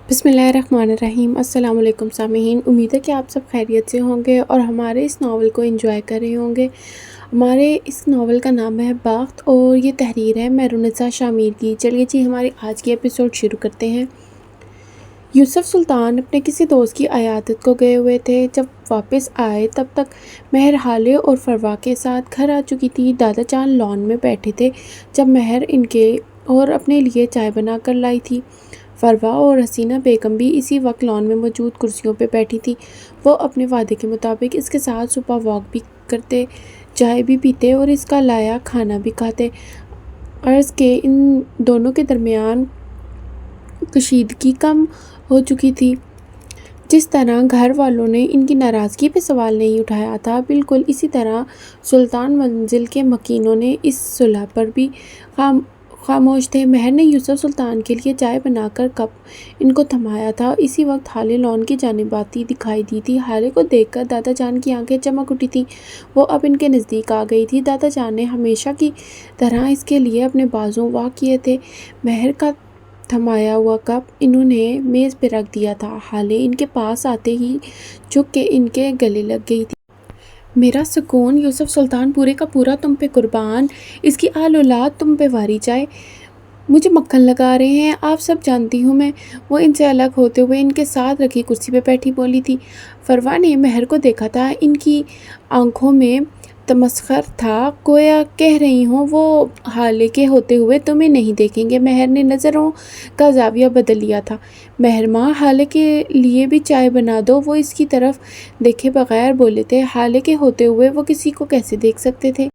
بسم اللہ الرحمن الرحیم۔ السلام علیکم سامعین، امید ہے کہ آپ سب خیریت سے ہوں گے اور ہمارے اس ناول کو انجوائے کر رہے ہوں گے۔ ہمارے اس ناول کا نام ہے بخت اور یہ تحریر ہے مہرونِسا شاہ میر کی۔ چلیے جی ہماری آج کی ایپیسوڈ شروع کرتے ہیں۔ یوسف سلطان اپنے کسی دوست کی عیادت کو گئے ہوئے تھے۔ جب واپس آئے تب تک مہر حالے اور فروا کے ساتھ گھر آ چکی تھی۔ دادا جان لان میں بیٹھے تھے جب مہر ان کے اور اپنے لیے چائے بنا کر لائی تھی۔ فروا اور حسینہ بیگم بھی اسی وقت لان میں موجود کرسیوں پہ بیٹھی تھیں۔ وہ اپنے وعدے کے مطابق اس کے ساتھ صبح واک بھی کرتے، چائے بھی پیتے اور اس کا لایا کھانا بھی کھاتے۔ عرض کہ ان دونوں کے درمیان کشیدگی کم ہو چکی تھی۔ جس طرح گھر والوں نے ان کی ناراضگی پہ سوال نہیں اٹھایا تھا، بالکل اسی طرح سلطان منزل کے مکینوں نے اس صلح پر بھی خاموش تھے۔ مہر نے یوسف سلطان کے لیے چائے بنا کر کپ ان کو تھمایا تھا۔ اسی وقت ہالے لان کی جانب آتی دکھائی دی تھی۔ ہالے کو دیکھ کر دادا جان کی آنکھیں چمک اٹھی تھیں۔ وہ اب ان کے نزدیک آ گئی تھی۔ دادا جان نے ہمیشہ کی طرح اس کے لیے اپنے بازو وا کیے تھے۔ مہر کا تھمایا ہوا کپ انہوں نے میز پہ رکھ دیا تھا۔ ہالے ان کے پاس آتے ہی جھک کے ان کے گلے لگ گئی تھی۔ میرا سکون یوسف سلطان پورے کا پورا تم پہ قربان، اس کی آل اولاد تم پہ واری جائے، مجھے مکھن لگا رہے ہیں، آپ سب جانتی ہوں میں۔ وہ ان سے الگ ہوتے ہوئے ان کے ساتھ رکھی کرسی پہ بیٹھی بولی تھی۔ فروا نے مہر کو دیکھا تھا، ان کی آنکھوں میں تمسخر تھا، گویا کہہ رہی ہوں وہ حالے کے ہوتے ہوئے تمہیں نہیں دیکھیں گے۔ مہر نے نظروں کا زاویہ بدل لیا تھا۔ مہر ماں، حالے کے لیے بھی چائے بنا دو۔ وہ اس کی طرف دیکھے بغیر بولے تھے۔ حالے کے ہوتے ہوئے وہ کسی کو کیسے دیکھ سکتے تھے؟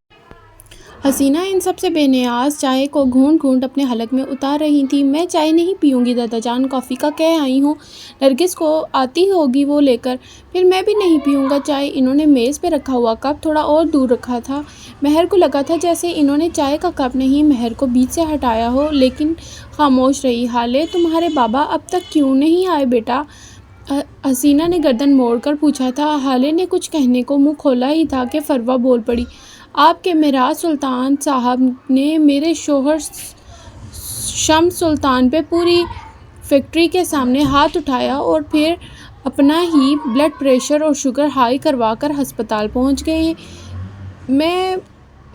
حسینہ ان سب سے بے نیاز چائے کو گھونٹ گھونٹ اپنے حلق میں اتار رہی تھی۔ میں چائے نہیں پیوں گی دادا جان، کافی کا کہہ آئی ہوں، نرگس کو آتی ہوگی وہ لے کر۔ پھر میں بھی نہیں پیوں گا چائے۔ انہوں نے میز پہ رکھا ہوا کپ تھوڑا اور دور رکھا تھا۔ مہر کو لگا تھا جیسے انہوں نے چائے کا کپ نہیں مہر کو بیچ سے ہٹایا ہو، لیکن خاموش رہی۔ حالے تمہارے بابا اب تک کیوں نہیں آئے بیٹا؟ حسینہ نے گردن موڑ کر پوچھا تھا۔ حالے نے کچھ کہنے کو منہ کھولا ہی تھا کہ فروا بول پڑی۔ آپ کے میراث سلطان صاحب نے میرے شوہر شمس سلطان پہ پوری فیکٹری کے سامنے ہاتھ اٹھایا اور پھر اپنا ہی بلڈ پریشر اور شوگر ہائی کروا کر ہسپتال پہنچ گئے۔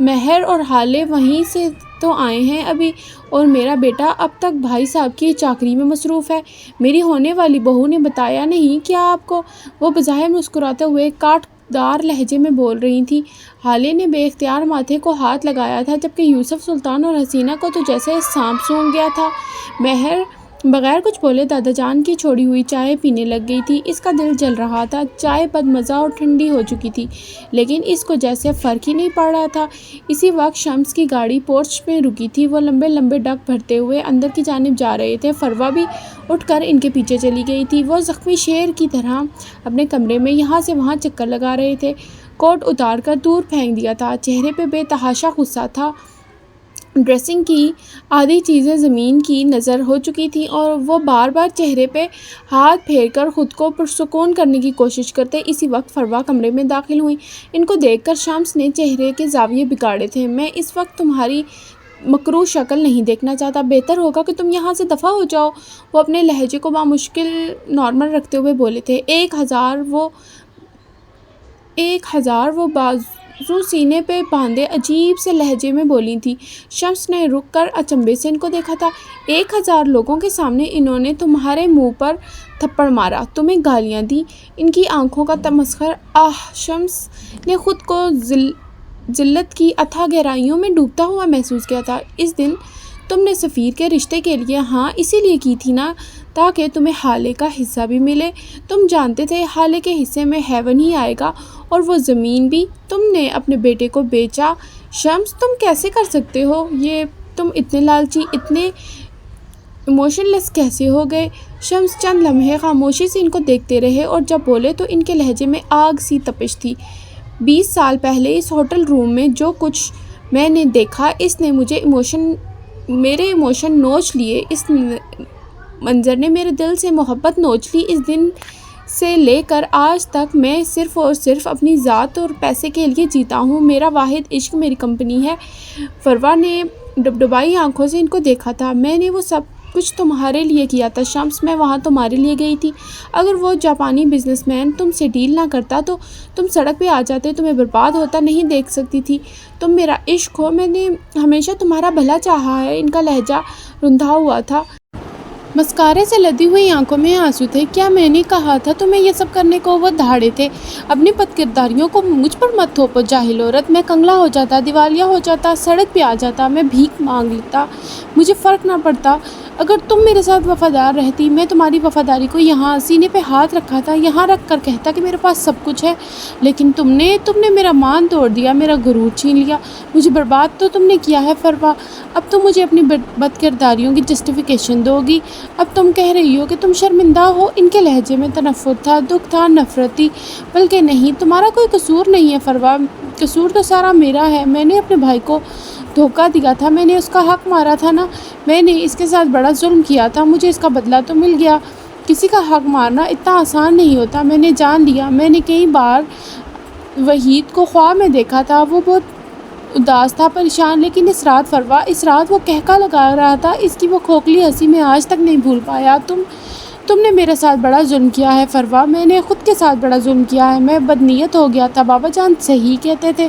مہر اور حالے وہیں سے تو آئے ہیں ابھی، اور میرا بیٹا اب تک بھائی صاحب کی چاکری میں مصروف ہے۔ میری ہونے والی بہو نے بتایا نہیں کیا آپ کو؟ وہ بظاہر مسکراتے ہوئے کاٹ دار لہجے میں بول رہی تھی۔ حالے نے بے اختیار ماتھے کو ہاتھ لگایا تھا، جبکہ یوسف سلطان اور حسینہ کو تو جیسے سانپ سونگھ گیا تھا۔ مہر بغیر کچھ بولے دادا جان کی چھوڑی ہوئی چائے پینے لگ گئی تھی۔ اس کا دل جل رہا تھا۔ چائے بد مزہ اور ٹھنڈی ہو چکی تھی، لیکن اس کو جیسے فرق ہی نہیں پڑ رہا تھا۔ اسی وقت شمس کی گاڑی پورچ میں رکی تھی۔ وہ لمبے لمبے ڈگ بھرتے ہوئے اندر کی جانب جا رہے تھے۔ فروا بھی اٹھ کر ان کے پیچھے چلی گئی تھی۔ وہ زخمی شیر کی طرح اپنے کمرے میں یہاں سے وہاں چکر لگا رہے تھے۔ کوٹ اتار کر دور پھینک دیا تھا۔ چہرے پہ بے تحاشا غصہ تھا۔ ڈریسنگ کی آدھی چیزیں زمین کی نظر ہو چکی تھیں اور وہ بار بار چہرے پہ ہاتھ پھیر کر خود کو پرسکون کرنے کی کوشش کرتے۔ اسی وقت فروا کمرے میں داخل ہوئی۔ ان کو دیکھ کر شمس نے چہرے کے زاویے بگاڑے تھے۔ میں اس وقت تمہاری مکروہ شکل نہیں دیکھنا چاہتا، بہتر ہوگا کہ تم یہاں سے دفع ہو جاؤ۔ وہ اپنے لہجے کو بامشکل نارمل رکھتے ہوئے بولے تھے۔ 1000 وہ بازو سینے پہ باندھے عجیب سے لہجے میں بولی تھی۔ شمس نے رک کر اچنبھے سے ان کو دیکھا تھا۔ 1000 لوگوں کے سامنے انہوں نے تمہارے منہ پر تھپڑ مارا، تمہیں گالیاں دی، ان کی آنکھوں کا تمسخر۔ شمس نے خود کو ذلت کی اتھاہ گہرائیوں میں ڈوبتا ہوا محسوس کیا تھا۔ اس دن تم نے سفیر کے رشتے کے لیے ہاں اسی لیے کی تھی نا، تاکہ تمہیں حالے کا حصہ بھی ملے۔ تم جانتے تھے حالے کے حصے میں ہیون ہی آئے گا اور وہ زمین بھی۔ تم نے اپنے بیٹے کو بیچا۔ شمس تم کیسے کر سکتے ہو یہ؟ تم اتنے لالچی، اتنے ایموشن لیس کیسے ہو گئے؟ شمس چند لمحے خاموشی سے ان کو دیکھتے رہے اور جب بولے تو ان کے لہجے میں آگ سی تپش تھی۔ 20 سال پہلے اس ہوٹل روم میں جو کچھ میں نے دیکھا، اس نے میرے ایموشن نوچ لیے۔ اس منظر نے میرے دل سے محبت نوچ لی۔ اس دن سے لے کر آج تک میں صرف اور صرف اپنی ذات اور پیسے کے لیے جیتا ہوں۔ میرا واحد عشق میری کمپنی ہے۔ فروا نے ڈبڈبائی آنکھوں سے ان کو دیکھا تھا۔ میں نے وہ سب کچھ تمہارے لیے کیا تھا شمس، میں وہاں تمہارے لیے گئی تھی۔ اگر وہ جاپانی بزنس مین تم سے ڈیل نہ کرتا تو تم سڑک پہ آ جاتے، تمہیں برباد ہوتا نہیں دیکھ سکتی تھی۔ تم میرا عشق ہو، میں نے ہمیشہ تمہارا بھلا چاہا ہے۔ ان کا لہجہ رندھا ہوا تھا، مسکارے سے لدی ہوئی آنکھوں میں آنسو تھے۔ کیا میں نے کہا تھا تمہیں یہ سب کرنے کو؟ وہ دھاڑے تھے۔ اپنی بد کرداریوں کو مجھ پر مت تھوپو جاہل عورت۔ میں کنگلا ہو جاتا، دیوالیہ ہو جاتا، سڑک پہ آ جاتا، میں بھیک مانگ لیتا، مجھے فرق نہ پڑتا۔ اگر تم میرے ساتھ وفادار رہتی، میں تمہاری وفاداری کو یہاں سینے پہ ہاتھ رکھا تھا، یہاں رکھ کر کہتا کہ میرے پاس سب کچھ ہے۔ لیکن تم نے میرا مان توڑ دیا، میرا غرور چھین لیا، مجھے برباد تو تم نے کیا ہے فروا۔ اب تم مجھے اپنی بد کرداریوں کی جسٹیفیکیشن دو گی؟ اب تم کہہ رہی ہو کہ تم شرمندہ ہو؟ ان کے لہجے میں تنفر تھا، دکھ تھا، نفرت تھی۔ بلکہ نہیں، تمہارا کوئی قصور نہیں ہے فروا، قصور تو سارا میرا ہے۔ میں نے اپنے بھائی کو دھوکہ دیا تھا، میں نے اس کا حق مارا تھا نا، میں نے اس کے ساتھ بڑا ظلم کیا تھا، مجھے اس کا بدلہ تو مل گیا۔ کسی کا حق مارنا اتنا آسان نہیں ہوتا، میں نے جان لیا۔ میں نے کئی بار وحید کو خواب میں دیکھا تھا، وہ بہت اداس تھا، پریشان، لیکن اس رات فروا، اس رات وہ کہکا لگا رہا تھا، اس کی وہ کھوکھلی ہنسی میں آج تک نہیں بھول پایا۔ تم نے میرے ساتھ بڑا ظلم کیا ہے فروا، میں نے خود کے ساتھ بڑا ظلم کیا ہے۔ میں بدنیت ہو گیا تھا، بابا جان صحیح کہتے تھے،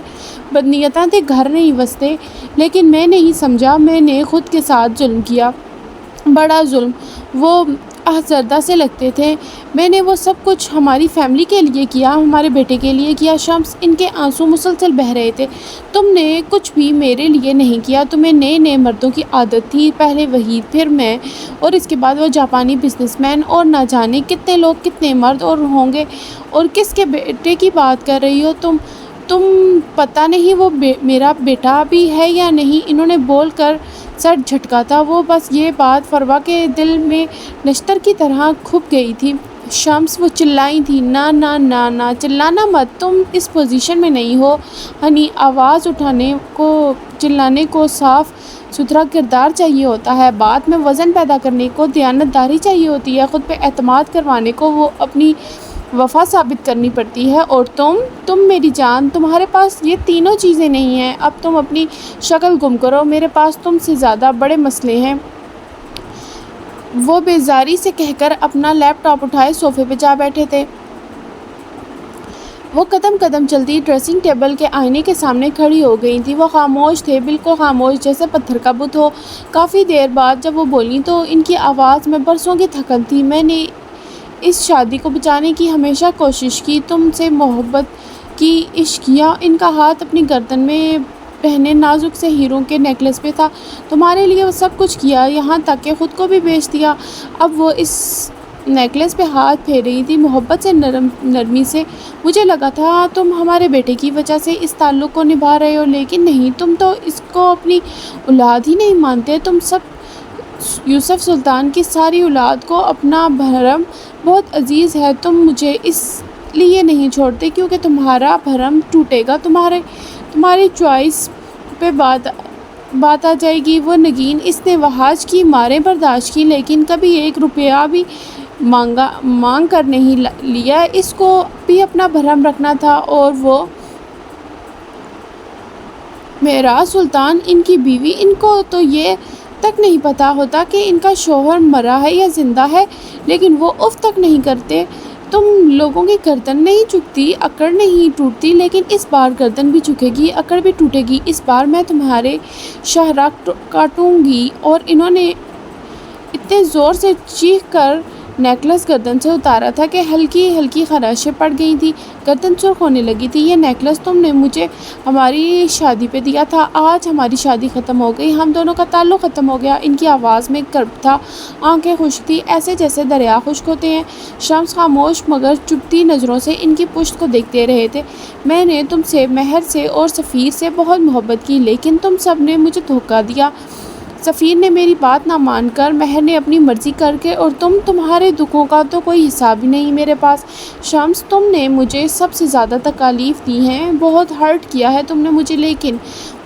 بدنیتاں تھے گھر نہیں وستے، لیکن میں نہیں سمجھا، میں نے خود کے ساتھ ظلم کیا، بڑا ظلم۔ وہ زردہ سے لگتے تھے، میں نے وہ سب کچھ ہماری فیملی کے لیے کیا، ہمارے بیٹے کے لیے کیا۔ شمس، ان کے آنسو مسلسل بہہ رہے تھے۔ تم نے کچھ بھی میرے لیے نہیں کیا، تمہیں نئے نئے مردوں کی عادت تھی، پہلے وحید، پھر میں، اور اس کے بعد وہ جاپانی بزنس مین، اور نہ جانے کتنے لوگ، کتنے مرد اور ہوں گے۔ اور کس کے بیٹے کی بات کر رہی ہو تم؟ پتہ نہیں وہ میرا بیٹا بھی ہے یا نہیں۔ انہوں نے بول کر سر جھٹکا تھا۔ وہ بس یہ بات فروا کے دل میں نشتر کی طرح کھپ گئی تھی۔ شمس، وہ چلائی تھی، نہ نہ نہ نہ، چلانا مت، تم اس پوزیشن میں نہیں ہو ہنی۔ آواز اٹھانے کو، چلانے کو صاف ستھرا کردار چاہیے ہوتا ہے، بات میں وزن پیدا کرنے کو دیانتداری چاہیے ہوتی ہے، خود پہ اعتماد کروانے کو وہ اپنی وفا ثابت کرنی پڑتی ہے۔ اور تم میری جان، تمہارے پاس یہ تینوں چیزیں نہیں ہیں۔ اب تم اپنی شکل گم کرو، میرے پاس تم سے زیادہ بڑے مسئلے ہیں۔ وہ بیزاری سے کہہ کر اپنا لیپ ٹاپ اٹھائے صوفے پہ جا بیٹھے تھے۔ وہ قدم قدم چلتی ڈریسنگ ٹیبل کے آئینے کے سامنے کھڑی ہو گئی تھی۔ وہ خاموش تھے، بالکل خاموش، جیسے پتھر کا بت ہو۔ کافی دیر بعد جب وہ بولیں تو ان کی آواز میں برسوں کی تھکن تھی۔ میں نے اس شادی کو بچانے کی ہمیشہ کوشش کی، تم سے محبت کی، عشق کیا۔ ان کا ہاتھ اپنی گردن میں پہنے نازک سے ہیروں کے نیکلس پہ تھا۔ تمہارے لیے وہ سب کچھ کیا، یہاں تک کہ خود کو بھی بیچ دیا۔ اب وہ اس نیکلس پہ ہاتھ پھیر رہی تھی، محبت سے، نرمی سے۔ مجھے لگا تھا تم ہمارے بیٹے کی وجہ سے اس تعلق کو نبھا رہے ہو، لیکن نہیں، تم تو اس کو اپنی اولاد ہی نہیں مانتے۔ تم سب یوسف سلطان کی ساری اولاد کو اپنا بھرم بہت عزیز ہے۔ تم مجھے اس لیے نہیں چھوڑتے کیونکہ تمہارا بھرم ٹوٹے گا، تمہاری چوائس پہ بات آ جائے گی۔ وہ نگین، اس نے وحاج کی ماریں برداشت کی، لیکن کبھی ایک روپیہ بھی مانگ کر نہیں لیا۔ اس کو بھی اپنا بھرم رکھنا تھا۔ اور وہ معراج سلطان، ان کی بیوی، ان کو تو یہ تک نہیں پتا ہوتا کہ ان کا شوہر مرا ہے یا زندہ ہے، لیکن وہ اف تک نہیں کرتے۔ تم لوگوں کی گردن نہیں جھکتی، اکڑ نہیں ٹوٹتی، لیکن اس بار گردن بھی جھکے گی، اکڑ بھی ٹوٹے گی۔ اس بار میں تمہارے شاہراہ کاٹوں گی۔ اور انہوں نے اتنے زور سے چیخ کر نیکلس گردن سے اتارا تھا کہ ہلکی ہلکی خراشیں پڑ گئی تھیں، گردن سرخ ہونے لگی تھی۔ یہ نیکلس تم نے مجھے ہماری شادی پہ دیا تھا، آج ہماری شادی ختم ہو گئی، ہم دونوں کا تعلق ختم ہو گیا۔ ان کی آواز میں کرب تھا، آنکھیں خشک تھی، ایسے جیسے دریا خشک ہوتے ہیں۔ شمس خاموش مگر چبھتی نظروں سے ان کی پشت کو دیکھتے رہے تھے۔ میں نے تم سے، مہر سے اور سفیر سے بہت محبت کی، لیکن تم سب نے مجھے دھوکہ دیا۔ سفیر نے میری بات نہ مان کر، مہر نے اپنی مرضی کر کے، اور تمہارے دکھوں کا تو کوئی حساب ہی نہیں میرے پاس۔ شمس، تم نے مجھے سب سے زیادہ تکالیف دی ہیں، بہت ہرٹ کیا ہے تم نے مجھے، لیکن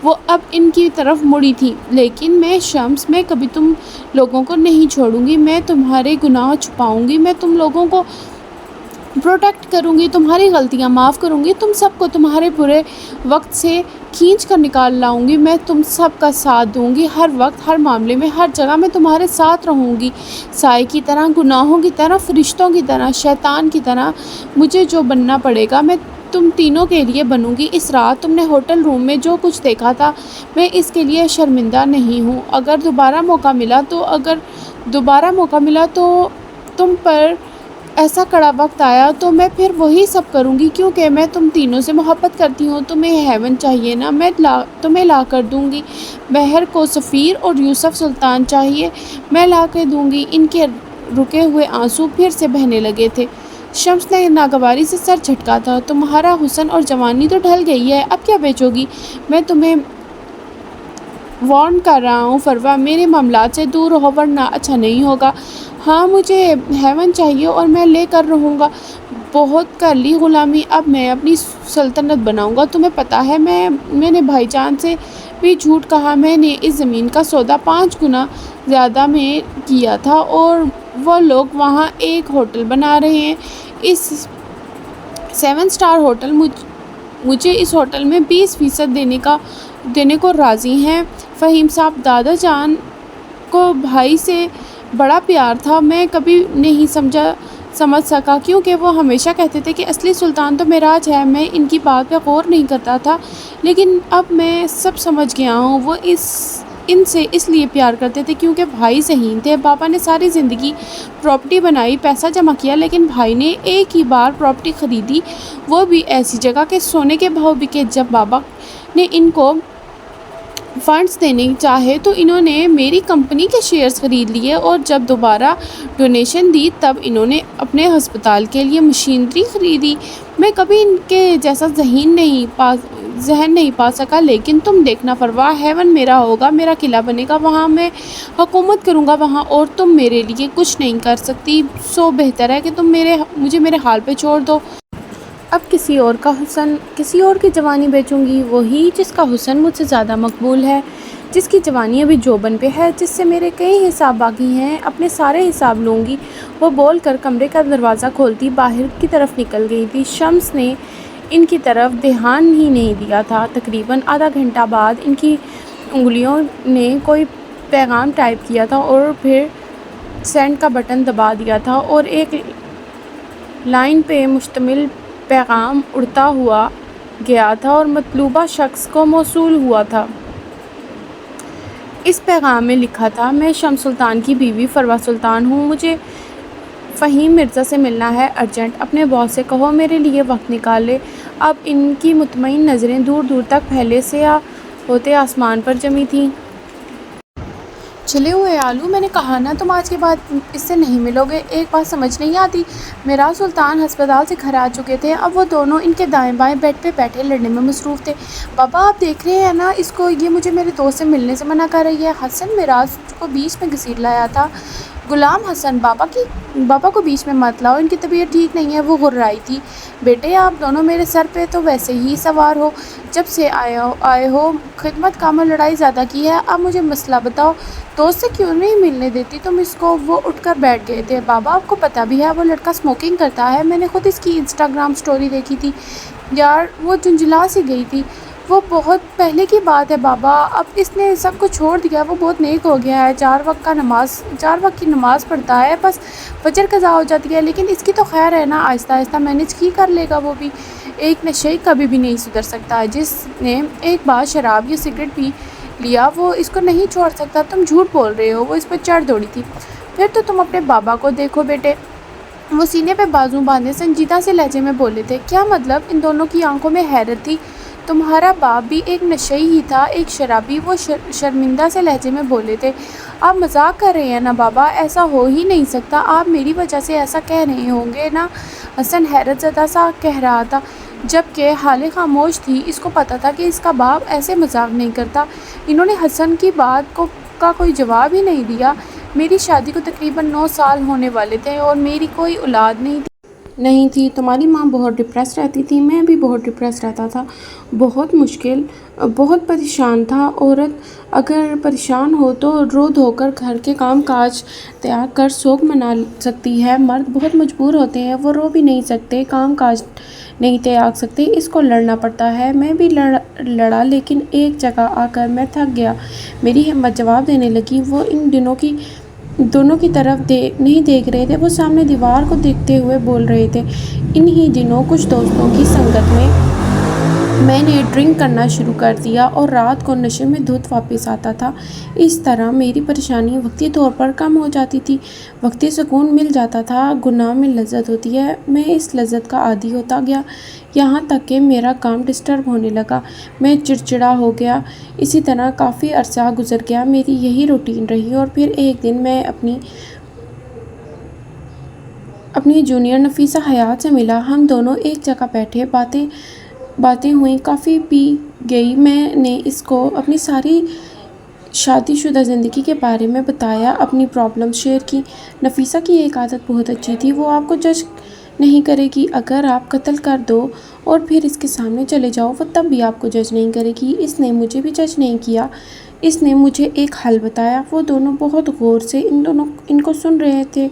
وہ اب ان کی طرف مڑی تھی۔ لیکن میں شمس، میں کبھی تم لوگوں کو نہیں چھوڑوں گی، میں تمہارے گناہ چھپاؤں گی، میں تم لوگوں کو پروٹیکٹ کروں گی، تمہاری غلطیاں معاف کروں گی، تم سب کو تمہارے برے وقت سے کھینچ کر نکال لاؤں گی، میں تم سب کا ساتھ دوں گی، ہر وقت، ہر معاملے میں، ہر جگہ میں تمہارے ساتھ رہوں گی، سائے کی طرح، گناہوں کی طرح، فرشتوں کی طرح، شیطان کی طرح، مجھے جو بننا پڑے گا میں تم تینوں کے لیے بنوں گی۔ اس رات تم نے ہوٹل روم میں جو کچھ دیکھا تھا، میں اس کے لیے شرمندہ نہیں ہوں۔ اگر دوبارہ موقع ملا تو تم پر ایسا کڑا وقت آیا تو میں پھر وہی سب کروں گی، کیونکہ میں تم تینوں سے محبت کرتی ہوں۔ تمہیں ہیون چاہیے نا، میں تمہیں لا کر دوں گی۔ بحر کو سفیر اور یوسف سلطان چاہیے، میں لا کے دوں گی۔ ان کے رکے ہوئے آنسو پھر سے بہنے لگے تھے۔ شمس نے ناگواری سے سر جھٹکا تھا۔ تمہارا حسن اور جوانی تو ڈھل گئی ہے، اب کیا بیچو گی؟ میں تمہیں وارن کر رہا ہوں فروہ، میرے معاملات سے دور رہو ورنہ اچھا نہیں ہوگا۔ ہاں مجھے ہیون چاہیے اور میں لے کر رہوں گا۔ بہت کر لی غلامی، اب میں اپنی سلطنت بناؤں گا۔ تمہیں پتہ ہے میں نے بھائی جان سے بھی جھوٹ کہا، میں نے اس زمین کا سودا 5 گنا زیادہ میں کیا تھا اور وہ لوگ وہاں ایک ہوٹل بنا رہے ہیں، اس 7 اسٹار ہوٹل، مجھے اس ہوٹل میں 20% دینے کو راضی ہیں۔ فہیم صاحب، دادا جان کو بھائی سے بڑا پیار تھا، میں کبھی نہیں سمجھ سکا، کیونکہ وہ ہمیشہ کہتے تھے کہ اصلی سلطان تو معراج ہے۔ میں ان کی بات پہ غور نہیں کرتا تھا، لیکن اب میں سب سمجھ گیا ہوں۔ وہ ان سے اس لیے پیار کرتے تھے کیونکہ بھائی ذہین تھے۔ پاپا نے ساری زندگی پراپرٹی بنائی، پیسہ جمع کیا، لیکن بھائی نے ایک ہی بار پراپرٹی خریدی، وہ بھی ایسی جگہ کہ سونے کے بھاؤ بکے۔ جب بابا نے ان کو فنڈز دینے چاہے تو انہوں نے میری کمپنی کے شیئرز خرید لیے، اور جب دوبارہ ڈونیشن دی تب انہوں نے اپنے ہسپتال کے لیے مشینری خریدی۔ میں کبھی ان کے جیسا ذہن نہیں پا سکا، لیکن تم دیکھنا فروہ، ہیون میرا ہوگا، میرا قلعہ بنے گا، وہاں میں حکومت کروں گا وہاں، اور تم میرے لیے کچھ نہیں کر سکتی، سو بہتر ہے کہ تم مجھے میرے حال پہ چھوڑ دو۔ اب کسی اور کا حسن، کسی اور کی جوانی بیچوں گی، وہی جس کا حسن مجھ سے زیادہ مقبول ہے، جس کی جوانی ابھی جوبن پہ ہے، جس سے میرے کئی حساب باقی ہیں، اپنے سارے حساب لوں گی۔ وہ بول کر کمرے کا دروازہ کھولتی باہر کی طرف نکل گئی تھی۔ شمس نے ان کی طرف دھیان ہی نہیں دیا تھا۔ تقریباً آدھا گھنٹہ بعد ان کی انگلیوں نے کوئی پیغام ٹائپ کیا تھا اور پھر سینڈ کا بٹن دبا دیا تھا، اور ایک لائن پہ مشتمل پیغام اڑتا ہوا گیا تھا اور مطلوبہ شخص کو موصول ہوا تھا۔ اس پیغام میں لکھا تھا، میں شمس سلطان کی بیوی فروہ سلطان ہوں، مجھے فہیم مرزا سے ملنا ہے ارجنٹ، اپنے باس سے کہو میرے لیے وقت نکال لے۔ اب ان کی مطمئن نظریں دور دور تک پھیلے سیاہ ہوتے آسمان پر جمی تھیں۔ چلے ہوئے آلو، میں نے کہا نا تم آج کے بعد اس سے نہیں ملو گے۔ ایک بات سمجھ نہیں آتی، معراج سلطان ہسپتال سے گھر آ چکے تھے، اب وہ دونوں ان کے دائیں بائیں بیڈ پہ بیٹھے لڑنے میں مصروف تھے۔ بابا آپ دیکھ رہے ہیں نا اس کو، یہ مجھے میرے دوست سے ملنے سے منع کر رہی ہے۔ حسن معراج کو بیچ میں گھسیٹ لایا تھا۔ غلام حسن، بابا کو بیچ میں مت لاؤ، ان کی طبیعت ٹھیک نہیں ہے، وہ گھررائی تھی۔ بیٹے آپ دونوں میرے سر پہ تو ویسے ہی سوار ہو، جب سے آئے ہو خدمت کام اور لڑائی زیادہ کی ہے۔ اب مجھے مسئلہ بتاؤ، دوست سے کیوں نہیں ملنے دیتی تم اس کو؟ وہ اٹھ کر بیٹھ گئے تھے۔ بابا آپ کو پتہ بھی ہے وہ لڑکا اسموکنگ کرتا ہے، میں نے خود اس کی انسٹاگرام سٹوری دیکھی تھی۔ یار وہ جھنجھلا سی گئی تھی۔ وہ بہت پہلے کی بات ہے بابا، اب اس نے سب کچھ چھوڑ دیا، وہ بہت نیک ہو گیا ہے، 4 وقت کی نماز پڑھتا ہے، بس فجر قضا ہو جاتی ہے، لیکن اس کی تو خیر ہے نا، آہستہ آہستہ مینج کی کر لے گا وہ بھی۔ ایک نشئی کبھی بھی نہیں سدھر سکتا، جس نے ایک بار شراب یا سگریٹ پی لیا وہ اس کو نہیں چھوڑ سکتا۔ تم جھوٹ بول رہے ہو، وہ اس پر چڑھ دوڑی تھی۔ پھر تو تم اپنے بابا کو دیکھو بیٹے، وہ سینے پہ بازو باندھے سنجیدہ سے لہجے میں بولے تھے۔ کیا مطلب؟ ان دونوں کی آنکھوں میں حیرت تھی۔ تمہارا باپ بھی ایک نشئی ہی تھا، ایک شرابی، وہ شرمندہ سے لہجے میں بولے تھے۔ آپ مذاق کر رہے ہیں نا بابا، ایسا ہو ہی نہیں سکتا، آپ میری وجہ سے ایسا کہہ رہے ہوں گے نا؟ حسن حیرت زدہ سا کہہ رہا تھا، جبکہ حالے خاموش تھی۔ اس کو پتہ تھا کہ اس کا باپ ایسے مذاق نہیں کرتا۔ انہوں نے حسن کی بات کا کوئی جواب ہی نہیں دیا۔ میری شادی کو تقریباً 9 سال ہونے والے تھے اور میری کوئی اولاد نہیں تھی۔ نہیں تھی۔ تمہاری ماں بہت ڈپریس رہتی تھی، میں بھی بہت ڈپریس رہتا تھا، بہت مشکل، بہت پریشان تھا۔ عورت اگر پریشان ہو تو رو دھو کر گھر کے کام کاج تیار کر سوگ منا سکتی ہے، مرد بہت مجبور ہوتے ہیں، وہ رو بھی نہیں سکتے، کام کاج نہیں تیاگ سکتے، اس کو لڑنا پڑتا ہے۔ میں بھی لڑا لیکن ایک جگہ آ کر میں تھک گیا، میری ہمت جواب دینے لگی۔ وہ ان دونوں کی طرف نہیں دیکھ رہے تھے، وہ سامنے دیوار کو دیکھتے ہوئے بول رہے تھے۔ انہی دنوں کچھ دوستوں کی سنگت میں نے ڈرنک کرنا شروع کر دیا اور رات کو نشے میں دھت واپس آتا تھا۔ اس طرح میری پریشانی وقتی طور پر کم ہو جاتی تھی، وقتی سکون مل جاتا تھا۔ گناہ میں لذت ہوتی ہے، میں اس لذت کا عادی ہوتا گیا، یہاں تک کہ میرا کام ڈسٹرب ہونے لگا، میں چڑچڑا ہو گیا۔ اسی طرح کافی عرصہ گزر گیا، میری یہی روٹین رہی، اور پھر ایک دن میں اپنی جونیئر نفیسہ حیات سے ملا۔ ہم دونوں ایک جگہ بیٹھے باتیں ہوئیں، کافی پی گئی۔ میں نے اس کو اپنی ساری شادی شدہ زندگی کے بارے میں بتایا، اپنی پرابلمز شیئر کی۔ نفیسہ کی ایک عادت بہت اچھی تھی، وہ آپ کو جج نہیں کرے گی۔ اگر آپ قتل کر دو اور پھر اس کے سامنے چلے جاؤ، وہ تب بھی آپ کو جج نہیں کرے گی۔ اس نے مجھے بھی جج نہیں کیا، اس نے مجھے ایک حل بتایا۔ وہ دونوں بہت غور سے ان کو سن رہے تھے۔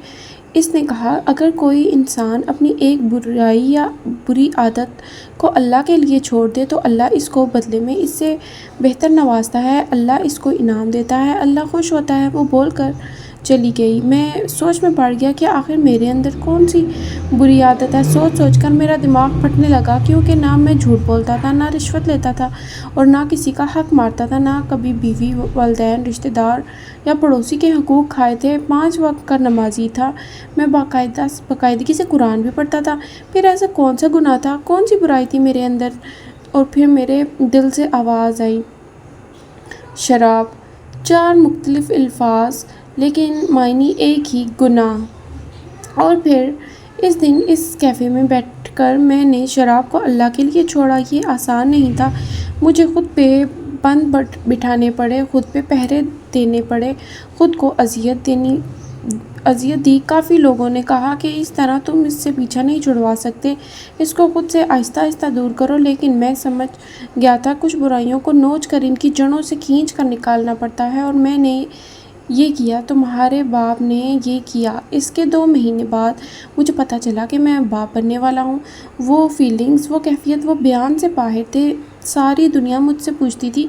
اس نے کہا، اگر کوئی انسان اپنی ایک برائی یا بری عادت کو اللہ کے لیے چھوڑ دے تو اللہ اس کو بدلے میں اس سے بہتر نوازتا ہے، اللہ اس کو انعام دیتا ہے، اللہ خوش ہوتا ہے۔ وہ بول کر چلی گئی۔ میں سوچ میں پڑ گیا کہ آخر میرے اندر کون سی بری عادت ہے۔ سوچ کر میرا دماغ پھٹنے لگا، کیونکہ نہ میں جھوٹ بولتا تھا، نہ رشوت لیتا تھا، اور نہ کسی کا حق مارتا تھا، نہ کبھی بیوی، والدین، رشتہ دار یا پڑوسی کے حقوق کھائے تھے۔ 5 وقت کا نمازی تھا، میں باقاعدگی سے قرآن بھی پڑھتا تھا۔ پھر ایسا کون سا گناہ تھا، کون سی برائی تھی میرے اندر؟ اور پھر میرے دل سے آواز آئی، شراب۔ 4 مختلف الفاظ لیکن معنی ایک ہی، گناہ۔ اور پھر اس دن اس کیفے میں بیٹھ کر میں نے شراب کو اللہ کے لیے چھوڑا۔ یہ آسان نہیں تھا، مجھے خود پہ بند بٹھانے پڑے، خود پہ پہرے دینے پڑے، خود کو اذیت دی۔ کافی لوگوں نے کہا کہ اس طرح تم اس سے پیچھا نہیں چھڑوا سکتے، اس کو خود سے آہستہ آہستہ دور کرو، لیکن میں سمجھ گیا تھا کچھ برائیوں کو نوچ کر ان کی جڑوں سے کھینچ کر نکالنا پڑتا ہے، اور میں نے یہ کیا، تمہارے باپ نے یہ کیا۔ اس کے 2 مہینے بعد مجھے پتہ چلا کہ میں باپ بننے والا ہوں۔ وہ فیلنگز، وہ کیفیت، وہ بیان سے باہر تھے۔ ساری دنیا مجھ سے پوچھتی تھی،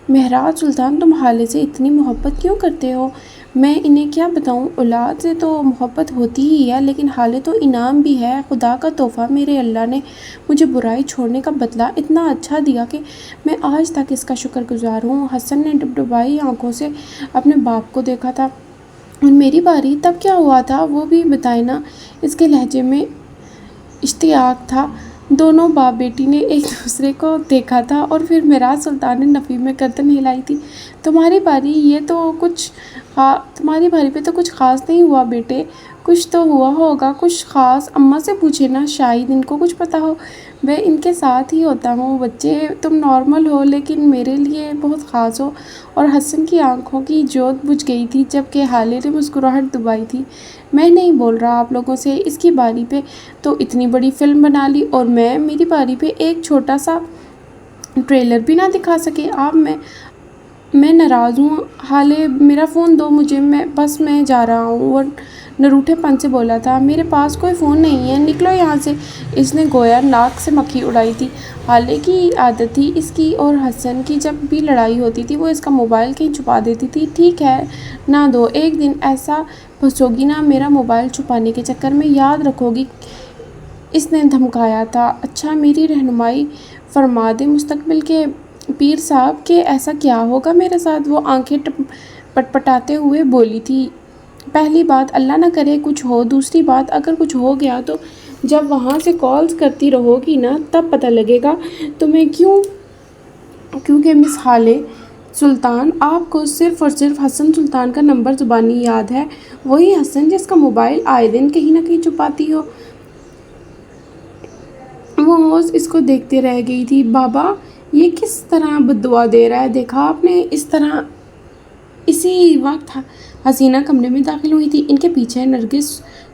مہراج سلطان، تم حالے سے اتنی محبت کیوں کرتے ہو؟ میں انہیں کیا بتاؤں، اولاد سے تو محبت ہوتی ہی ہے، لیکن حالے تو انعام بھی ہے، خدا کا تحفہ۔ میرے اللہ نے مجھے برائی چھوڑنے کا بدلہ اتنا اچھا دیا کہ میں آج تک اس کا شکر گزار ہوں۔ حسن نے ڈبڈبائی آنکھوں سے اپنے باپ کو دیکھا تھا۔ اور میری باری، تب کیا ہوا تھا، وہ بھی بتائے نا۔ اس کے لہجے میں اشتیاق تھا۔ دونوں باپ بیٹی نے ایک دوسرے کو دیکھا تھا، اور پھر مہراج سلطان نے نفی میں گردن ہلائی تھی۔ تمہاری باری پہ تو کچھ خاص نہیں ہوا بیٹے، کچھ تو ہوا ہوگا، کچھ خاص۔ اماں سے پوچھے نا، شاید ان کو کچھ پتہ ہو۔ میں ان کے ساتھ ہی ہوتا ہوں بچے، تم نارمل ہو لیکن میرے لیے بہت خاص ہو۔ اور حسن کی آنکھوں کی جوت بجھ گئی تھی، جبکہ حالے نے مسکراہٹ دبائی تھی۔ میں نہیں بول رہا آپ لوگوں سے، اس کی باری پہ تو اتنی بڑی فلم بنا لی، اور میری باری پہ ایک چھوٹا سا ٹریلر بھی نہ دکھا سکے آپ۔ میں ناراض ہوں، حالے میرا فون دو مجھے، میں جا رہا ہوں۔ وہ نروٹھے پن سے بولا تھا، میرے پاس کوئی فون نہیں ہے، نکلو یہاں سے۔ اس نے گویا ناک سے مکھی اڑائی تھی۔ حالے کی عادت تھی، اس کی اور حسن کی جب بھی لڑائی ہوتی تھی، وہ اس کا موبائل کہیں چھپا دیتی تھی۔ ٹھیک ہے، نہ دو، ایک دن ایسا پھنسو گی نا میرا موبائل چھپانے کے چکر میں، یاد رکھو گی، اس نے دھمکایا تھا۔ اچھا، میری رہنمائی فرما دیں مستقبل کے پیر صاحب کہ ایسا کیا ہوگا میرے ساتھ؟ وہ آنکھیں پٹپٹاتے ہوئے بولی تھی، پہلی بات اللہ نہ کرے کچھ ہو، دوسری بات اگر کچھ ہو گیا تو جب وہاں سے کالز کرتی رہو گی نا تب پتہ لگے گا تمہیں کیونکہ مس حالے سلطان، آپ کو صرف اور صرف حسن سلطان کا نمبر زبانی یاد ہے، وہی حسن جس کا موبائل آئے دن کہیں نہ کہیں چھپاتی ہو۔ وہ ہوش اس کو دیکھتے رہ گئی تھی۔ بابا یہ کس طرح بددعا دے رہا ہے، دیکھا آپ نے؟ اسی وقت حسینہ کمرے میں داخل ہوئی تھی۔ ان کے پیچھے نرگس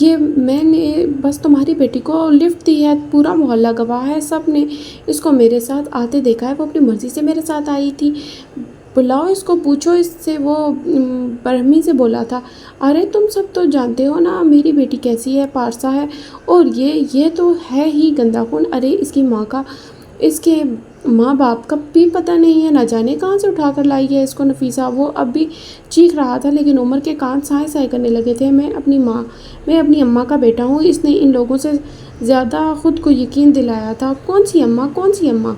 یہ میں نے بس تمہاری بیٹی کو لفٹ دی ہے، پورا محلہ گواہ ہے، سب نے اس کو میرے ساتھ آتے دیکھا ہے، وہ اپنی مرضی سے میرے ساتھ آئی تھی، بلاؤ اس کو، پوچھو اس سے، وہ برہمی سے بولا تھا۔ ارے تم سب تو جانتے ہو نا میری بیٹی کیسی ہے، پارسا ہے، اور یہ تو ہے ہی گندا خون۔ ارے اس کے ماں باپ کا بھی پتہ نہیں ہے، نہ جانے کہاں سے اٹھا کر لائی ہے اس کو نفیسہ۔ وہ اب بھی چیخ رہا تھا لیکن عمر کے کان سائے سائے کرنے لگے تھے۔ میں اپنی اماں کا بیٹا ہوں، اس نے ان لوگوں سے زیادہ خود کو یقین دلایا تھا۔ کون سی اماں، کون سی اماں؟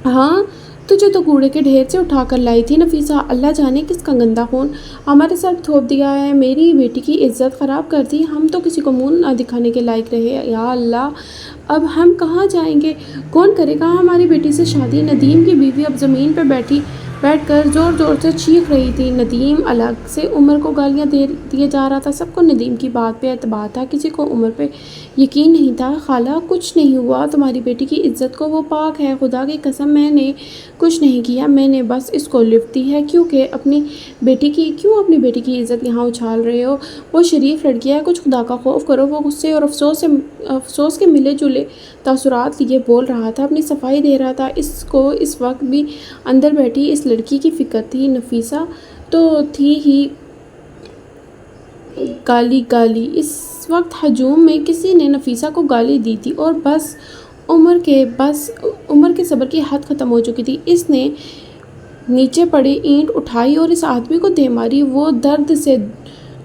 ہاں تجھے تو کوڑے کے ڈھیر سے اٹھا کر لائی تھی نفیسہ، اللہ جانے کس کا گندا خون ہمارے سر تھوپ دیا ہے، میری بیٹی کی عزت خراب کر دی، ہم تو کسی کو منہ نہ دکھانے کے لائق رہے۔ یا اللہ، اب ہم کہاں جائیں گے، کون کرے گا ہماری بیٹی سے شادی؟ ندیم کی بیوی اب زمین پہ بیٹھ کر زور زور سے چیخ رہی تھی۔ ندیم الگ سے عمر کو گالیاں دیے جا رہا تھا، سب کو ندیم کی بات پہ اعتبار تھا، کسی کو عمر پہ یقین نہیں تھا۔ خالہ کچھ نہیں ہوا تمہاری بیٹی کی عزت کو، وہ پاک ہے، خدا کی قسم میں نے کچھ نہیں کیا، میں نے بس اس کو لفٹ دی ہے۔ کیوں اپنی بیٹی کی عزت یہاں اچھال رہے ہو؟ وہ شریف لڑکی ہے، کچھ خدا کا خوف کرو۔ وہ غصے اور افسوس کے ملے جلے تاثرات لیے بول رہا تھا، اپنی صفائی دے رہا تھا۔ اس کو اس وقت بھی اندر بیٹھی اس لڑکی کی فکر تھی۔ نفیسہ تو تھی ہی گالی، اس وقت ہجوم میں کسی نے نفیسہ کو گالی دی تھی اور بس عمر کے صبر کی حد ختم ہو چکی تھی۔ اس نے نیچے پڑی اینٹ اٹھائی اور اس آدمی کو دے ماری، وہ درد سے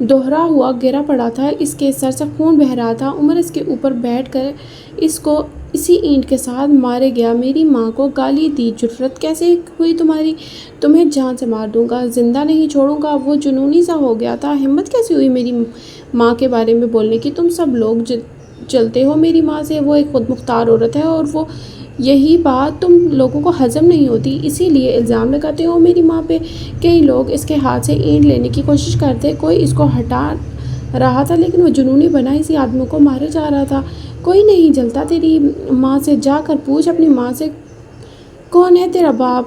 دوہرا ہوا گرا پڑا تھا، اس کے سر سے خون بہہ رہا تھا۔ عمر اس کے اوپر بیٹھ کر اس کو اسی اینٹ کے ساتھ مارے گیا۔ میری ماں کو گالی دی، جرأت کیسے ہوئی تمہاری؟ تمہیں جان سے مار دوں گا، زندہ نہیں چھوڑوں گا۔ وہ جنونی سا ہو گیا تھا۔ ہمت کیسے ہوئی میری ماں کے بارے میں بولنے کی؟ تم سب لوگ چلتے ہو میری ماں سے، وہ ایک خود مختار عورت ہے، اور یہی بات تم لوگوں کو ہضم نہیں ہوتی، اسی لیے الزام لگاتے ہو میری ماں پہ۔ کئی لوگ اس کے ہاتھ سے اینٹ لینے کی کوشش کرتے، کوئی اس کو ہٹا رہا تھا لیکن وہ جنونی بنا اسی آدمی کو مارے جا رہا تھا۔ کوئی نہیں جلتا تیری ماں سے، جا کر پوچھ اپنی ماں سے کون ہے تیرا باپ،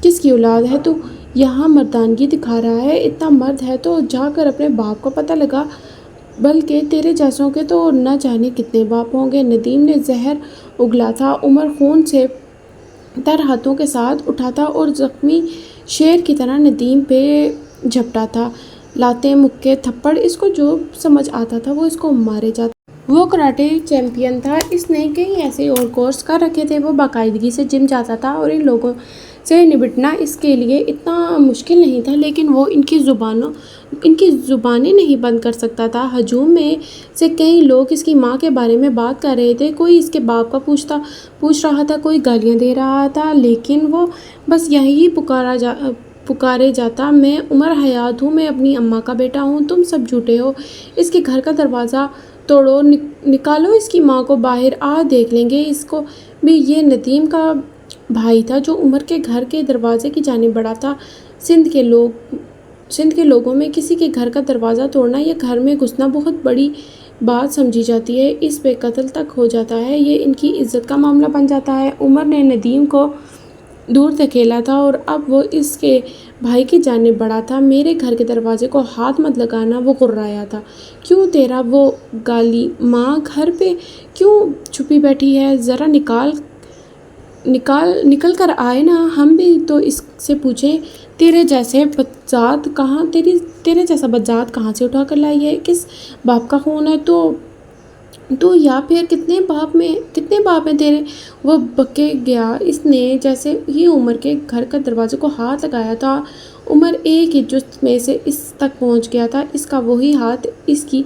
کس کی اولاد ہے تو یہاں مردانگی دکھا رہا ہے؟ اتنا مرد ہے تو جا کر اپنے باپ کو پتہ لگا، بلکہ تیرے جیسوں کے تو نہ جانے کتنے باپ ہوں گے۔ ندیم نے زہر اگلا تھا، عمر خون سے تر ہاتھوں کے ساتھ اٹھا تھا اور زخمی شیر کی طرح ندیم پہ جھپٹا تھا، لاتیں، مکے، تھپڑ، اس کو جو سمجھ آتا تھا وہ اس کو مارے جاتا۔ وہ کراٹے چیمپئن تھا، اس نے کئی ایسے اور کورس کر رکھے تھے، وہ باقاعدگی سے جم جاتا تھا اور ان لوگوں سے نمٹنا اس کے لیے اتنا مشکل نہیں تھا، لیکن وہ ان کی زبانیں نہیں بند کر سکتا تھا۔ ہجوم میں سے کئی لوگ اس کی ماں کے بارے میں بات کر رہے تھے، کوئی اس کے باپ کا پوچھ رہا تھا، کوئی گالیاں دے رہا تھا، لیکن وہ بس یہی پکارے جاتا، میں عمر حیات ہوں، میں اپنی اماں کا بیٹا ہوں، تم سب جھوٹے ہو، اس کے گھر کا دروازہ توڑو، نکالو اس کی ماں کو باہر، دیکھ لیں گے اس کو بھی۔ یہ ندیم کا بھائی تھا جو عمر کے گھر کے دروازے کی جانب بڑھا تھا۔ سندھ کے لوگوں میں کسی کے گھر کا دروازہ توڑنا یا گھر میں گھسنا بہت بڑی بات سمجھی جاتی ہے، اس پہ قتل تک ہو جاتا ہے، یہ ان کی عزت کا معاملہ بن جاتا ہے۔ عمر نے ندیم کو دور دھکیلا تھا اور اب وہ اس کے بھائی کی جانب بڑھا تھا۔ میرے گھر کے دروازے کو ہاتھ مت لگانا، وہ غرایا تھا۔ کیوں تیرا وہ گالی ماں گھر پہ کیوں چھپی بیٹھی ہے؟ ذرا نکل کر آئے نا، ہم بھی تو اس سے پوچھیں تیرے جیسا بدذات کہاں سے اٹھا کر لائی ہے، کس باپ کا خون ہے تو یا پھر کتنے باپ ہیں تیرے؟ وہ بکے گیا، اس نے جیسے ہی عمر کے گھر کا دروازے کو ہاتھ لگایا تھا، عمر ایک ہی جست میں سے اس تک پہنچ گیا تھا، اس کا وہی ہاتھ اس کی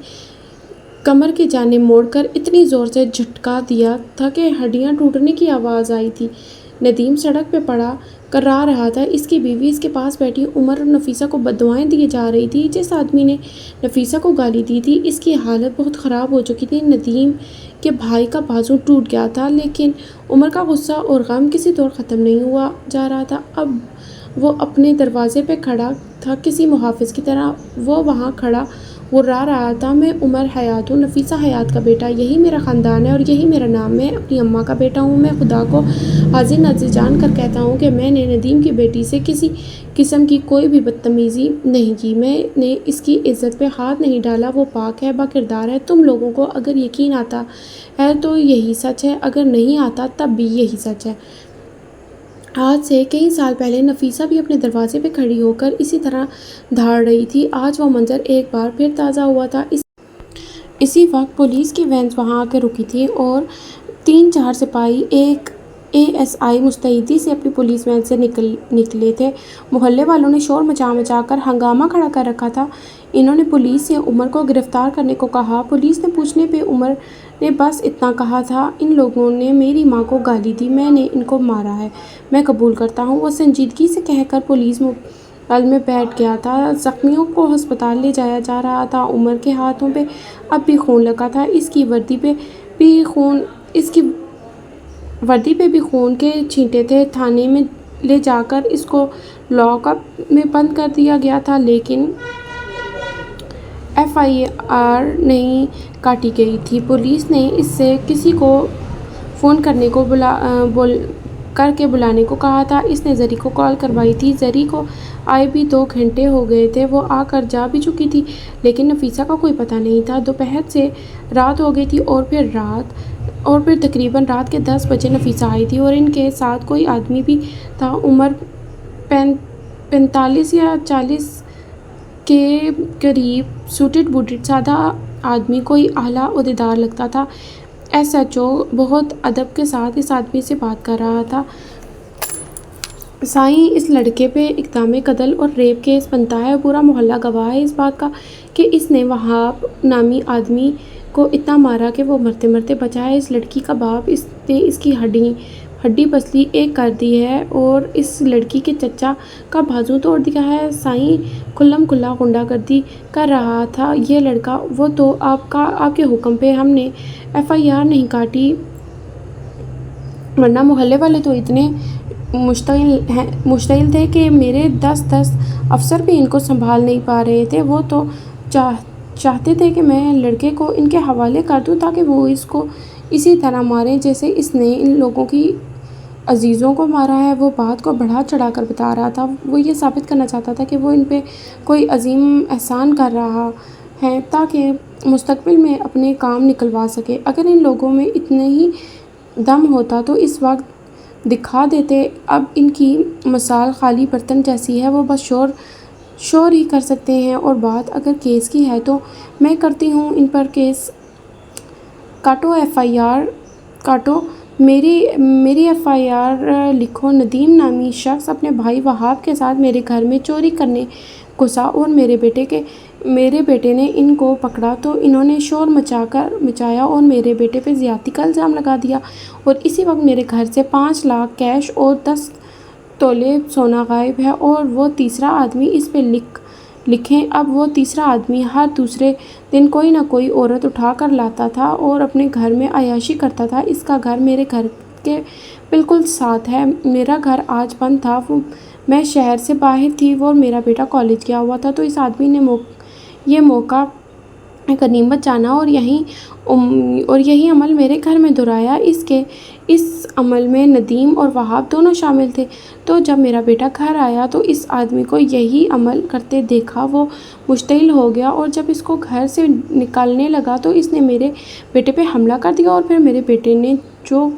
کمر کی جانب موڑ کر اتنی زور سے جھٹکا دیا تھا کہ ہڈیاں ٹوٹنے کی آواز آئی تھی۔ ندیم سڑک پہ پڑا کرا رہا تھا، اس کی بیوی اس کے پاس بیٹھی عمر اور نفیسہ کو بددعائیں دیے جا رہی تھی۔ جس آدمی نے نفیسہ کو گالی دی تھی اس کی حالت بہت خراب ہو چکی تھی۔ ندیم کے بھائی کا بازو ٹوٹ گیا تھا، لیکن عمر کا غصہ اور غم کسی طور ختم نہیں ہوا جا رہا تھا۔ اب وہ اپنے دروازے پہ کھڑا تھا کسی محافظ کی طرح، وہ وہاں کھڑا غرا رہا تھا، میں عمر حیات ہوں، نفیسہ حیات کا بیٹا، یہی میرا خاندان ہے اور یہی میرا نام ہے، میں اپنی اماں کا بیٹا ہوں۔ میں خدا کو حاضر ناظر جان کر کہتا ہوں کہ میں نے ندیم کی بیٹی سے کسی قسم کی کوئی بھی بدتمیزی نہیں کی، میں نے اس کی عزت پہ ہاتھ نہیں ڈالا، وہ پاک ہے، با کردار ہے۔ تم لوگوں کو اگر یقین آتا ہے تو یہی سچ ہے، اگر نہیں آتا تب بھی یہی سچ ہے۔ آج سے کئی سال پہلے نفیسہ بھی اپنے دروازے پہ کھڑی ہو کر اسی طرح دھاڑ رہی تھی۔ آج وہ منظر ایک بار پھر تازہ ہوا تھا۔ اسی وقت پولیس کی وینز وہاں آ کے رکی تھی اور 3-4 سپاہی ایک ASI مستعدی سے اپنی پولیس وین سے نکلے تھے۔ محلے والوں نے شور مچا کر ہنگامہ کھڑا کر رکھا تھا۔ انہوں نے پولیس سے عمر کو گرفتار کرنے کو کہا۔ پولیس نے پوچھنے پہ عمر نے بس اتنا کہا تھا، ان لوگوں نے میری ماں کو گالی دی، میں نے ان کو مارا ہے، میں قبول کرتا ہوں۔ وہ سنجیدگی سے کہہ کر پولیس محل میں بیٹھ گیا تھا۔ زخمیوں کو ہسپتال لے جایا جا رہا تھا۔ عمر کے ہاتھوں پہ اب بھی خون لگا تھا، اس کی وردی پہ بھی خون کے چھینٹے تھے۔ تھانے میں لے جا کر اس کو لاک اپ میں بند کر دیا گیا تھا، لیکن FIR نہیں کاٹی گئی تھی۔ پولیس نے اس سے کسی کو فون کر کے بلانے کو کہا تھا۔ اس نے زری کو کال کروائی تھی۔ زری کو آئے بھی 2 گھنٹے ہو گئے تھے، وہ آ کر جا بھی چکی تھی، لیکن نفیسہ کا کوئی پتہ نہیں تھا۔ دوپہر سے رات ہو گئی تھی اور پھر تقریباً رات کے 10 بجے نفیسہ آئی تھی اور ان کے ساتھ کوئی آدمی بھی تھا۔ عمر 45 یا 40 کے قریب، سوٹڈ بوٹڈ سادہ آدمی، کوئی اعلیٰ عہدیدار لگتا تھا۔ SHO بہت ادب کے ساتھ اس آدمی سے بات کر رہا تھا۔ سائیں، اس لڑکے پہ اقدام قتل اور ریپ کیس بنتا ہے، پورا محلہ گواہ ہے اس بات کا کہ اس نے وہاب نامی آدمی کو اتنا مارا کہ وہ مرتے مرتے بچا ہے۔ اس لڑکی کا باپ، اس نے اس کی ہڈی پسلی ایک کر دی ہے اور اس لڑکی کے چچا کا بازو توڑ دیا ہے۔ سائیں کھلم کھلا غنڈہ گردی کر رہا تھا یہ لڑکا۔ وہ تو آپ کے حکم پہ ہم نے FIR نہیں کاٹی، ورنہ محلے والے تو اتنے مشتعل تھے کہ میرے 10 افسر بھی ان کو سنبھال نہیں پا رہے تھے۔ وہ تو چاہتے تھے کہ میں لڑکے کو ان کے حوالے کر دوں تاکہ وہ اس کو اسی طرح ماریں جیسے اس نے ان لوگوں کی عزیزوں کو مارا ہے۔ وہ بات کو بڑھا چڑھا کر بتا رہا تھا۔ وہ یہ ثابت کرنا چاہتا تھا کہ وہ ان پہ کوئی عظیم احسان کر رہا ہے تاکہ مستقبل میں اپنے کام نکلوا سکے۔ اگر ان لوگوں میں اتنا ہی دم ہوتا تو اس وقت دکھا دیتے۔ اب ان کی مثال خالی برتن جیسی ہے، وہ بس شور ہی کر سکتے ہیں، اور بات اگر کیس کی ہے تو میں کرتی ہوں ان پر کیس۔ کاٹو FIR کاٹو، میری FIR لکھو۔ ندیم نامی شخص اپنے بھائی وہاب کے ساتھ میرے گھر میں چوری کرنے گھسا اور میرے بیٹے نے ان کو پکڑا تو انہوں نے شور مچایا اور میرے بیٹے پہ زیادتی کا الزام لگا دیا، اور اسی وقت میرے گھر سے 5 لاکھ کیش اور 10 تولے سونا غائب ہے، اور وہ تیسرا آدمی اس پہ لکھیں۔ اب وہ تیسرا آدمی ہر دوسرے دن کوئی نہ کوئی عورت اٹھا کر لاتا تھا اور اپنے گھر میں عیاشی کرتا تھا۔ اس کا گھر میرے گھر کے بالکل ساتھ ہے۔ میرا گھر آج بند تھا، میں شہر سے باہر تھی اور میرا بیٹا کالج گیا ہوا تھا، تو اس آدمی نے یہ موقع غنیمت جانا اور یہی عمل میرے گھر میں دہرایا۔ اس عمل میں ندیم اور وہاب دونوں شامل تھے۔ تو جب میرا بیٹا گھر آیا تو اس آدمی کو یہی عمل کرتے دیکھا، وہ مشتعل ہو گیا، اور جب اس کو گھر سے نکالنے لگا تو اس نے میرے بیٹے پہ حملہ کر دیا، اور پھر میرے بیٹے نے جو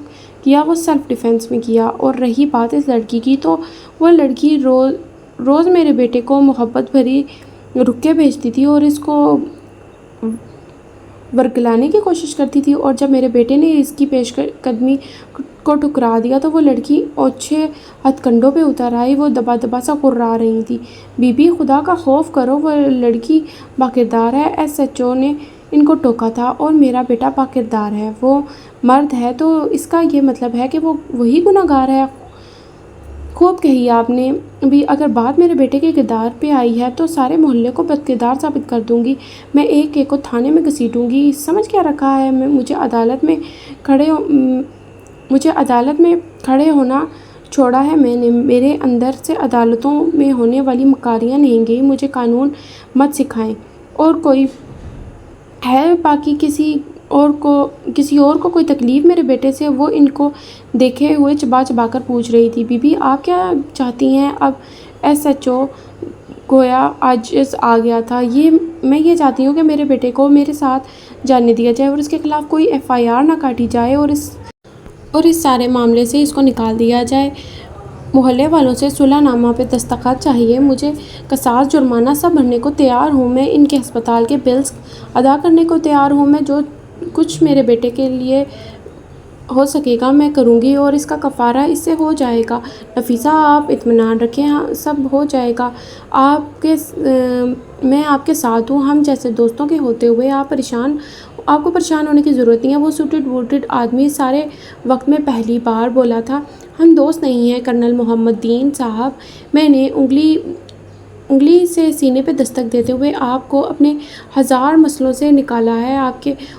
کیا وہ سیلف ڈیفینس میں کیا۔ اور رہی بات اس لڑکی کی، تو وہ لڑکی روز میرے بیٹے کو محبت بھری رکھے بھیجتی تھی اور اس کو ورگلانے کی کوشش کرتی تھی، اور جب میرے بیٹے نے اس کی پیش قدمی کو ٹھکرا دیا تو وہ لڑکی اوچھے ہتھ کنڈوں پہ اتر آئی۔ وہ دبا دبا سا کرا رہی تھی، بی بی خدا کا خوف کرو، وہ لڑکی باکردار ہے۔ SHO نے ان کو ٹوکا تھا، اور میرا بیٹا باکردار ہے، وہ مرد ہے، تو اس کا یہ مطلب ہے کہ وہ وہی گناہ گار ہے۔ خوب کہی آپ نے بھی، اگر بات میرے بیٹے کے کردار پہ آئی ہے تو سارے محلے کو بدکردار ثابت کر دوں گی، میں ایک کو تھانے میں گھسیٹوں گی۔ سمجھ کیا رکھا ہے؟ مجھے عدالت میں کھڑے ہونا چھوڑا ہے میں نے، میرے اندر سے عدالتوں میں ہونے والی مکاریاں نہیں گئی۔ مجھے قانون مت سکھائیں۔ اور کوئی ہے باقی کسی اور کو کوئی تکلیف میرے بیٹے سے؟ وہ ان کو دیکھے ہوئے چبا چبا کر پوچھ رہی تھی۔ بی بی آپ کیا چاہتی ہیں؟ اب ایس ایچ او گویا عاجز آ گیا تھا۔ میں یہ چاہتی ہوں کہ میرے بیٹے کو میرے ساتھ جانے دیا جائے اور اس کے خلاف کوئی ایف آئی آر نہ کاٹی جائے اور اس سارے معاملے سے اس کو نکال دیا جائے۔ محلے والوں سے صلح نامہ پہ دستخط چاہیے، مجھے قصاص جرمانہ سب بھرنے کو تیار ہوں، میں ان کے ہسپتال کے بلز ادا کرنے کو تیار ہوں، میں جو کچھ میرے بیٹے کے لیے ہو سکے گا میں کروں گی اور اس کا کفارہ اس سے ہو جائے گا۔ نفیسہ آپ اطمینان رکھیں، سب ہو جائے گا، میں آپ کے ساتھ ہوں۔ ہم جیسے دوستوں کے ہوتے ہوئے آپ کو پریشان ہونے کی ضرورت نہیں ہے۔ وہ سوٹڈ ووٹڈ آدمی سارے وقت میں پہلی بار بولا تھا۔ ہم دوست نہیں ہیں کرنل محمد دین صاحب، میں نے انگلی سے سینے پہ دستک دیتے ہوئے آپ کو اپنے ہزار مسئلوں سے نکالا ہے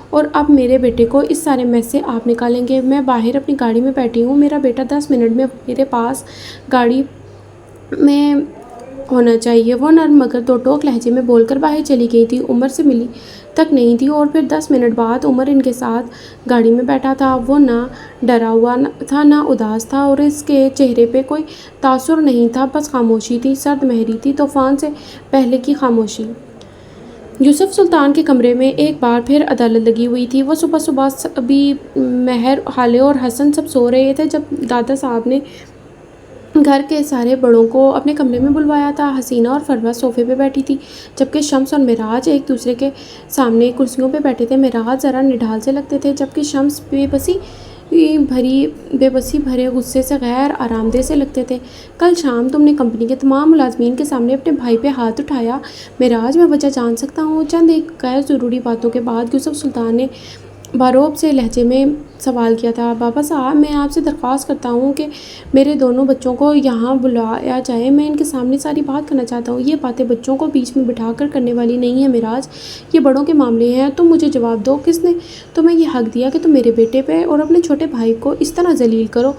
اور اب میرے بیٹے کو اس سارے میس سے آپ نکالیں گے۔ میں باہر اپنی گاڑی میں بیٹھی ہوں، میرا بیٹا 10 منٹ میں میرے پاس گاڑی میں ہونا چاہیے۔ وہ نرم مگر دو ٹوک لہجے میں بول کر باہر چلی گئی تھی۔ عمر سے ملی تک نہیں تھی اور پھر 10 منٹ بعد عمر ان کے ساتھ گاڑی میں بیٹھا تھا۔ وہ نہ ڈرا ہوا تھا نہ اداس تھا اور اس کے چہرے پہ کوئی تاثر نہیں تھا، بس خاموشی تھی، سرد مہری تھی، طوفان سے پہلے کی خاموشی۔ یوسف سلطان کے کمرے میں ایک بار پھر عدالت لگی ہوئی تھی۔ وہ صبح ابھی مہر، خالے اور حسن سب سو رہے تھے جب دادا صاحب نے گھر کے سارے بڑوں کو اپنے کمرے میں بلوایا تھا۔ حسینہ اور فروہ صوفے پہ بیٹھی تھی جبکہ شمس اور معراج ایک دوسرے کے سامنے کرسیوں پہ بیٹھے تھے۔ معراج ذرا نڈھال سے لگتے تھے جبکہ شمس بے بسی بھرے غصے سے غیر آرام دہ سے لگتے تھے۔ کل شام تم نے کمپنی کے تمام ملازمین کے سامنے اپنے بھائی پہ ہاتھ اٹھایا، معراج میں وجہ جان سکتا ہوں؟ چند ایک غیر ضروری باتوں کے بعد یوسف سلطان نے باروب سے لہجے میں سوال کیا تھا۔ بابا صاحب، میں آپ سے درخواست کرتا ہوں کہ میرے دونوں بچوں کو یہاں بلایا جائے، میں ان کے سامنے ساری بات کرنا چاہتا ہوں۔ یہ باتیں بچوں کو بیچ میں بٹھا کر کرنے والی نہیں ہیں معراج، یہ بڑوں کے معاملے ہیں۔ تم مجھے جواب دو، کس نے تمہیں یہ حق دیا کہ تم میرے بیٹے پہ اور اپنے چھوٹے بھائی کو اس طرح ذلیل کرو؟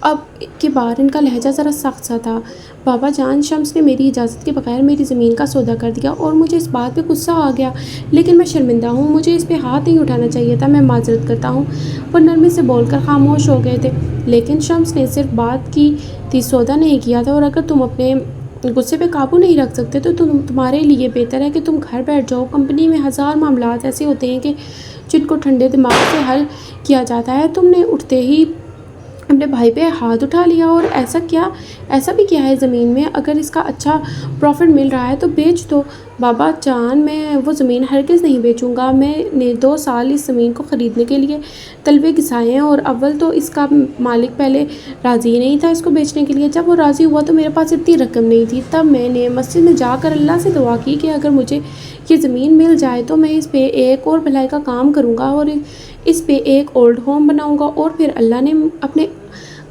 اب کی بار ان کا لہجہ ذرا سخت سا تھا۔ بابا جان، شمس نے میری اجازت کے بغیر میری زمین کا سودا کر دیا اور مجھے اس بات پہ غصہ آ گیا، لیکن میں شرمندہ ہوں، مجھے اس پہ ہاتھ نہیں اٹھانا چاہیے تھا، میں معذرت کرتا ہوں۔ وہ نرمی سے بول کر خاموش ہو گئے تھے۔ لیکن شمس نے صرف بات کی تھی، سودا نہیں کیا تھا، اور اگر تم اپنے غصے پہ قابو نہیں رکھ سکتے تو تمہارے لیے بہتر ہے کہ تم گھر بیٹھ جاؤ۔ کمپنی میں ہزار معاملات ایسے ہوتے ہیں کہ جن کو ٹھنڈے دماغ سے حل کیا جاتا ہے۔ تم نے اٹھتے ہی اپنے بھائی پہ ہاتھ اٹھا لیا، اور ایسا بھی کیا ہے زمین میں؟ اگر اس کا اچھا پروفٹ مل رہا ہے تو بیچ دو۔ بابا جان، میں وہ زمین ہرگز نہیں بیچوں گا۔ میں نے 2 سال اس زمین کو خریدنے کے لیے تلوے گھسائے ہیں، اور اول تو اس کا مالک پہلے راضی نہیں تھا اس کو بیچنے کے لیے۔ جب وہ راضی ہوا تو میرے پاس اتنی رقم نہیں تھی۔ تب میں نے مسجد میں جا کر اللہ سے دعا کی کہ اگر مجھے یہ زمین مل جائے تو میں اس پہ ایک اور بھلائی کا کام کروں گا اور اس پہ ایک اولڈ ہوم بناؤں گا۔ اور پھر اللہ نے اپنے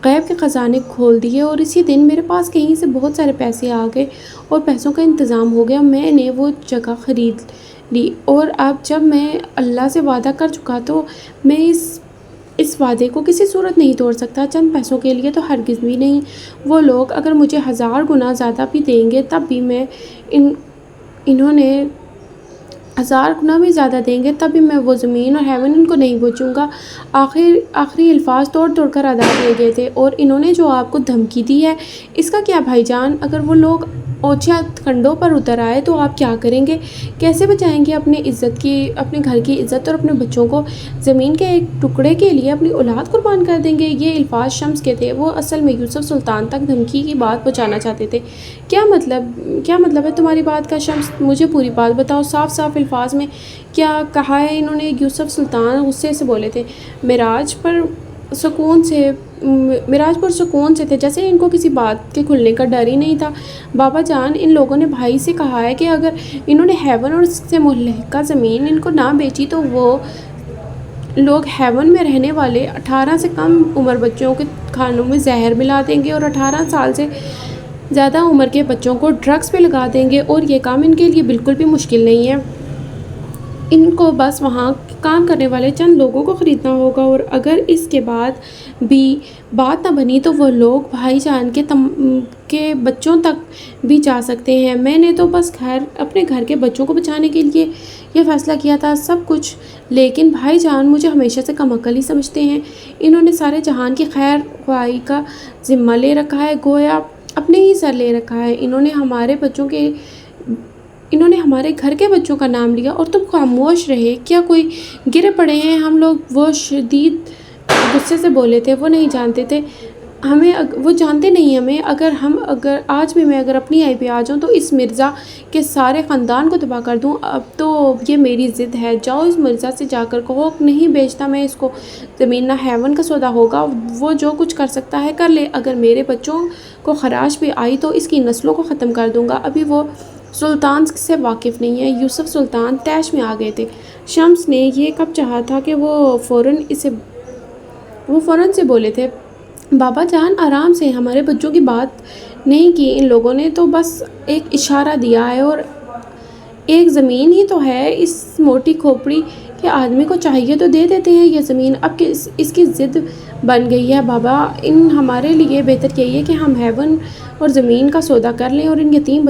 غیب کے خزانے کھول دیے اور اسی دن میرے پاس کہیں سے بہت سارے پیسے آ گئے اور پیسوں کا انتظام ہو گیا۔ میں نے وہ جگہ خرید لی، اور اب جب میں اللہ سے وعدہ کر چکا تو میں اس وعدے کو کسی صورت نہیں توڑ سکتا۔ چند پیسوں کے لیے تو ہرگز بھی نہیں۔ وہ لوگ اگر مجھے 1000 گنا زیادہ بھی دیں گے تب بھی میں انہوں نے 1000 گنا بھی زیادہ دیں گے تب بھی میں وہ زمین اور ہیون ان کو نہیں بیچوں گا۔ آخری الفاظ توڑ کر ادا کیے گئے تھے۔ اور انہوں نے جو آپ کو دھمکی دی ہے، اس کا کیا بھائی جان؟ اگر وہ لوگ اوچھا کنڈوں پر اتر آئے تو آپ کیا کریں گے؟ کیسے بچائیں گے اپنے گھر کی عزت اور اپنے بچوں کو؟ زمین کے ایک ٹکڑے کے لیے اپنی اولاد قربان کر دیں گے؟ یہ الفاظ شمس کے تھے۔ وہ اصل میں یوسف سلطان تک دھمکی کی بات پہنچانا چاہتے تھے۔ کیا مطلب ہے تمہاری بات کا شمس؟ مجھے پوری بات بتاؤ، صاف الفاظ میں کیا کہا ہے انہوں نے؟ یوسف سلطان غصے سے بولے تھے۔ معراج پر سکون سے تھے، جیسے ان کو کسی بات کے کھلنے کا ڈر ہی نہیں تھا۔ بابا جان، ان لوگوں نے بھائی سے کہا ہے کہ اگر انہوں نے ہیون اور اس سے ملحقہ زمین ان کو نہ بیچی تو وہ لوگ ہیون میں رہنے والے 18 سے کم عمر بچوں کے کھانوں میں زہر ملا دیں گے اور 18 سال سے زیادہ عمر کے بچوں کو ڈرگز پہ لگا دیں گے، اور یہ کام ان کے لیے بالکل بھی مشکل نہیں ہے۔ ان کو بس وہاں کام کرنے والے چند لوگوں کو خریدنا ہوگا، اور اگر اس کے بعد بھی بات نہ بنی تو وہ لوگ بھائی جان کے بچوں تک بھی جا سکتے ہیں۔ میں نے تو بس اپنے گھر کے بچوں کو بچانے کے لیے یہ فیصلہ کیا تھا سب کچھ، لیکن بھائی جان مجھے ہمیشہ سے کم عقل ہی سمجھتے ہیں۔ انہوں نے سارے جہان کی خیر خواہی کا ذمہ لے رکھا ہے، گویا اپنے ہی سر لے رکھا ہے۔ انہوں نے ہمارے گھر کے بچوں کا نام لیا اور تم خاموش رہے۔ کیا کوئی گرے پڑے ہیں ہم لوگ؟ وہ شدید غصے سے بولے تھے۔ وہ جانتے نہیں ہمیں۔ اگر آج بھی میں اپنی آئی پہ آ جاؤں تو اس مرزا کے سارے خاندان کو تباہ کر دوں۔ اب تو یہ میری ضد ہے، جاؤ اس مرزا سے جا کر کہو نہیں بیچتا میں اس کو زمین، نہ ہیون کا سودا ہوگا، وہ جو کچھ کر سکتا ہے کر لے۔ اگر میرے بچوں کو خراش بھی آئی تو اس کی نسلوں کو ختم کر دوں گا۔ ابھی وہ سلطان سے واقف نہیں ہے۔ یوسف سلطان طیش میں آ گئے تھے۔ شمس نے یہ کب چاہا تھا کہ وہ فوراً سے بولے تھے، بابا جان آرام سے، ہمارے بچوں کی بات نہیں کی ان لوگوں نے، تو بس ایک اشارہ دیا ہے، اور ایک زمین ہی تو ہے، اس موٹی کھوپڑی کے آدمی کو چاہیے تو دے دیتے ہیں یہ زمین۔ اب اس کی ضد بن گئی ہے بابا، ہمارے لیے بہتر یہی ہے کہ ہم ہیون اور زمین کا سودا کر لیں، اور ان یتیم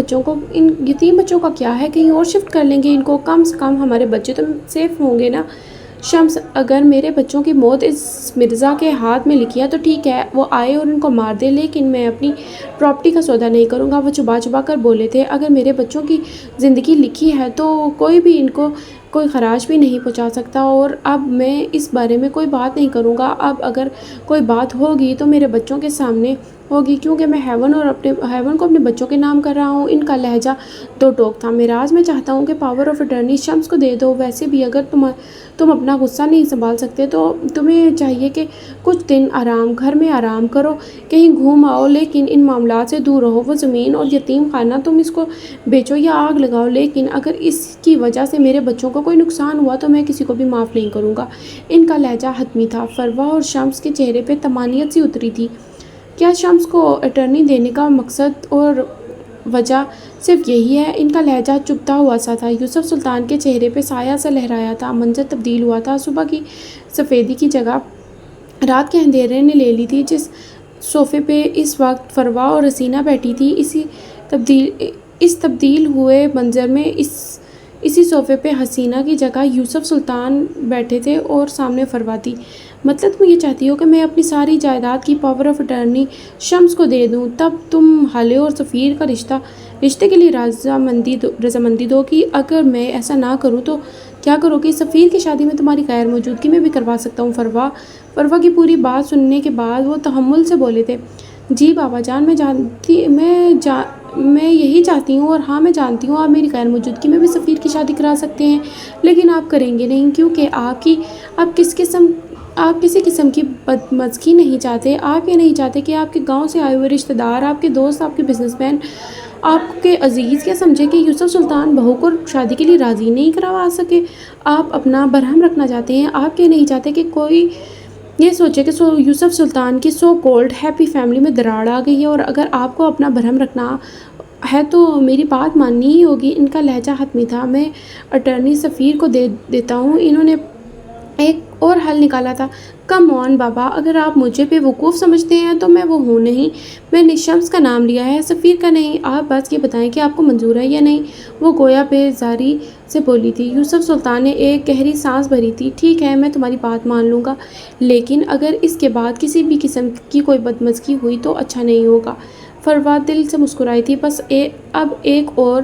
بچوں کا کیا ہے، کہیں اور شفٹ کر لیں گے ان کو، کم سے کم ہمارے بچے تو سیف ہوں گے نا۔ شمس، اگر میرے بچوں کی موت اس مرزا کے ہاتھ میں لکھی ہے تو ٹھیک ہے، وہ آئے اور ان کو مار دے، لیکن میں اپنی پراپرٹی کا سودا نہیں کروں گا۔ وہ چبا کر بولے تھے، اگر میرے بچوں کی زندگی لکھی ہے تو کوئی بھی ان کو کوئی خراش بھی نہیں پہنچا سکتا، اور اب میں اس بارے میں کوئی بات نہیں کروں گا۔ اب اگر کوئی بات ہوگی تو میرے بچوں کے سامنے ہوگی، کیونکہ میں ہیون کو اپنے بچوں کے نام کر رہا ہوں۔ ان کا لہجہ دو ٹوک تھا۔ معراج، میں چاہتا ہوں کہ پاور آف اٹرنی شمس کو دے دو۔ ویسے بھی اگر تم اپنا غصہ نہیں سنبھال سکتے تو تمہیں چاہیے کہ کچھ دن گھر میں آرام کرو، کہیں گھوم آؤ، لیکن ان معاملات سے دور رہو۔ وہ زمین اور یتیم خانہ تم اس کو بیچو یا آگ لگاؤ، لیکن اگر اس کی وجہ سے میرے بچوں کو کوئی نقصان ہوا تو میں کسی کو بھی معاف نہیں کروں گا۔ ان کا لہجہ حتمی تھا۔ فروا اور شمس کے چہرے پہ طمانینت سی اتری تھی۔ کیا شمس کو اٹرنی دینے کا مقصد اور وجہ صرف یہی ہے؟ ان کا لہجہ چبھتا ہوا سا تھا۔ یوسف سلطان کے چہرے پہ سایہ سا لہرایا تھا۔ منظر تبدیل ہوا تھا۔ صبح کی سفیدی کی جگہ رات کے اندھیرے نے لے لی تھی۔ جس صوفے پہ اس وقت فروا اور حسینہ بیٹھی تھی، اس تبدیل ہوئے منظر میں اسی صوفے پہ حسینہ کی جگہ یوسف سلطان بیٹھے تھے اور سامنے فروا تھی۔ مطلب تم یہ چاہتی ہو کہ میں اپنی ساری جائیداد کی پاور آف اٹرنی شمس کو دے دوں؟ تب تم حالے اور سفیر کا رشتے کے لیے رضامندی دو گی۔ اگر میں ایسا نہ کروں تو کیا کرو گی؟ سفیر کی شادی میں تمہاری غیر موجودگی میں بھی کروا سکتا ہوں۔ فروا کی پوری بات سننے کے بعد وہ تحمل سے بولے تھے، جی بابا جان، میں یہی چاہتی ہوں، اور ہاں میں جانتی ہوں آپ میری غیر موجودگی میں بھی سفیر کی شادی کرا سکتے ہیں، لیکن آپ کریں گے نہیں، کیونکہ آپ کسی قسم کی بدمزگی نہیں چاہتے۔ آپ یہ نہیں چاہتے کہ آپ کے گاؤں سے آئے ہوئے رشتہ دار، آپ کے دوست، آپ کے بزنس مین، آپ کے عزیز کیا سمجھے کہ یوسف سلطان بہو کو شادی کے لیے راضی نہیں کروا سکے۔ آپ اپنا برہم رکھنا چاہتے ہیں۔ آپ یہ نہیں چاہتے کہ کوئی یہ سوچے کہ یوسف سلطان کی سو کولڈ ہیپی فیملی میں دراڑ آ گئی ہے، اور اگر آپ کو اپنا برہم رکھنا ہے تو میری بات ماننی ہی ہوگی۔ ان کا لہجہ حتمی تھا۔ میں اٹرنی سفیر کو دے دیتا ہوں۔ انہوں نے ایک اور حل نکالا تھا۔ کم آن بابا، اگر آپ مجھے بے وقوف سمجھتے ہیں تو میں وہ ہوں نہیں۔ میں نے شمس کا نام لیا ہے، سفیر کا نہیں۔ آپ بس یہ بتائیں کہ آپ کو منظور ہے یا نہیں؟ وہ گویا بیزاری سے بولی تھی۔ یوسف سلطان نے ایک گہری سانس بھری تھی۔ ٹھیک ہے، میں تمہاری بات مان لوں گا، لیکن اگر اس کے بعد کسی بھی قسم کی کوئی بدمزگی ہوئی تو اچھا نہیں ہوگا۔ فروا دل سے مسکرائی تھی۔ بس اب ایک اور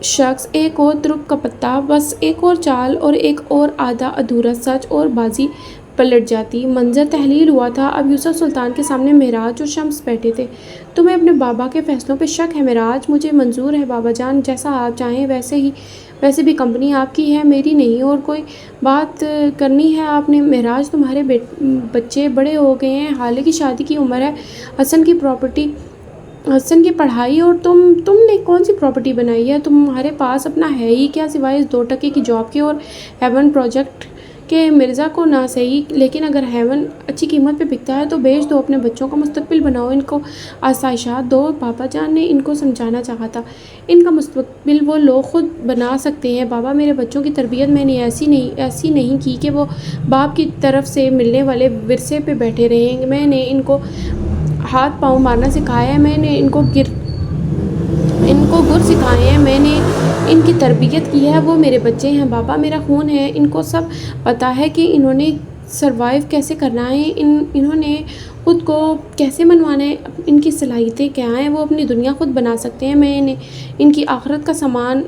شخص، ایک اور ترک کا پتا، بس ایک اور چال اور ایک اور آدھا ادھورا سچ اور بازی پلٹ جاتی۔ منظر تحلیل ہوا تھا۔ اب یوسف سلطان کے سامنے معراج اور شمس بیٹھے تھے۔ تمہیں اپنے بابا کے فیصلوں پہ شک ہے معراج؟ مجھے منظور ہے بابا جان، جیسا آپ چاہیں ویسے بھی کمپنی آپ کی ہے، میری نہیں۔ اور کوئی بات کرنی ہے آپ نے؟ معراج، تمہارے بچے بڑے ہو گئے ہیں، حالے کی شادی کی عمر ہے، حسن کی پڑھائی، اور تم نے کون سی پراپرٹی بنائی ہے؟ تمہارے پاس اپنا ہے ہی کیا سوائے اس 2 ٹکے کی جاب کے اور ہیون پروجیکٹ کہ مرزا کو نہ صحیح لیکن اگر ہیون اچھی قیمت پہ بکتا ہے تو بیچ دو، اپنے بچوں کا مستقبل بناؤ، ان کو آسائشات دو۔ بابا جان نے ان کو سمجھانا چاہا تھا، ان کا مستقبل وہ لوگ خود بنا سکتے ہیں۔ بابا، میرے بچوں کی تربیت میں نے ایسی نہیں کی کہ وہ باپ کی طرف سے ملنے والے ورثے پہ بیٹھے رہیں۔ میں نے ان کو ہاتھ پاؤں مارنا سکھایا ہے، میں نے ان کو گر سکھائے ہیں، میں نے ان کی تربیت کی ہے، وہ میرے بچے ہیں بابا، میرا خون ہے۔ ان کو سب پتہ ہے کہ انہوں نے سروائیو کیسے کرنا ہے، انہوں نے خود کو کیسے منوانا ہے، ان کی صلاحیتیں کیا ہیں، وہ اپنی دنیا خود بنا سکتے ہیں۔ میں ان کی آخرت کا سامان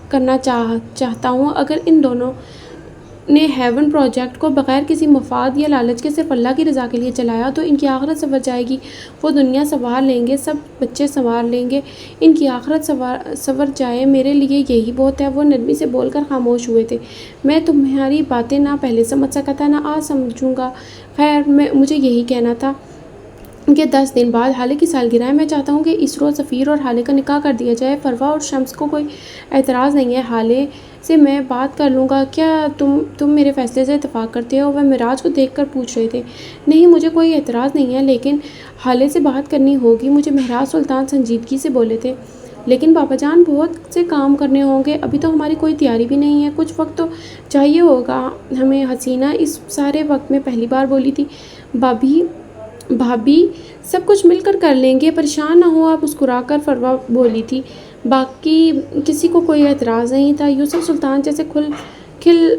کرنا چاہتا ہوں۔ اگر ان دونوں نے ہیون پروجیکٹ کو بغیر کسی مفاد یا لالچ کے صرف اللہ کی رضا کے لیے چلایا تو ان کی آخرت سنور جائے گی، وہ دنیا سنوار لیں گے، سب بچے سنوار لیں گے، ان کی آخرت سنور جائے، میرے لیے یہی بہت ہے۔ وہ نرمی سے بول کر خاموش ہوئے تھے۔ میں تمہاری باتیں نہ پہلے سمجھ سکا تھا، نہ آج سمجھوں گا۔ خیر، مجھے یہی کہنا تھا کہ 10 دن بعد حالے کی سالگرہ ہے۔ میں چاہتا ہوں کہ اسرو سفیر اور حالے کا نکاح کر دیا جائے۔ فروا اور شمس کو کوئی اعتراض نہیں ہے، حالے سے میں بات کر لوں گا۔ کیا تم میرے فیصلے سے اتفاق کرتے ہو؟ وہ معراج کو دیکھ کر پوچھ رہے تھے۔ نہیں، مجھے کوئی اعتراض نہیں ہے، لیکن حالے سے بات کرنی ہوگی مجھے، مہراج سلطان سنجیدگی سے بولے تھے۔ لیکن بابا جان، بہت سے کام کرنے ہوں گے، ابھی تو ہماری کوئی تیاری بھی نہیں ہے، کچھ وقت تو چاہیے ہوگا ہمیں۔ حسینہ اس سارے وقت میں پہلی بار بولی تھی۔ بھابی، سب کچھ مل کر کر لیں گے، پریشان نہ ہو آپ، مسکرا کر فروا بولی تھی۔ باقی کسی کو کوئی اعتراض نہیں تھا۔ یوسف سلطان جیسے کھل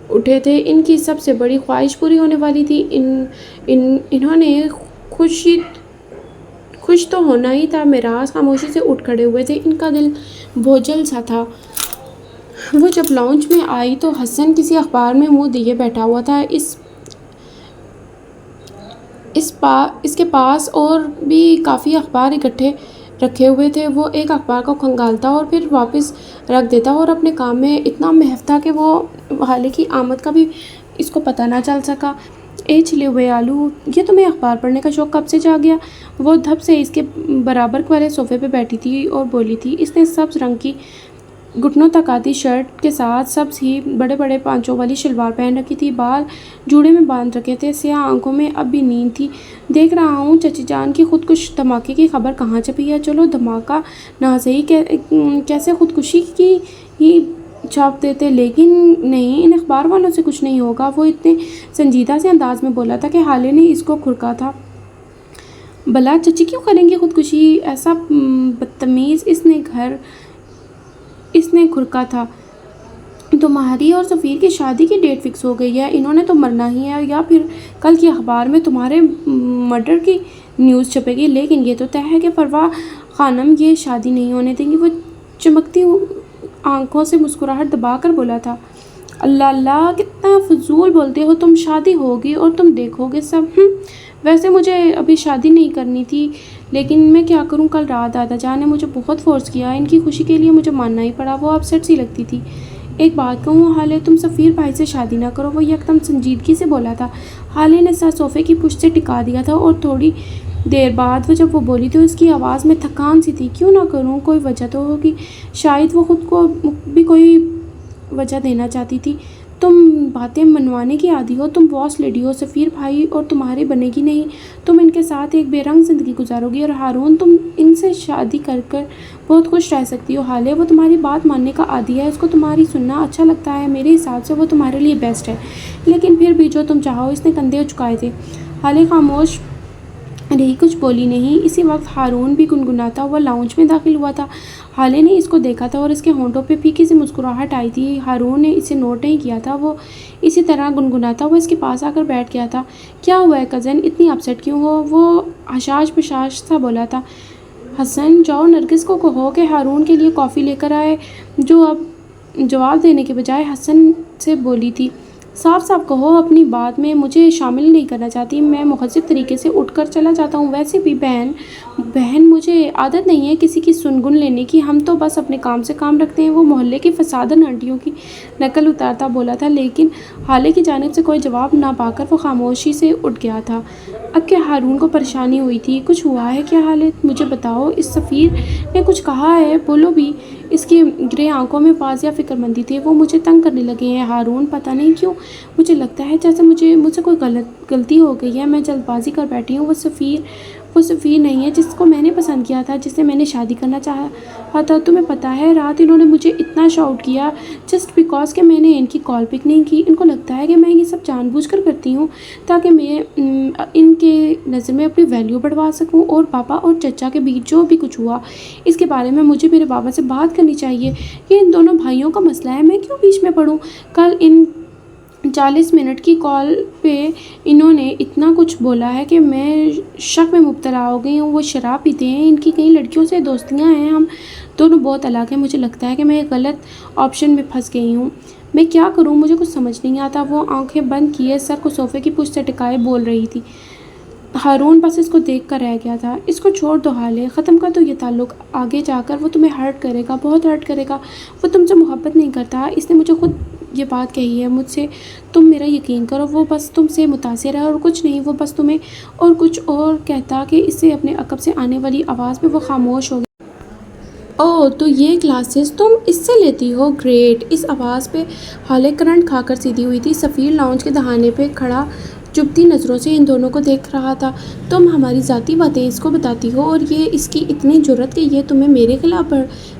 اٹھے تھے، ان کی سب سے بڑی خواہش پوری ہونے والی تھی۔ انہوں نے خوش تو ہونا ہی تھا۔ معراج خاموشی سے اٹھ کھڑے ہوئے تھے، ان کا دل بوجھل سا تھا۔ وہ جب لاؤنج میں آئی تو حسن کسی اخبار میں منہ دیے بیٹھا ہوا تھا۔ اس کے پاس اور بھی کافی اخبار اکٹھے رکھے ہوئے تھے۔ وہ ایک اخبار کو کھنگالتا اور پھر واپس رکھ دیتا اور اپنے کام میں اتنا محو تھا کہ وہ حالے کی آمد کا بھی اس کو پتہ نہ چل سکا۔ اے چھلے ہوئے آلو، یہ تمہیں اخبار پڑھنے کا شوق کب سے جاگ گیا؟ وہ دھپ سے اس کے برابر والے صوفے پہ بیٹھی تھی اور بولی تھی۔ اس نے سبز رنگ کی گھٹنوں تک آتی شرٹ کے ساتھ سبز ہی بڑے بڑے پانچوں والی شلوار پہن رکھی تھی، بال جوڑے میں باندھ رکھے تھے، سیاہ آنکھوں میں اب بھی نیند تھی۔ دیکھ رہا ہوں چچی جان کی خودکش دھماکے کی خبر کہاں چھپی ہے۔ چلو دھماکہ نہ صحیح، کیسے خودکشی کی ہی چھاپ دیتے، لیکن نہیں، ان اخبار والوں سے کچھ نہیں ہوگا۔ وہ اتنے سنجیدہ سے انداز میں بولا تھا کہ حالے نے اس کو کھڑکا تھا۔ بھلا چچی کیوں کریں گی خودکشی؟ ایسا بدتمیز، اس نے کھڑکا تھا۔ تمہاری اور سفیر کی شادی کی ڈیٹ فکس ہو گئی ہے، انہوں نے تو مرنا ہی ہے، یا پھر کل کی اخبار میں تمہارے مرڈر کی نیوز چھپے گی۔ لیکن یہ تو طے ہے کہ فروا خانم یہ شادی نہیں ہونے دیں گی۔ وہ چمکتی آنکھوں سے مسکراہٹ دبا کر بولا تھا۔ اللہ اللہ، کتنا فضول بولتے ہو تم، شادی ہوگی اور تم دیکھو گے سب۔ ویسے مجھے ابھی شادی نہیں کرنی تھی، لیکن میں کیا کروں، کل رات دادا جان نے مجھے بہت فورس کیا، ان کی خوشی کے لیے مجھے ماننا ہی پڑا۔ وہ اپسیٹ سی لگتی تھی۔ ایک بات کہوں حالے، تم سفیر بھائی سے شادی نہ کرو، وہ یکدم سنجیدگی سے بولا تھا۔ حالے نے سر صوفے کی پشت سے ٹکا دیا تھا اور تھوڑی دیر بعد جب وہ بولی تو اس کی آواز میں تھکان سی تھی۔ کیوں نہ کروں؟ کوئی وجہ تو ہوگی، شاید وہ خود کو بھی کوئی وجہ دینا چاہتی تھی۔ تم باتیں منوانے کی عادی ہو، تم باس لیڈی ہو، سفیر بھائی اور تمہاری بنے گی نہیں، تم ان کے ساتھ ایک بے رنگ زندگی گزارو گی، اور ہارون، تم ان سے شادی کر بہت خوش رہ سکتی ہو۔ حالے، وہ تمہاری بات ماننے کا عادی ہے، اس کو تمہاری سننا اچھا لگتا ہے، میرے حساب سے وہ تمہارے لیے بیسٹ ہے، لیکن پھر بھی جو تم چاہو۔ اس نے کندھے جھکائے تھے۔ حالے خاموش رہی، کچھ بولی نہیں۔ اسی وقت ہارون بھی گنگناتا ہوا لاؤنج میں داخل ہوا تھا۔ حالے نے اس کو دیکھا تھا اور اس کے ہونٹوں پہ پھیکی سی مسکراہٹ آئی تھی۔ ہارون نے اسے نوٹ نہیں کیا تھا، وہ اسی طرح گنگناتا ہوا اس کے پاس آ کر بیٹھ گیا تھا۔ کیا ہوا ہے کزن، اتنی اپسیٹ کیوں ہو؟ وہ حشاش پشاش سا بولا تھا۔ حسن، جاؤ نرگس کو کہو کہ ہارون کے لیے کافی لے کر آئے۔ جو اب جواب دینے کے بجائے حسن سے بولی تھی۔ صاف صاف کہو اپنی بات میں مجھے شامل نہیں کرنا چاہتی، میں مہذب طریقے سے اٹھ کر چلا جاتا ہوں۔ ویسے بھی بہن مجھے عادت نہیں ہے کسی کی سنگن لینے کی، ہم تو بس اپنے کام سے کام رکھتے ہیں۔ وہ محلے کی فسادن آنٹیوں کی نقل اتارتا بولا تھا، لیکن حالے کی جانب سے کوئی جواب نہ پا کر وہ خاموشی سے اٹھ گیا تھا۔ اب کیا ہارون کو پریشانی ہوئی تھی؟ کچھ ہوا ہے کیا حالے؟ مجھے بتاؤ، اس سفیر نے کچھ کہا ہے؟ بولو بھی۔ اس کی گرے آنکھوں میں واضح فکر مندی تھی۔ وہ مجھے تنگ کرنے لگے ہیں ہارون، پتہ نہیں کیوں مجھے لگتا ہے جیسے مجھ سے کوئی غلطی ہو گئی ہے، میں جلد بازی کر بیٹھی ہوں۔ وہ سفیر نہیں ہے جس کو میں نے پسند کیا تھا، جس سے میں نے شادی کرنا چاہا تھا۔ تمہیں پتہ ہے رات انہوں نے مجھے اتنا شاؤٹ کیا جسٹ بیکاز کہ میں نے ان کی کال پک نہیں کی۔ ان کو لگتا ہے کہ میں یہ سب جان بوجھ کر کرتی ہوں تاکہ میں ان کے نظر میں اپنی ویلیو بڑھوا سکوں، اور پاپا اور چچا کے بیچ جو بھی کچھ ہوا اس کے بارے میں مجھے میرے بابا سے بات کرنی چاہیے۔ یہ ان دونوں بھائیوں کا مسئلہ ہے، میں کیوں بیچ میں پڑوں؟ کل ان 40 منٹ کی کال پہ انہوں نے اتنا کچھ بولا ہے کہ میں شک میں مبتلا ہو گئی ہوں۔ وہ شراب پیتے ہیں، ان کی کئی لڑکیوں سے دوستیاں ہیں، ہم دونوں بہت الگ ہیں۔ مجھے لگتا ہے کہ میں ایک غلط آپشن میں پھنس گئی ہوں، میں کیا کروں؟ مجھے کچھ سمجھ نہیں آتا۔ وہ آنکھیں بند کیے سر کو صوفے کی پشت سے ٹکائے بول رہی تھی۔ ہارون بس اس کو دیکھ کر رہ گیا تھا۔ اس کو چھوڑ دو حالے، ختم کر دو یہ تعلق، آگے جا کر وہ تمہیں ہرٹ کرے گا، بہت ہرٹ کرے گا۔ وہ تم سے محبت نہیں کرتا، اس نے مجھے خود یہ بات کہی ہے مجھ سے، تم میرا یقین کرو، وہ بس تم سے متاثر ہے اور کچھ نہیں۔ وہ بس تمہیں اور کچھ اور کہتا کہ اس سے اپنے عقب سے آنے والی آواز پہ وہ خاموش ہو گیا۔ اوہ تو یہ کلاسز تم اس سے لیتی ہو، گریٹ۔ اس آواز پہ حالے کرنٹ کھا کر سیدھی ہوئی تھی۔ سفیر لاؤنج کے دہانے پہ کھڑا چبھتی نظروں سے ان دونوں کو دیکھ رہا تھا۔ تم ہماری ذاتی باتیں اس کو بتاتی ہو اور یہ اس کی اتنی جرأت کہ یہ تمہیں میرے خلاف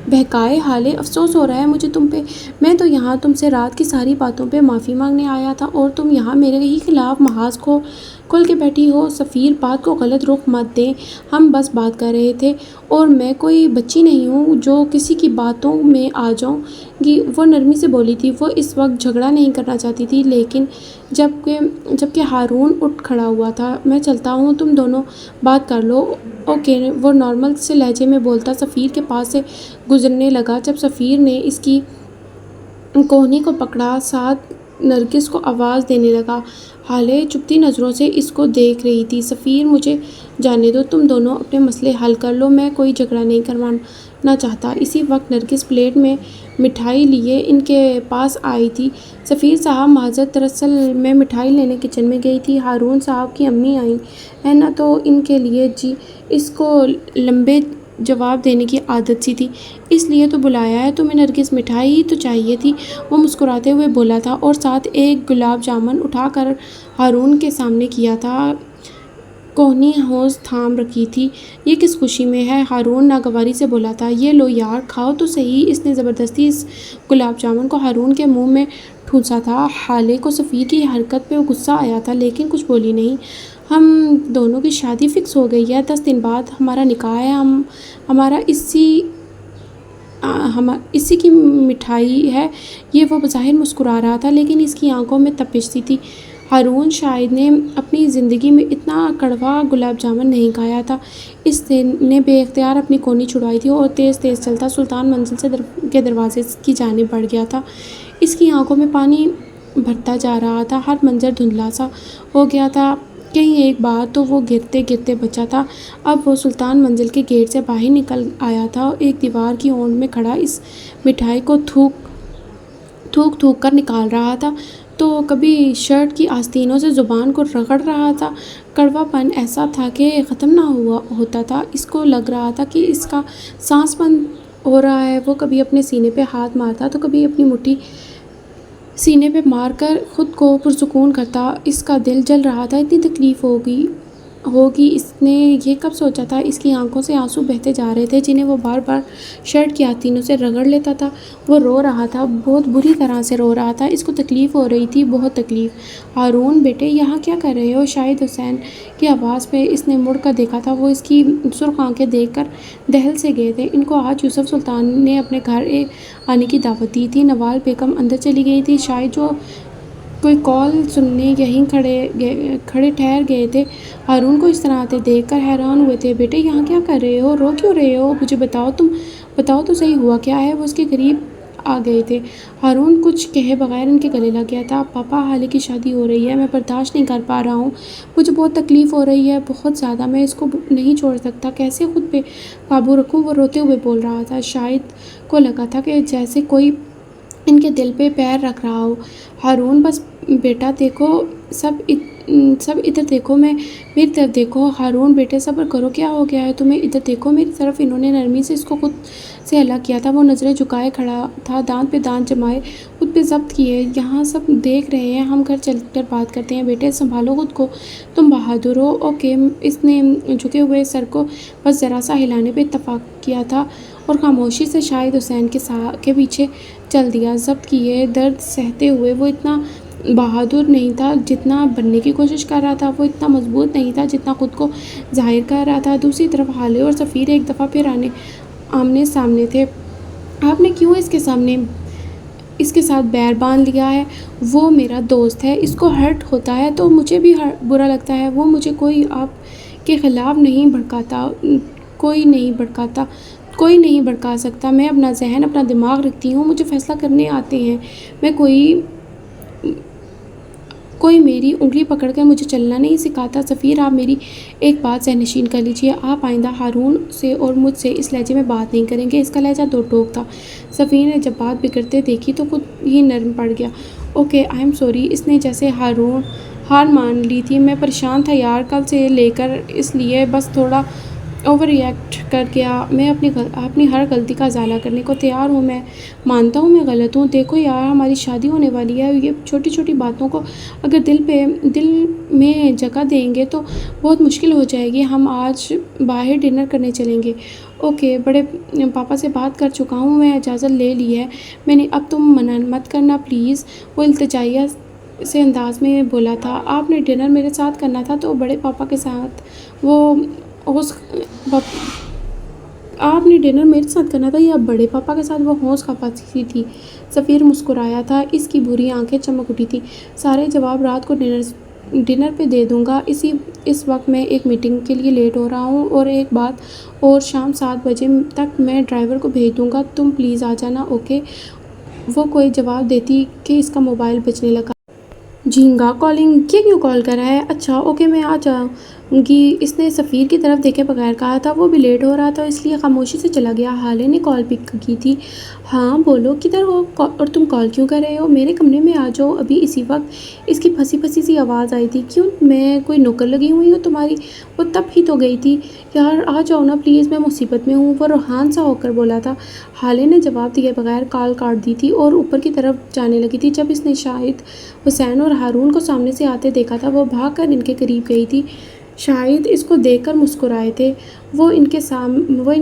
بہکائے۔ حالے افسوس ہو رہا ہے مجھے تم پہ، میں تو یہاں تم سے رات کی ساری باتوں پہ معافی مانگنے آیا تھا اور تم یہاں میرے ہی خلاف محاذ کھول کے بیٹھی ہو۔ سفیر بات کو غلط رخ مت دیں، ہم بس بات کر رہے تھے اور میں کوئی بچی نہیں ہوں جو کسی کی باتوں میں آ جاؤں گی، وہ نرمی سے بولی تھی۔ وہ اس وقت جھگڑا نہیں کرنا چاہتی تھی، لیکن جبکہ ہارون اٹھ کھڑا ہوا تھا۔ میں چلتا ہوں، تم دونوں بات کر لو۔ اوکے، وہ نارمل سے لہجے میں بولتا سفیر کے پاس سے گزرنے لگا۔ جب سفیر نے اس کی کوہنی کو پکڑا، ساتھ نرگس کو آواز دینے لگا۔ حالے چبھتی نظروں سے اس کو دیکھ رہی تھی۔ سفیر مجھے جانے دو، تم دونوں اپنے مسئلے حل کر لو، میں کوئی جھگڑا نہیں کروانا چاہتا۔ اسی وقت نرگس پلیٹ میں مٹھائی لیے ان کے پاس آئی تھی۔ سفیر صاحب معذرت، دراصل میں مٹھائی لینے کچن میں گئی تھی، ہارون صاحب کی امی آئی ہیں نا تو ان کے لیے۔ جی، اس کو لمبے جواب دینے کی عادت سی تھی، اس لیے تو بلایا ہے تمہیں۔ نرگس مٹھائی ہی تو چاہیے تھی، وہ مسکراتے ہوئے بولا تھا، اور ساتھ ایک گلاب جامن اٹھا کر ہارون کے سامنے کیا تھا۔ کوہنی ہونس تھام رکھی تھی۔ یہ کس خوشی میں ہے؟ ہارون ناگواری سے بولا تھا۔ یہ لو یار، کھاؤ تو صحیح۔ اس نے زبردستی اس گلاب جامن کو ہارون کے منہ میں ٹھونسا تھا۔ حالے کو سفیر کی حرکت پہ غصہ آیا تھا لیکن کچھ بولی نہیں۔ ہم دونوں کی شادی فکس ہو گئی ہے، 10 دن بعد ہمارا نکاح ہے، ہمارا اسی کی مٹھائی ہے۔ یہ وہ بظاہر مسکرا رہا تھا لیکن اس کی آنکھوں میں تپش سی تھی۔ ہارون شاید نے اپنی زندگی میں اتنا کڑوا گلاب جامن نہیں کھایا تھا۔ اس نے بے اختیار اپنی کونی چھڑائی تھی اور تیز تیز چلتا سلطان منزل کے دروازے کی جانب بڑھ گیا تھا۔ اس کی آنکھوں میں پانی بھرتا جا رہا تھا، ہر منظر دھندلا سا ہو گیا تھا۔ کہیں ایک بار تو وہ گرتے گرتے بچا تھا۔ اب وہ سلطان منزل کے گیٹ سے باہر نکل آیا تھا، ایک دیوار کی اونٹ میں کھڑا اس مٹھائی کو تھوک کر نکال رہا تھا، تو کبھی شرٹ کی آستینوں سے زبان کو رگڑ رہا تھا۔ کڑوا پن ایسا تھا کہ ختم نہ ہوتا تھا۔ اس کو لگ رہا تھا کہ اس کا سانس بند ہو رہا ہے۔ وہ کبھی اپنے سینے پہ ہاتھ مارتا تو کبھی اپنی مٹھی سینے پہ مار کر خود کو پرسکون کرتا۔ اس کا دل جل رہا تھا، اتنی تکلیف ہوگی اس نے یہ کب سوچا تھا؟ اس کی آنکھوں سے آنسو بہتے جا رہے تھے جنہیں وہ بار بار شرٹ کی آستینوں سے رگڑ لیتا تھا۔ وہ رو رہا تھا، بہت بری طرح سے رو رہا تھا۔ اس کو تکلیف ہو رہی تھی، بہت تکلیف۔ ہارون بیٹے یہاں کیا کر رہے ہو؟ شاہد حسین کی آواز پہ اس نے مڑ کر دیکھا تھا۔ وہ اس کی سرخ آنکھیں دیکھ کر دہل سے گئے تھے۔ ان کو آج یوسف سلطان نے اپنے گھر آنے کی دعوت دی تھی۔ نوال بیگم اندر چلی گئی تھی، شاید جو کوئی کال سننے یہیں کھڑے ٹھہر گئے تھے۔ ہارون کو اس طرح آتے دیکھ کر حیران ہوئے تھے۔ بیٹے یہاں کیا کر رہے ہو؟ رو کیوں رہے ہو؟ مجھے بتاؤ تو صحیح ہوا کیا ہے؟ وہ اس کے قریب آ گئے تھے۔ ہارون کچھ کہے بغیر ان کے گلے لگ گیا تھا۔ پاپا حالے کی شادی ہو رہی ہے، میں برداشت نہیں کر پا رہا ہوں، مجھے بہت تکلیف ہو رہی ہے، بہت زیادہ، میں اس کو نہیں چھوڑ سکتا، کیسے خود پہ قابو رکھوں؟ وہ روتے ہوئے بول رہا تھا۔ شاہد کو لگا تھا کہ جیسے کوئی ان کے دل پہ پیر رکھ رہا ہو۔ ہارون بس بیٹا دیکھو، سب ادھر دیکھو، میری طرف دیکھو۔ ہارون بیٹے صبر کرو، کیا ہو گیا ہے تمہیں؟ ادھر دیکھو میری طرف۔ انہوں نے نرمی سے اس کو خود سے الگ کیا تھا۔ وہ نظریں جھکائے کھڑا تھا، دانت پہ دانت جمائے خود پہ ضبط کیے۔ یہاں سب دیکھ رہے ہیں، ہم گھر چل کر بات کرتے ہیں۔ بیٹے سنبھالو خود کو، تم بہادر ہو۔ اوکے۔ اس نے جھکے ہوئے سر کو بس ذرا سا ہلانے پہ اتفاق کیا تھا اور خاموشی سے شاہد حسین کے پیچھے چل دیا۔ ضبط کیے درد سہتے ہوئے وہ اتنا بہادر نہیں تھا جتنا بننے کی کوشش کر رہا تھا، وہ اتنا مضبوط نہیں تھا جتنا خود کو ظاہر کر رہا تھا۔ دوسری طرف ہالے اور سفیر ایک دفعہ پھر آمنے سامنے تھے۔ آپ نے کیوں اس کے ساتھ بیر باندھ لیا ہے؟ وہ میرا دوست ہے، اس کو ہرٹ ہوتا ہے تو مجھے بھی برا لگتا ہے۔ وہ مجھے کوئی آپ کے خلاف نہیں بھڑکاتا، کوئی نہیں بھڑکا سکتا۔ میں اپنا ذہن، اپنا دماغ رکھتی ہوں، مجھے فیصلہ کرنے آتے ہیں۔ میں کوئی میری انگلی پکڑ کر مجھے چلنا نہیں سکھاتا۔ سفیر آپ میری ایک بات ذہن نشین کر لیجئے، آپ آئندہ ہارون سے اور مجھ سے اس لہجے میں بات نہیں کریں گے۔ اس کا لہجہ دو ٹوک تھا۔ سفیر نے جب بات بگڑتے دیکھی تو خود ہی نرم پڑ گیا۔ Okay, I am sorry. اس نے جیسے ہار مان لی تھی۔ میں پریشان تھا یار، کل سے لے کر، اس لیے بس تھوڑا اوور ریئیکٹ کر گیا۔ میں اپنی ہر غلطی کا ازالہ کرنے کو تیار ہوں۔ میں مانتا ہوں میں غلط ہوں۔ دیکھو یار، ہماری شادی ہونے والی ہے، یہ چھوٹی چھوٹی باتوں کو اگر دل میں جگہ دیں گے تو بہت مشکل ہو جائے گی۔ ہم آج باہر ڈنر کرنے چلیں گے۔ اوکے، بڑے پاپا سے بات کر چکا ہوں، میں اجازت لے لی ہے میں نے، اب تم منع مت کرنا پلیز۔ وہ التجائیہ سے انداز میں بولا تھا۔ آپ نے ڈنر میرے ساتھ کرنا تھا تو بڑے پاپا کے ساتھ یا بڑے پاپا کے ساتھ وہ ہوش خفا تھی۔ سفیر مسکرایا تھا، اس کی بھوری آنکھیں چمک اٹھی تھیں۔ سارے جواب رات کو ڈنر پہ دے دوں گا۔ اس وقت میں ایک میٹنگ کے لیے لیٹ ہو رہا ہوں، اور ایک بات اور، شام 7 بجے تک میں ڈرائیور کو بھیج دوں گا، تم پلیز آ جانا۔ اوکے۔ وہ کوئی جواب دیتی کہ اس کا موبائل بجنے لگا۔ جھینگا کالنگ، یہ کیوں کال کر رہا ہے؟ اچھا اوکے، میں آ جاؤں گی، اس نے سفیر کی طرف دیکھے بغیر کہا تھا۔ وہ بھی لیٹ ہو رہا تھا، اس لیے خاموشی سے چلا گیا۔ حالے نے کال پک کی تھی۔ ہاں بولو، کدھر ہو اور تم کال کیوں کر رہے ہو؟ میرے کمرے میں آ جاؤ ابھی۔ اسی وقت اس کی پھنسی سی آواز آئی تھی۔ کیوں، میں کوئی نوکر لگی ہوئی ہوں تمہاری؟ وہ تب ہی تو گئی تھی۔ یار آ جاؤ نا پلیز، میں مصیبت میں ہوں، وہ روحان سا ہو کر بولا تھا۔ حالے نے جواب دیے بغیر کال کاٹ دی تھی اور اوپر کی طرف جانے لگی تھی۔ جب اس نے شاہد حسین اور ہارون کو سامنے سے آتے دیکھا تھا، وہ بھاگ کر ان کے قریب گئی تھی۔ شاہد اس کو دیکھ کر مسکرائے تھے۔ وہ ان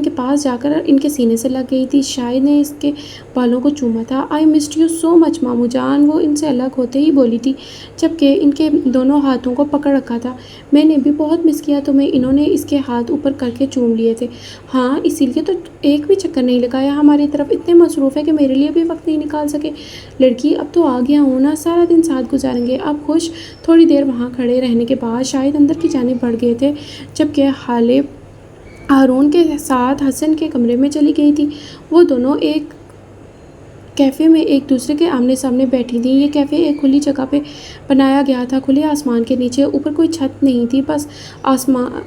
کے پاس جا کر ان کے سینے سے لگ گئی تھی۔ شاہد نے اس کے بالوں کو چوما تھا۔ آئی مسڈ یو سو مچ مامو جان، وہ ان سے الگ ہوتے ہی بولی تھی، جبکہ ان کے دونوں ہاتھوں کو پکڑ رکھا تھا۔ میں نے بھی بہت مس کیا تمہیں۔ انہوں نے اس کے ہاتھ اوپر کر کے چوم لیے تھے۔ ہاں، اسی لیے تو ایک بھی چکر نہیں لگایا ہماری طرف، اتنے مصروف ہے کہ میرے لیے بھی وقت نہیں نکال سکے۔ لڑکی، اب تو آ گیا ہوں نا، سارا دن ساتھ گزاریں گے، اب خوش؟ تھوڑی دیر وہاں کھڑے رہنے کے بعد شاہد اندر کی جانب بڑھ گئے تھے، جبکہ حالے ہارون کے ساتھ حسن کے کمرے میں چلی گئی تھی۔ وہ دونوں ایک کیفے میں ایک دوسرے کے آمنے سامنے بیٹھی تھیں۔ یہ کیفے ایک کھلی جگہ پہ بنایا گیا تھا، کھلے آسمان کے نیچے۔ اوپر کوئی چھت نہیں تھی، بس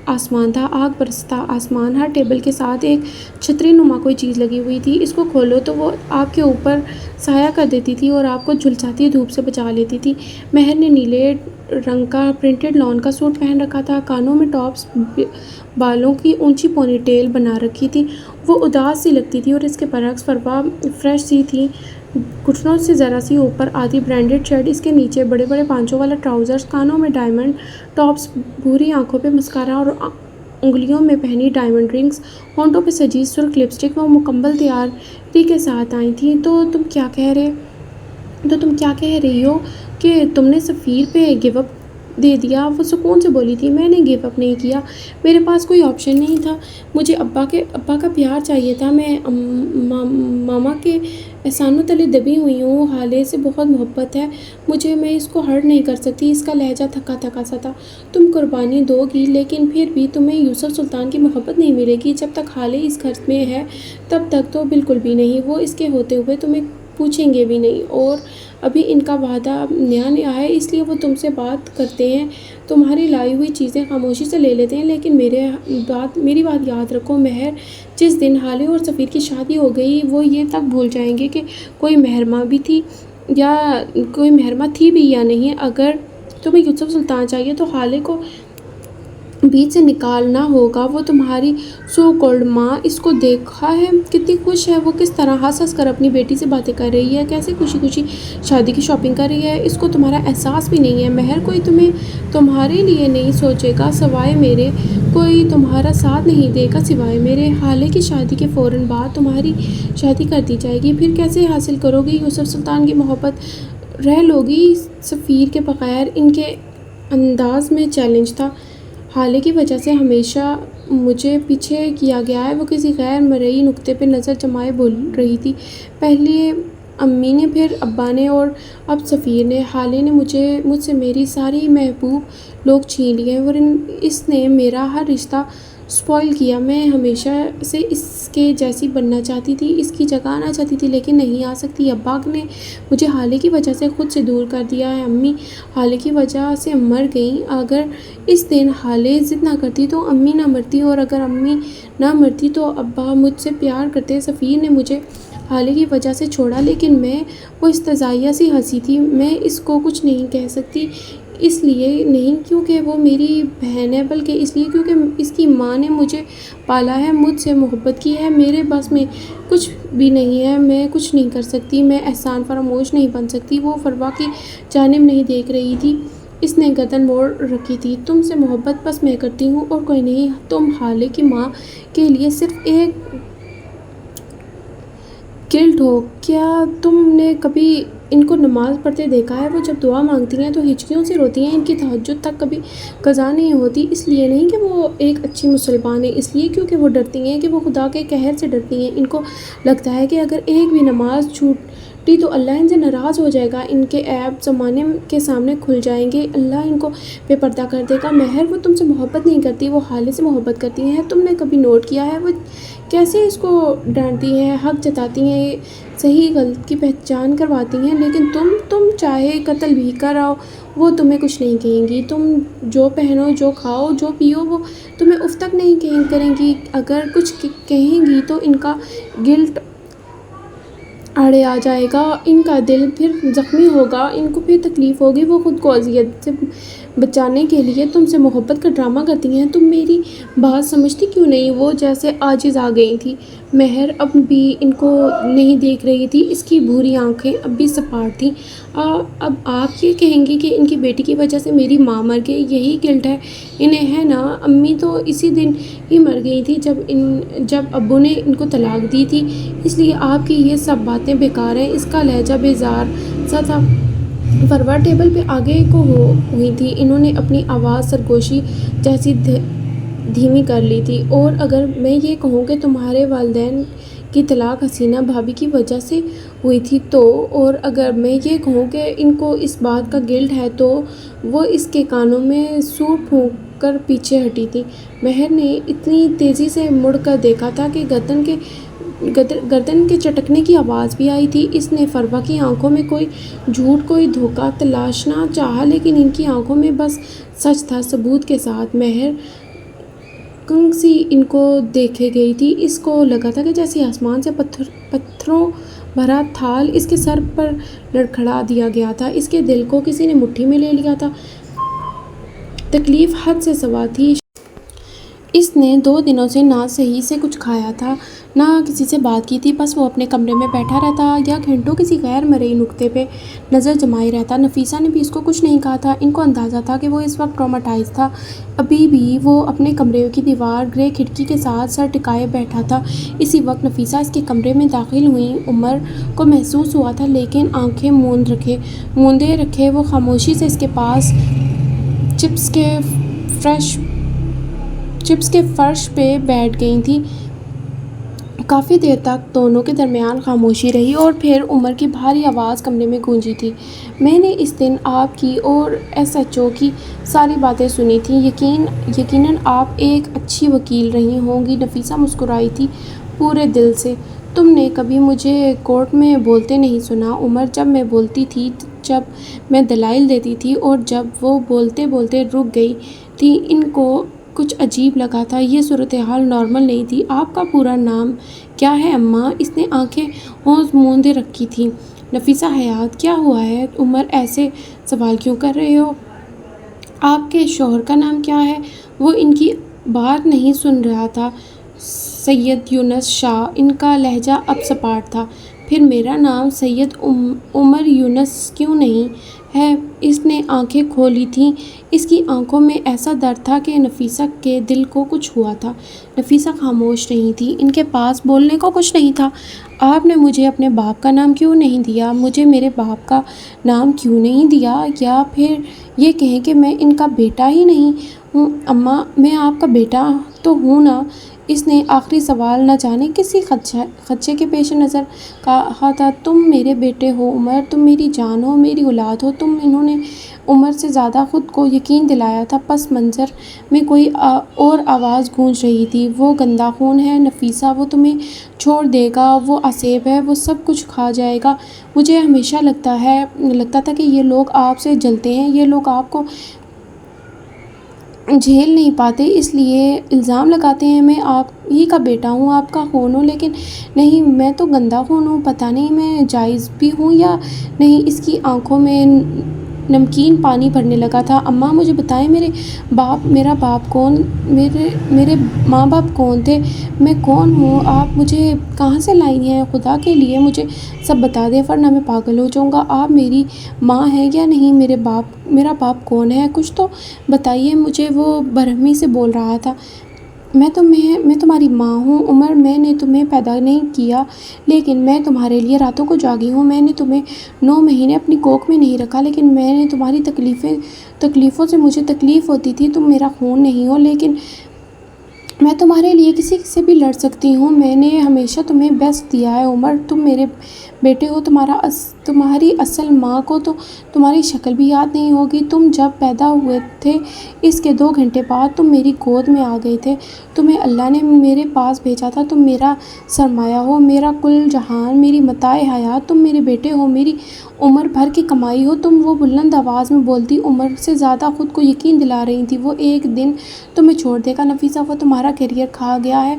آسمان تھا، آگ برستا آسمان۔ ہر ٹیبل کے ساتھ ایک چھتری نما کوئی چیز لگی ہوئی تھی۔ اس کو کھولو تو وہ آپ کے اوپر سایہ کر دیتی تھی اور آپ کو جھلساتی دھوپ سے بچا لیتی تھی۔ مہر نے نیلے رنگ کا پرنٹڈ لان کا سوٹ پہن رکھا تھا، کانوں میں ٹاپس، بالوں کی اونچی پونی ٹیل بنا رکھی تھی۔ وہ اداس سی لگتی تھی اور اس کے برعکس فروا فریش سی تھی، گھٹنوں سے ذرا سی اوپر آدھی برانڈڈ شرٹ، اس کے نیچے بڑے بڑے پانچوں والا ٹراؤزرز، کانوں میں ڈائمنڈ ٹاپس، بھوری آنکھوں پہ مسکارا اور انگلیوں میں پہنی ڈائمنڈ رنگز، ہونٹوں پہ سجی سرخ لپسٹک۔ وہ مکمل تیاری کے ساتھ آئی تھیں۔ تو تم کیا کہہ رہی ہو کہ تم نے سفیر پہ گیو اپ دے دیا؟ وہ سکون سے بولی تھی۔ میں نے گیو اپ نہیں کیا، میرے پاس کوئی آپشن نہیں تھا۔ مجھے ابا کا پیار چاہیے تھا۔ میں ماما کے احسانوں تلے دبی ہوئی ہوں، حالے سے بہت محبت ہے مجھے، میں اس کو ہرٹ نہیں کر سکتی۔ اس کا لہجہ تھکا سا تھا۔ تم قربانی دو گی، لیکن پھر بھی تمہیں یوسف سلطان کی محبت نہیں ملے گی۔ جب تک حالے اس گھر میں ہے تب تک تو بالکل بھی نہیں، وہ اس کے ہوتے ہوئے تمہیں پوچھیں گے بھی نہیں، اور ابھی ان کا وعدہ نیا ہے، اس لیے وہ تم سے بات کرتے ہیں، تمہاری لائی ہوئی چیزیں خاموشی سے لے لیتے ہیں۔ لیکن میری بات یاد رکھو مہر، جس دن حالے اور سفیر کی شادی ہو گئی وہ یہ تک بھول جائیں گے کہ کوئی محرمہ تھی بھی یا نہیں۔ اگر تمہیں یوسف سلطان چاہیے تو خالے کو بیچ سے نکالنا ہوگا۔ وہ تمہاری سو کولڈ ماں، اس کو دیکھا ہے کتنی خوش ہے، وہ کس طرح ہنس ہنس کر اپنی بیٹی سے باتیں کر رہی ہے، کیسے خوشی خوشی شادی کی شاپنگ کر رہی ہے۔ اس کو تمہارا احساس بھی نہیں ہے مہر، کوئی تمہارے لیے نہیں سوچے گا سوائے میرے، کوئی تمہارا ساتھ نہیں دے گا سوائے میرے۔ خالے کی شادی کے فوراً بعد تمہاری شادی کر دی جائے گی، پھر کیسے حاصل کرو گی یوسف سلطان کی محبت، رہ لوگی سفیر کے بغیر۔ ان کے انداز میں چیلنج تھا۔ خالے کی وجہ سے ہمیشہ مجھے پیچھے کیا گیا ہے، وہ کسی غیر مرئی نکتے پہ نظر جمائے بول رہی تھی۔ پہلے امی نے، پھر ابا نے اور اب سفیر نے۔ خالے نے مجھ سے میری ساری محبوب لوگ چھین لیے اور اس نے میرا ہر رشتہ سپوائل کیا۔ میں ہمیشہ سے اس کے جیسی بننا چاہتی تھی، اس کی جگہ آنا چاہتی تھی، لیکن نہیں آ سکتی۔ ابا نے مجھے خالے کی وجہ سے خود سے دور کر دیا ہے۔ امی خالے کی وجہ سے مر گئیں۔ اگر اس دن خالے ضد نہ کرتی تو امی نہ مرتی، اور اگر امی نہ مرتی تو ابا مجھ سے پیار کرتے۔ سفیر نے مجھے خالے کی وجہ سے چھوڑا، لیکن میں، وہ استزائیہ سی ہنسی تھی، میں اس کو کچھ نہیں کہہ سکتی، اس لیے نہیں کیونکہ وہ میری بہن ہے، بلکہ اس لیے کیونکہ اس کی ماں نے مجھے پالا ہے، مجھ سے محبت کی ہے۔ میرے بس میں کچھ بھی نہیں ہے، میں کچھ نہیں کر سکتی، میں احسان فراموش نہیں بن سکتی۔ وہ فروا کی جانب نہیں دیکھ رہی تھی، اس نے گردن موڑ رکھی تھی۔ تم سے محبت بس میں کرتی ہوں اور کوئی نہیں۔ تم خالے کی ماں کے لیے صرف ایک گلٹ ہو۔ کیا تم نے کبھی ان کو نماز پڑھتے دیکھا ہے؟ وہ جب دعا مانگتی ہیں تو ہچکیوں سے روتی ہیں، ان کی تہجد تک کبھی قضا نہیں ہوتی۔ اس لیے نہیں کہ وہ ایک اچھی مسلمان ہیں، اس لیے کیونکہ وہ ڈرتی ہیں کہ وہ خدا کے قہر سے ڈرتی ہیں۔ ان کو لگتا ہے کہ اگر ایک بھی نماز چھوٹی تو اللہ ان سے ناراض ہو جائے گا، ان کے عیب زمانے کے سامنے کھل جائیں گے، اللہ ان کو بے پردہ کر دے گا۔ مہر، وہ تم سے محبت نہیں کرتی، وہ خالے سے محبت کرتی ہیں۔ تم نے کبھی نوٹ کیا ہے وہ کیسے اس کو ڈانٹتی ہیں، حق جتاتی ہیں، صحیح غلط کی پہچان کرواتی ہیں، لیکن تم چاہے قتل بھی کراؤ وہ تمہیں کچھ نہیں کہیں گی۔ تم جو پہنو، جو کھاؤ، جو پیو، وہ تمہیں اف تک نہیں کریں گی۔ اگر کچھ کہیں گی تو ان کا گلٹ آڑے آ جائے گا، ان کا دل پھر زخمی ہوگا، ان کو پھر تکلیف ہوگی، وہ خود کو اذیت سے بچانے کے لیے تم سے محبت کا ڈرامہ کرتی ہیں۔ تم میری بات سمجھتی کیوں نہیں؟ وہ جیسے عاجز آ گئی تھی۔ مہر اب بھی ان کو نہیں دیکھ رہی تھی، اس کی بھوری آنکھیں اب بھی سپاٹ تھیں۔ اب آپ یہ کہیں گی کہ ان کی بیٹی کی وجہ سے میری ماں مر گئی، یہی گلٹ ہے انہیں، ہے نا؟ امی تو اسی دن ہی مر گئی تھی جب ابو نے ان کو طلاق دی تھی، اس لیے آپ کی یہ سب باتیں بیکار ہیں۔ اس کا لہجہ بیزار سا تھا۔ فروا ٹیبل پہ آگے کو ہوئی تھی، انہوں نے اپنی آواز سرگوشی جیسی دھیمی کر لی تھی۔ اور اگر میں یہ کہوں کہ تمہارے والدین کی طلاق حسینہ بھابی کی وجہ سے ہوئی تھی تو، اور اگر میں یہ کہوں کہ ان کو اس بات کا گلٹ ہے تو، وہ اس کے کانوں میں سوٹ پھونک کر پیچھے ہٹی تھی۔ مہر نے اتنی تیزی سے مڑ کر دیکھا تھا کہ گردن کے چٹکنے کی آواز بھی آئی تھی۔ اس نے فروا کی آنکھوں میں کوئی جھوٹ، کوئی دھوکہ تلاشنا چاہا، لیکن ان کی آنکھوں میں بس سچ تھا، ثبوت کے ساتھ۔ مہر کنگ سی ان کو دیکھے گئی تھی، اس کو لگا تھا کہ جیسے آسمان سے پتھروں بھرا تھال اس کے سر پر لڑکھڑا دیا گیا تھا، اس کے دل کو کسی نے مٹھی میں لے لیا تھا۔ تکلیف حد سے سوا تھی۔ اس نے 2 دنوں سے نہ صحیح سے کچھ کھایا تھا، نہ کسی سے بات کی تھی، بس وہ اپنے کمرے میں بیٹھا رہتا یا گھنٹوں کسی غیر مرئی نکتے پہ نظر جمائے رہتا۔ نفیسہ نے بھی اس کو کچھ نہیں کہا تھا، ان کو اندازہ تھا کہ وہ اس وقت ٹراماٹائز تھا۔ ابھی بھی وہ اپنے کمرے کی دیوار گرے کھڑکی کے ساتھ سر ٹکائے بیٹھا تھا۔ اسی وقت نفیسہ اس کے کمرے میں داخل ہوئیں۔ عمر کو محسوس ہوا تھا، لیکن آنکھیں موندے رکھے وہ خاموشی سے اس کے پاس چپس کے فرش پہ بیٹھ گئی تھیں۔ کافی دیر تک دونوں کے درمیان خاموشی رہی اور پھر عمر کی بھاری آواز کمرے میں گونجی تھی۔ میں نے اس دن آپ کی اور ایس ایچ او کی ساری باتیں سنی تھیں، یقیناً آپ ایک اچھی وکیل رہی ہوں گی۔ نفیسہ مسکرائی تھی پورے دل سے۔ تم نے کبھی مجھے کورٹ میں بولتے نہیں سنا عمر، جب میں بولتی تھی، جب میں دلائل دیتی تھی اور جب وہ بولتے بولتے رک گئی تھی، ان کو کچھ عجیب لگا تھا، یہ صورتحال نارمل نہیں تھی۔ آپ کا پورا نام کیا ہے اماں؟ اس نے آنکھیں حوض موندے رکھی تھیں۔ نفیسہ حیات۔ کیا ہوا ہے عمر، ایسے سوال کیوں کر رہے ہو؟ آپ کے شوہر کا نام کیا ہے؟ وہ ان کی بات نہیں سن رہا تھا۔ سید یونس شاہ، ان کا لہجہ اب سپاٹ تھا۔ پھر میرا نام سید عمر یونس کیوں نہیں ہے؟ اس نے آنکھیں کھولی تھیں۔ اس کی آنکھوں میں ایسا درد تھا کہ نفیسہ کے دل کو کچھ ہوا تھا۔ نفیسہ خاموش نہیں تھی، ان کے پاس بولنے کو کچھ نہیں تھا۔ آپ نے مجھے اپنے باپ کا نام کیوں نہیں دیا؟ مجھے میرے باپ کا نام کیوں نہیں دیا؟ یا پھر یہ کہیں کہ میں ان کا بیٹا ہی نہیں ہوں؟ اماں، میں آپ کا بیٹا تو ہوں نا؟ اس نے آخری سوال نہ جانے کسی خدشے کے پیش نظر کہا تھا۔ تم میرے بیٹے ہو عمر، تم میری جان ہو، میری اولاد ہو تم۔ انہوں نے عمر سے زیادہ خود کو یقین دلایا تھا۔ پس منظر میں کوئی اور آواز گونج رہی تھی، وہ گندا خون ہے نفیسہ، وہ تمہیں چھوڑ دے گا، وہ اسیب ہے، وہ سب کچھ کھا جائے گا۔ مجھے ہمیشہ لگتا تھا کہ یہ لوگ آپ سے جلتے ہیں، یہ لوگ آپ کو جھیل نہیں پاتے، اس لیے الزام لگاتے ہیں میں آپ ہی کا بیٹا ہوں، آپ کا خون ہوں۔ لیکن نہیں، میں تو گندا خون ہوں، پتہ نہیں میں جائز بھی ہوں یا نہیں۔ اس کی آنکھوں میں نمکین پانی بھرنے لگا تھا۔ اماں، مجھے بتائیں، میرا باپ کون، میرے ماں باپ کون تھے؟ میں کون ہوں؟ آپ مجھے کہاں سے لائی ہیں؟ خدا کے لیے مجھے سب بتا دیں، ورنہ میں پاگل ہو جاؤں گا۔ آپ میری ماں ہیں یا نہیں؟ میرا باپ کون ہے؟ کچھ تو بتائیے مجھے۔ وہ برہمی سے بول رہا تھا۔ میں تمہاری ماں ہوں عمر، میں نے تمہیں پیدا نہیں کیا، لیکن میں تمہارے لیے راتوں کو جاگی ہوں۔ میں نے تمہیں 9 مہینے اپنی کوکھ میں نہیں رکھا، لیکن میں نے تمہاری تکلیفوں سے مجھے تکلیف ہوتی تھی۔ تم میرا خون نہیں ہو، لیکن میں تمہارے لیے کسی سے بھی لڑ سکتی ہوں۔ میں نے ہمیشہ تمہیں بیسٹ دیا ہے عمر، تم میرے بیٹے ہو۔ تمہاری اصل ماں کو تو تمہاری شکل بھی یاد نہیں ہوگی۔ تم جب پیدا ہوئے تھے اس کے 2 گھنٹے بعد تم میری گود میں آ گئے تھے۔ تمہیں اللہ نے میرے پاس بھیجا تھا۔ تم میرا سرمایہ ہو، میرا کل جہان، میری متاع حیات۔ تم میرے بیٹے ہو، میری عمر بھر کی کمائی ہو۔ تم، وہ بلند آواز میں بولتی عمر سے زیادہ خود کو یقین دلا رہی تھی، وہ ایک دن تمہیں چھوڑ دے گا نفیسہ۔ وہ تمہارا کیریئر کھا گیا ہے،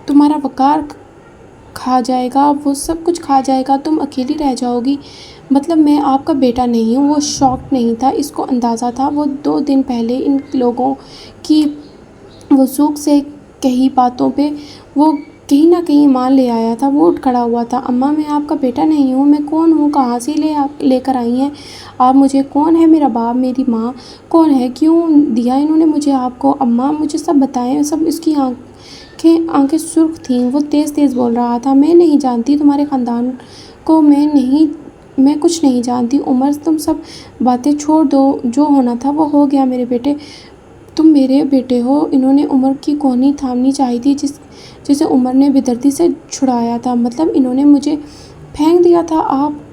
تمہارا وقار کھا جائے گا، وہ سب کچھ کھا جائے گا، تم اکیلی رہ جاؤ گی۔ مطلب میں آپ کا بیٹا نہیں ہوں۔ وہ شاکڈ نہیں تھا، اس کو اندازہ تھا۔ وہ 2 دن پہلے ان لوگوں کی وثوق سے کہی باتوں پہ وہ کہیں نہ کہیں ایمان لے آیا تھا۔ وہ اٹھ کھڑا ہوا تھا۔ اماں، میں آپ کا بیٹا نہیں ہوں۔ میں کون ہوں؟ کہاں سے لے کر آئی ہیں آپ مجھے؟ کون ہے میرا باپ؟ میری ماں کون ہے؟ کیوں دیا انہوں نے مجھے آپ کو؟ اماں، مجھے سب بتائیں سب۔ اس کی آنکھیں سرخ تھیں، وہ تیز تیز بول رہا تھا۔ میں نہیں جانتی تمہارے خاندان کو، میں کچھ نہیں جانتی عمر، تم سب باتیں چھوڑ دو، جو ہونا تھا وہ ہو گیا میرے بیٹے، تم میرے بیٹے ہو۔ انہوں نے عمر کی کوہنی تھامنی چاہی تھی جسے عمر نے بے دردی سے چھڑایا تھا۔ مطلب انہوں نے مجھے پھینک دیا تھا۔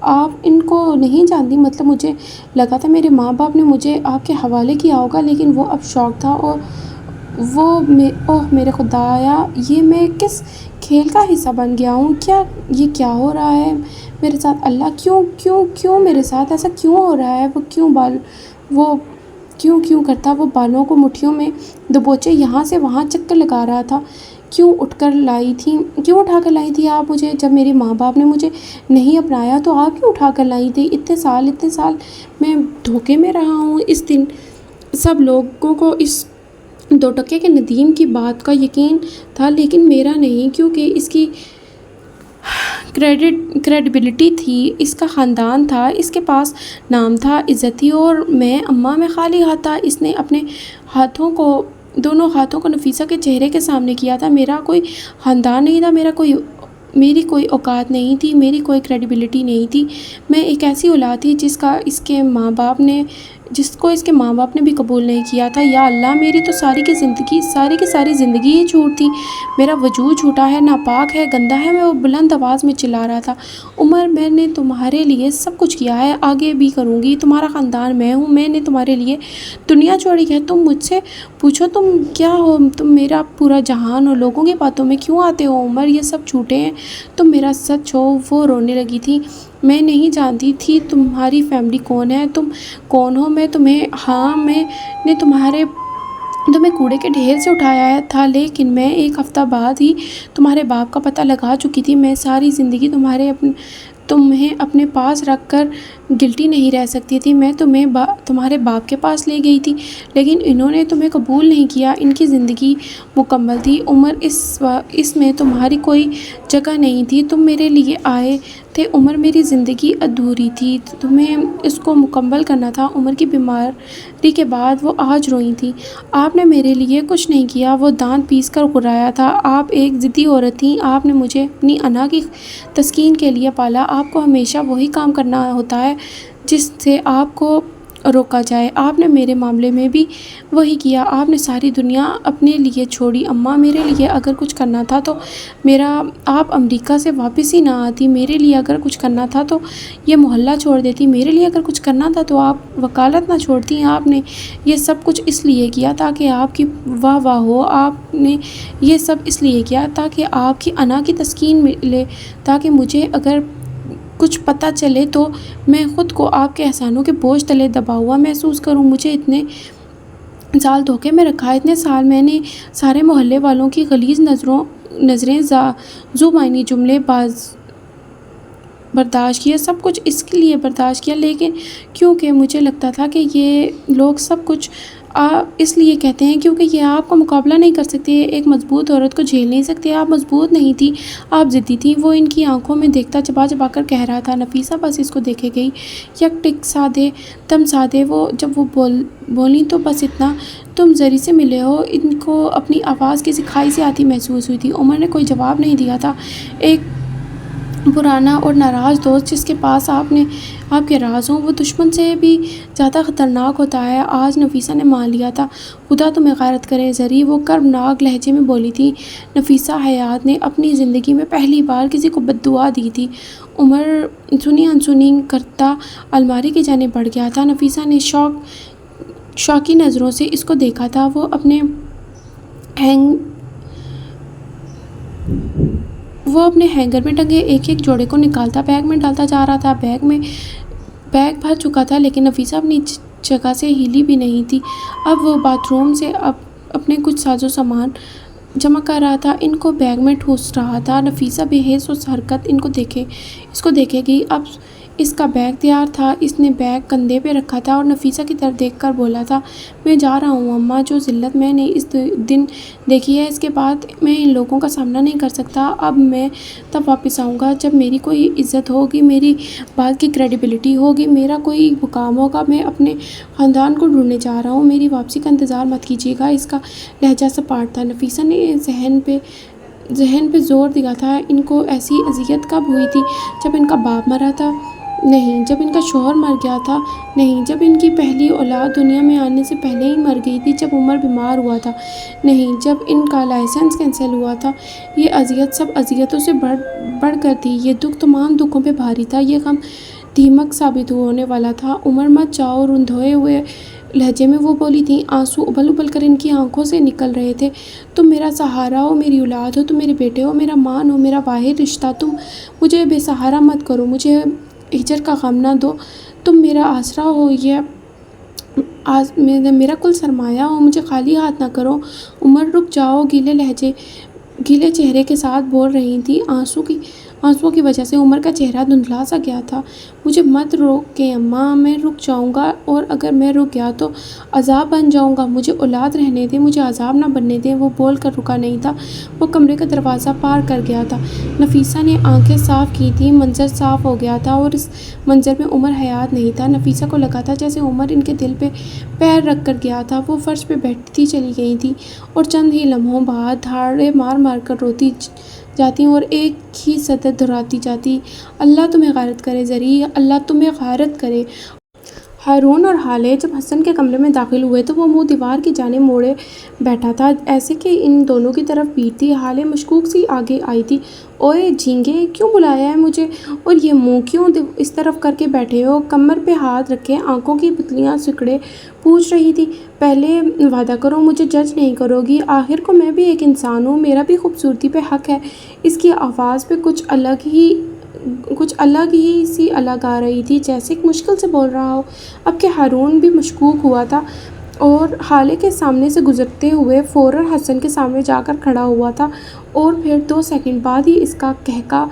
آپ ان کو نہیں جانتی؟ مطلب مجھے لگا تھا میرے ماں باپ نے مجھے آپ کے حوالے کیا ہوگا، لیکن وہ اب شوق تھا۔ اور اوہ میرے خدایا، یہ میں کس کھیل کا حصہ بن گیا ہوں؟ یہ کیا ہو رہا ہے میرے ساتھ؟ اللہ، کیوں میرے ساتھ ایسا کیوں ہو رہا ہے؟ وہ کیوں کرتا؟ وہ بالوں کو مٹھیوں میں دبوچے یہاں سے وہاں چکر لگا رہا تھا۔ کیوں اٹھا کر لائی تھی آپ مجھے؟ جب میرے ماں باپ نے مجھے نہیں اپنایا تو آپ کیوں اٹھا کر لائی تھی؟ اتنے سال میں دھوکے میں رہا ہوں۔ اس دن سب لوگوں کو اس 2 ٹکے کے ندیم کی بات کا یقین تھا، لیکن میرا نہیں، کیونکہ اس کی کریڈیبلٹی تھی، اس کا خاندان تھا، اس کے پاس نام تھا، عزت تھی، اور اماں میں خالی ہاتھ تھا۔ اس نے اپنے دونوں ہاتھوں کو نفیسہ کے چہرے کے سامنے کیا تھا۔ میرا کوئی خاندان نہیں تھا، میری کوئی اوقات نہیں تھی، میری کوئی کریڈیبلٹی نہیں تھی۔ میں ایک ایسی اولاد تھی جس کو اس کے ماں باپ نے بھی قبول نہیں کیا تھا۔ یا اللہ، میری تو ساری کی ساری زندگی ہی جھوٹ تھی، میرا وجود جھوٹا ہے، ناپاک ہے، گندا ہے۔ میں وہ بلند آواز میں چلا رہا تھا، عمر، میں نے تمہارے لیے سب کچھ کیا ہے، آگے بھی کروں گی۔ تمہارا خاندان میں ہوں، میں نے تمہارے لیے دنیا چھوڑی ہے۔ تم مجھ سے پوچھو تم کیا ہو؟ تم میرا پورا جہان ہو، لوگوں کی باتوں میں کیوں آتے ہو عمر؟ یہ سب جھوٹے ہیں، تم میرا سچ ہو۔ وہ رونے لگی تھی۔ میں نہیں جانتی تھی تمہاری فیملی کون ہے، تم کون ہو۔ میں نے تمہیں کوڑے کے ڈھیر سے اٹھایا تھا، لیکن میں 1 ہفتہ بعد ہی تمہارے باپ کا پتہ لگا چکی تھی۔ میں ساری زندگی تمہیں اپنے پاس رکھ کر گلٹی نہیں رہ سکتی تھی۔ میں تمہیں تمہارے باپ کے پاس لے گئی تھی، لیکن انہوں نے تمہیں قبول نہیں کیا۔ ان کی زندگی مکمل تھی عمر، اس میں تمہاری کوئی جگہ نہیں تھی۔ تم میرے لیے آئے تھے عمر، میری زندگی ادھوری تھی، تمہیں اس کو مکمل کرنا تھا۔ عمر کی بیماری کے بعد وہ آج روئی تھی۔ آپ نے میرے لیے کچھ نہیں کیا، وہ دانت پیس کر گھرایا تھا۔ آپ ایک ضدی عورت تھیں، آپ نے مجھے اپنی انا کی تسکین کے لیے پالا۔ آپ کو ہمیشہ وہی کام کرنا ہوتا ہے جس سے آپ کو روکا جائے۔ آپ نے میرے معاملے میں بھی وہی کیا، آپ نے ساری دنیا اپنے لیے چھوڑی۔ اماں، میرے لیے اگر کچھ کرنا تھا تو آپ امریکہ سے واپس ہی نہ آتی۔ میرے لیے اگر کچھ کرنا تھا تو یہ محلہ چھوڑ دیتی۔ میرے لیے اگر کچھ کرنا تھا تو آپ وکالت نہ چھوڑتی۔ آپ نے یہ سب کچھ اس لیے کیا تاکہ آپ کی واہ واہ ہو، آپ نے یہ سب اس لیے کیا تاکہ آپ کی انا کی تسکین ملے، تاکہ مجھے اگر کچھ پتہ چلے تو میں خود کو آپ کے احسانوں کے بوجھ تلے دبا ہوا محسوس کروں۔ مجھے اتنے سال دھوکے میں رکھا، اتنے سال میں نے سارے محلے والوں کی غلیظ نظریں، ذو معنی جملے برداشت کیا، سب کچھ اس کے لیے برداشت کیا، لیکن کیونکہ مجھے لگتا تھا کہ یہ لوگ سب کچھ اس لیے کہتے ہیں کیونکہ یہ آپ کا مقابلہ نہیں کر سکتے، ایک مضبوط عورت کو جھیل نہیں سکتے۔ آپ مضبوط نہیں تھی، آپ ضدی تھی۔ وہ ان کی آنکھوں میں دیکھتا چبا چبا کر کہہ رہا تھا۔ نفیسہ بس اس کو دیکھے گئی، یک ٹک سادے دم سادے۔ جب وہ بولیں تو بس اتنا، تم زری سے ملے ہو۔ ان کو اپنی آواز کسی کھائی سے آتی محسوس ہوئی تھی۔ عمر نے کوئی جواب نہیں دیا تھا۔ ایک پرانا اور ناراض دوست جس کے پاس آپ کے راز ہوں، وہ دشمن سے بھی زیادہ خطرناک ہوتا ہے۔ آج نفیسہ نے مان لیا تھا۔ خدا تمہیں غارت کرے زری، وہ کربناک لہجے میں بولی تھی۔ نفیسہ حیات نے اپنی زندگی میں پہلی بار کسی کو بد دعا دی تھی۔ عمر سنی انسنی کرتا الماری کی جانب بڑھ گیا تھا۔ نفیسہ نے شوقی نظروں سے اس کو دیکھا تھا۔ وہ اپنے ہینگر میں ٹنگے ایک ایک جوڑے کو نکالتا بیگ میں ڈالتا جا رہا تھا۔ بیگ بھر چکا تھا، لیکن نفیسہ اپنی جگہ سے ہلی بھی نہیں تھی۔ اب وہ باتھ روم سے اپنے کچھ ساز و سامان جمع کر رہا تھا، ان کو بیگ میں ٹھوس رہا تھا۔ نفیسہ بے حس و حرکت اس کو دیکھے گی۔ اب اس کا بیگ تیار تھا، اس نے بیگ کندھے پہ رکھا تھا اور نفیسہ کی طرف دیکھ کر بولا تھا، میں جا رہا ہوں اماں، جو ذلت میں نے اس دن دیکھی ہے، اس کے بعد میں ان لوگوں کا سامنا نہیں کر سکتا۔ اب میں تب واپس آؤں گا جب میری کوئی عزت ہوگی، میری بات کی کریڈیبلٹی ہوگی، میرا کوئی مقام ہوگا۔ میں اپنے خاندان کو ڈھونڈنے جا رہا ہوں، میری واپسی کا انتظار مت کیجیے گا۔ اس کا لہجہ سپاٹ تھا۔ نفیسہ نے ذہن پہ زور دیا تھا، ان کو ایسی اذیت کب ہوئی تھی؟ جب ان کا باپ مرا تھا؟ نہیں۔ جب ان کا شوہر مر گیا تھا؟ نہیں۔ جب ان کی پہلی اولاد دنیا میں آنے سے پہلے ہی مر گئی تھی؟ جب عمر بیمار ہوا تھا؟ نہیں۔ جب ان کا لائسنس کینسل ہوا تھا؟ یہ اذیت سب اذیتوں سے بڑھ کر تھی، یہ دکھ تمام دکھوں پہ بھاری تھا، یہ غم دھمک ثابت ہونے والا تھا۔ عمر مت جاؤ، رندھوئے ہوئے لہجے میں وہ بولی تھی، آنسو ابل ابل کر ان کی آنکھوں سے نکل رہے تھے۔ تم میرا سہارا ہو، میری اولاد ہو، تم میرے بیٹے ہو، میرا مان ہو، میرا واحد رشتہ۔ تم مجھے بے سہارا مت کرو، مجھے ہجر کا غم نہ دو، تم میرا آسرا ہو، میرا کل سرمایہ ہو، مجھے خالی ہاتھ نہ کرو۔ عمر رک جاؤ، گیلے چہرے کے ساتھ بول رہی تھی۔ آنسوؤں کی وجہ سے عمر کا چہرہ دھندلا سا گیا تھا۔ مجھے مت روکیں اماں، میں رک جاؤں گا، اور اگر میں رک گیا تو عذاب بن جاؤں گا۔ مجھے اولاد رہنے دیں، مجھے عذاب نہ بننے دیں۔ وہ بول کر رکا نہیں تھا، وہ کمرے کا دروازہ پار کر گیا تھا۔ نفیسہ نے آنکھیں صاف کی تھیں، منظر صاف ہو گیا تھا، اور اس منظر میں عمر حیات نہیں تھا۔ نفیسہ کو لگا تھا جیسے عمر ان کے دل پہ پیر رکھ کر گیا تھا۔ وہ فرش پہ بیٹھتی چلی گئی تھی اور چند ہی لمحوں بعد دھاڑے مار مار کر روتی جاتی اور ایک ہی صدر دہراتی جاتی، اللہ تمہیں غارت کرے زری، اللہ تمہیں غارت کرے۔ ہارون اور ہالے جب حسن کے کمرے میں داخل ہوئے تو وہ منہ دیوار کی جانب موڑے بیٹھا تھا، ایسے کہ ان دونوں کی طرف پیٹھ تھی۔ ہالے مشکوک سی آگے آئی تھی، اوئے جھینگے، کیوں بلایا ہے مجھے، اور یہ منہ کیوں اس طرف کر کے بیٹھے ہو؟ کمر پہ ہاتھ رکھے آنکھوں کی پتلیاں سکڑے پوچھ رہی تھی۔ پہلے وعدہ کرو مجھے جج نہیں کرو گی، آخر کو میں بھی ایک انسان ہوں، میرا بھی خوبصورتی پہ حق ہے۔ اس کی آواز پہ کچھ الگ ہی سی الگ آ رہی تھی، جیسے کہ مشکل سے بول رہا ہو۔ اب کہ ہارون بھی مشکوک ہوا تھا اور ہالے کے سامنے سے گزرتے ہوئے فوراً حسن کے سامنے جا کر کھڑا ہوا تھا، اور پھر 2 سیکنڈ بعد ہی اس کا کہکا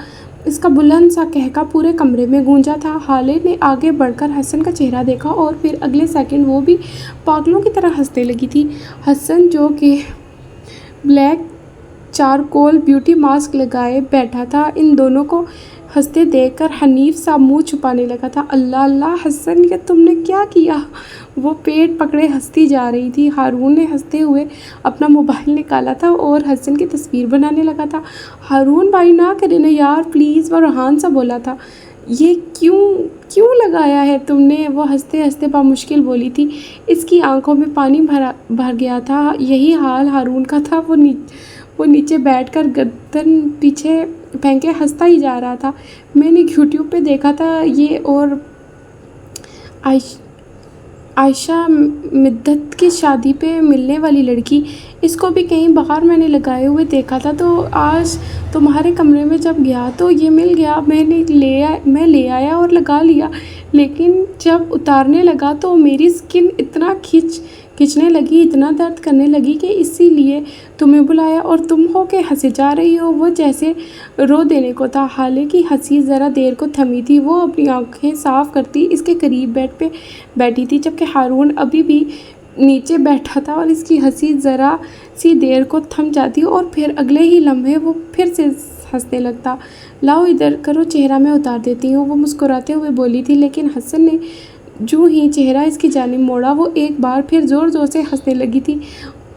اس کا بلند سا کہکا پورے کمرے میں گونجا تھا۔ حالے نے آگے بڑھ کر حسن کا چہرہ دیکھا اور پھر اگلے سیکنڈ وہ بھی پاگلوں کی طرح ہنسنے لگی تھی۔ حسن جو کہ بلیک چارکول بیوٹی ماسک لگائے بیٹھا تھا، ان دونوں کو ہنستے دیکھ کر حنیف سا منہ چھپانے لگا تھا۔ اللہ اللہ حسن، یہ تم نے کیا کیا؟ وہ پیٹ پکڑے ہنستی جا رہی تھی۔ ہارون نے ہنستے ہوئے اپنا موبائل نکالا تھا اور حسن کی تصویر بنانے لگا تھا۔ ہارون بھائی نہ کرے نا یار پلیز، وہ روحان سا بولا تھا۔ یہ کیوں لگایا ہے تم نے؟ وہ ہنستے ہنستے بامشکل بولی تھی۔ اس کی آنکھوں میں پانی بھر گیا تھا۔ یہی حال ہارون کا تھا۔ وہ نیچے بیٹھ کر گردن پیچھے پھینکے ہنستا ہی جا رہا تھا۔ میں نے یوٹیوب پہ دیکھا تھا یہ، اور عائشہ مدت کی شادی پہ ملنے والی لڑکی، اس کو بھی کہیں باہر میں نے لگائے ہوئے دیکھا تھا، تو آج تمہارے کمرے میں جب گیا تو یہ مل گیا۔ میں لے آیا اور لگا لیا، لیکن جب اتارنے لگا تو میری سکن اتنا کھچنے لگی، اتنا درد کرنے لگی کہ اسی لیے تمہیں بلایا، اور تم ہو کے ہنسے جا رہی ہو۔ وہ جیسے رو دینے کو تھا۔ حالے کی ہنسی ذرا دیر کو تھمی تھی۔ وہ اپنی آنکھیں صاف کرتی اس کے قریب بیڈ پہ بیٹھی تھی، جبکہ ہارون ابھی بھی نیچے بیٹھا تھا، اور اس کی ہنسی ذرا سی دیر کو تھم جاتی اور پھر اگلے ہی لمحے وہ پھر سے ہنسنے لگتا۔ لاؤ ادھر کرو چہرہ، میں اتار دیتی ہوں، وہ مسکراتے ہوئے بولی تھی، لیکن حسن نے جو ہی چہرہ اس کی جانب موڑا وہ ایک بار پھر زور زور سے ہنسنے لگی تھی۔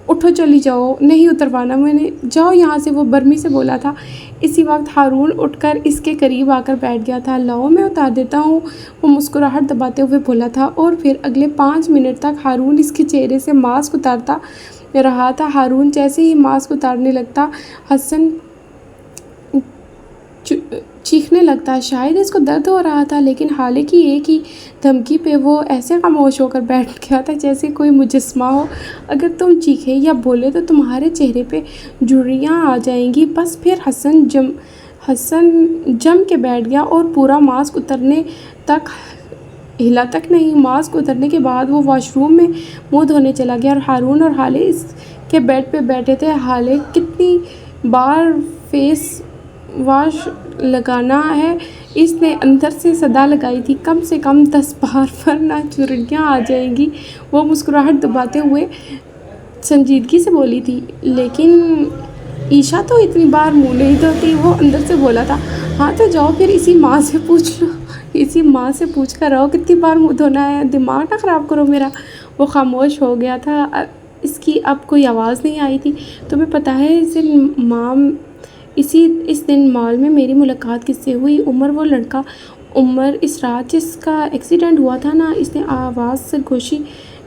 اٹھو چلی جاؤ، نہیں اتروانا میں نے، جاؤ یہاں سے، وہ برمی سے بولا تھا۔ اسی وقت ہارون اٹھ کر اس کے قریب آ کر بیٹھ گیا تھا۔ لاؤ میں اتار دیتا ہوں، وہ مسکراہٹ دباتے ہوئے بولا تھا، اور پھر اگلے 5 منٹ تک ہارون اس کے چہرے سے ماسک اتارتا رہا تھا۔ ہارون جیسے ہی ماسک اتارنے لگتا، حسن چیخنے لگتا۔ شاید اس کو درد ہو رہا تھا، لیکن حالے کی ایک ہی دھمکی پہ وہ ایسے خاموش ہو کر بیٹھ گیا تھا جیسے کوئی مجسمہ ہو۔ اگر تم چیخے یا بولے تو تمہارے چہرے پہ جھریاں آ جائیں گی۔ بس پھر حسن جم کے بیٹھ گیا اور پورا ماسک اترنے تک ہلا تک نہیں۔ ماسک اترنے کے بعد وہ واش روم میں منہ دھونے چلا گیا، اور ہارون اور حالے اس کے بیڈ پہ بیٹھے تھے۔ حالے کتنی بار فیس واش لگانا ہے، اس نے اندر سے صدا لگائی تھی، کم سے کم 10 بار، ورنہ جھریاں آ جائیں گی۔ وہ مسکراہٹ دباتے ہوئے سنجیدگی سے بولی تھی، لیکن عائشہ تو اتنی بار منہ نہیں دھوتی، وہ اندر سے بولا تھا۔ ہاں تو جاؤ پھر اسی ماں سے پوچھ لو، اسی ماں سے پوچھ کر رہو کتنی بار منہ دھونا ہے، دماغ نہ خراب کرو میرا۔ وہ خاموش ہو گیا تھا، اس کی اب کوئی آواز نہیں آئی تھی۔ تمہیں پتہ ہے اس دن مال میں میری ملاقات کس سے ہوئی؟ عمر، وہ لڑکا عمر، اس رات جس کا ایکسیڈنٹ ہوا تھا نا۔ اس نے آواز سرگوشی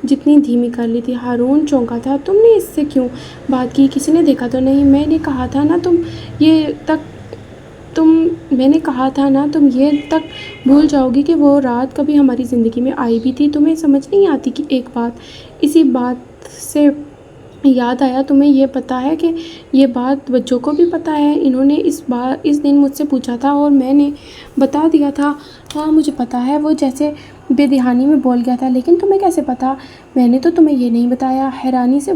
جتنی دھیمی کر لی تھی۔ ہارون چونکا تھا۔ تم نے اس سے کیوں بات کی؟ کسی نے دیکھا تو نہیں؟ میں نے کہا تھا نا تم یہ تک بھول جاؤ گی کہ وہ رات کبھی ہماری زندگی میں آئی بھی تھی۔ تمہیں سمجھ نہیں آتی کہ ایک بات؟ اسی بات سے یاد آیا، تمہیں یہ پتہ ہے کہ یہ بات بچوں کو بھی پتہ ہے؟ انہوں نے اس دن مجھ سے پوچھا تھا اور میں نے بتا دیا تھا۔ ہاں مجھے پتہ ہے، وہ جیسے بے دہانی میں بول گیا تھا۔ لیکن تمہیں کیسے پتہ؟ میں نے تو تمہیں یہ نہیں بتایا۔ حیرانی سے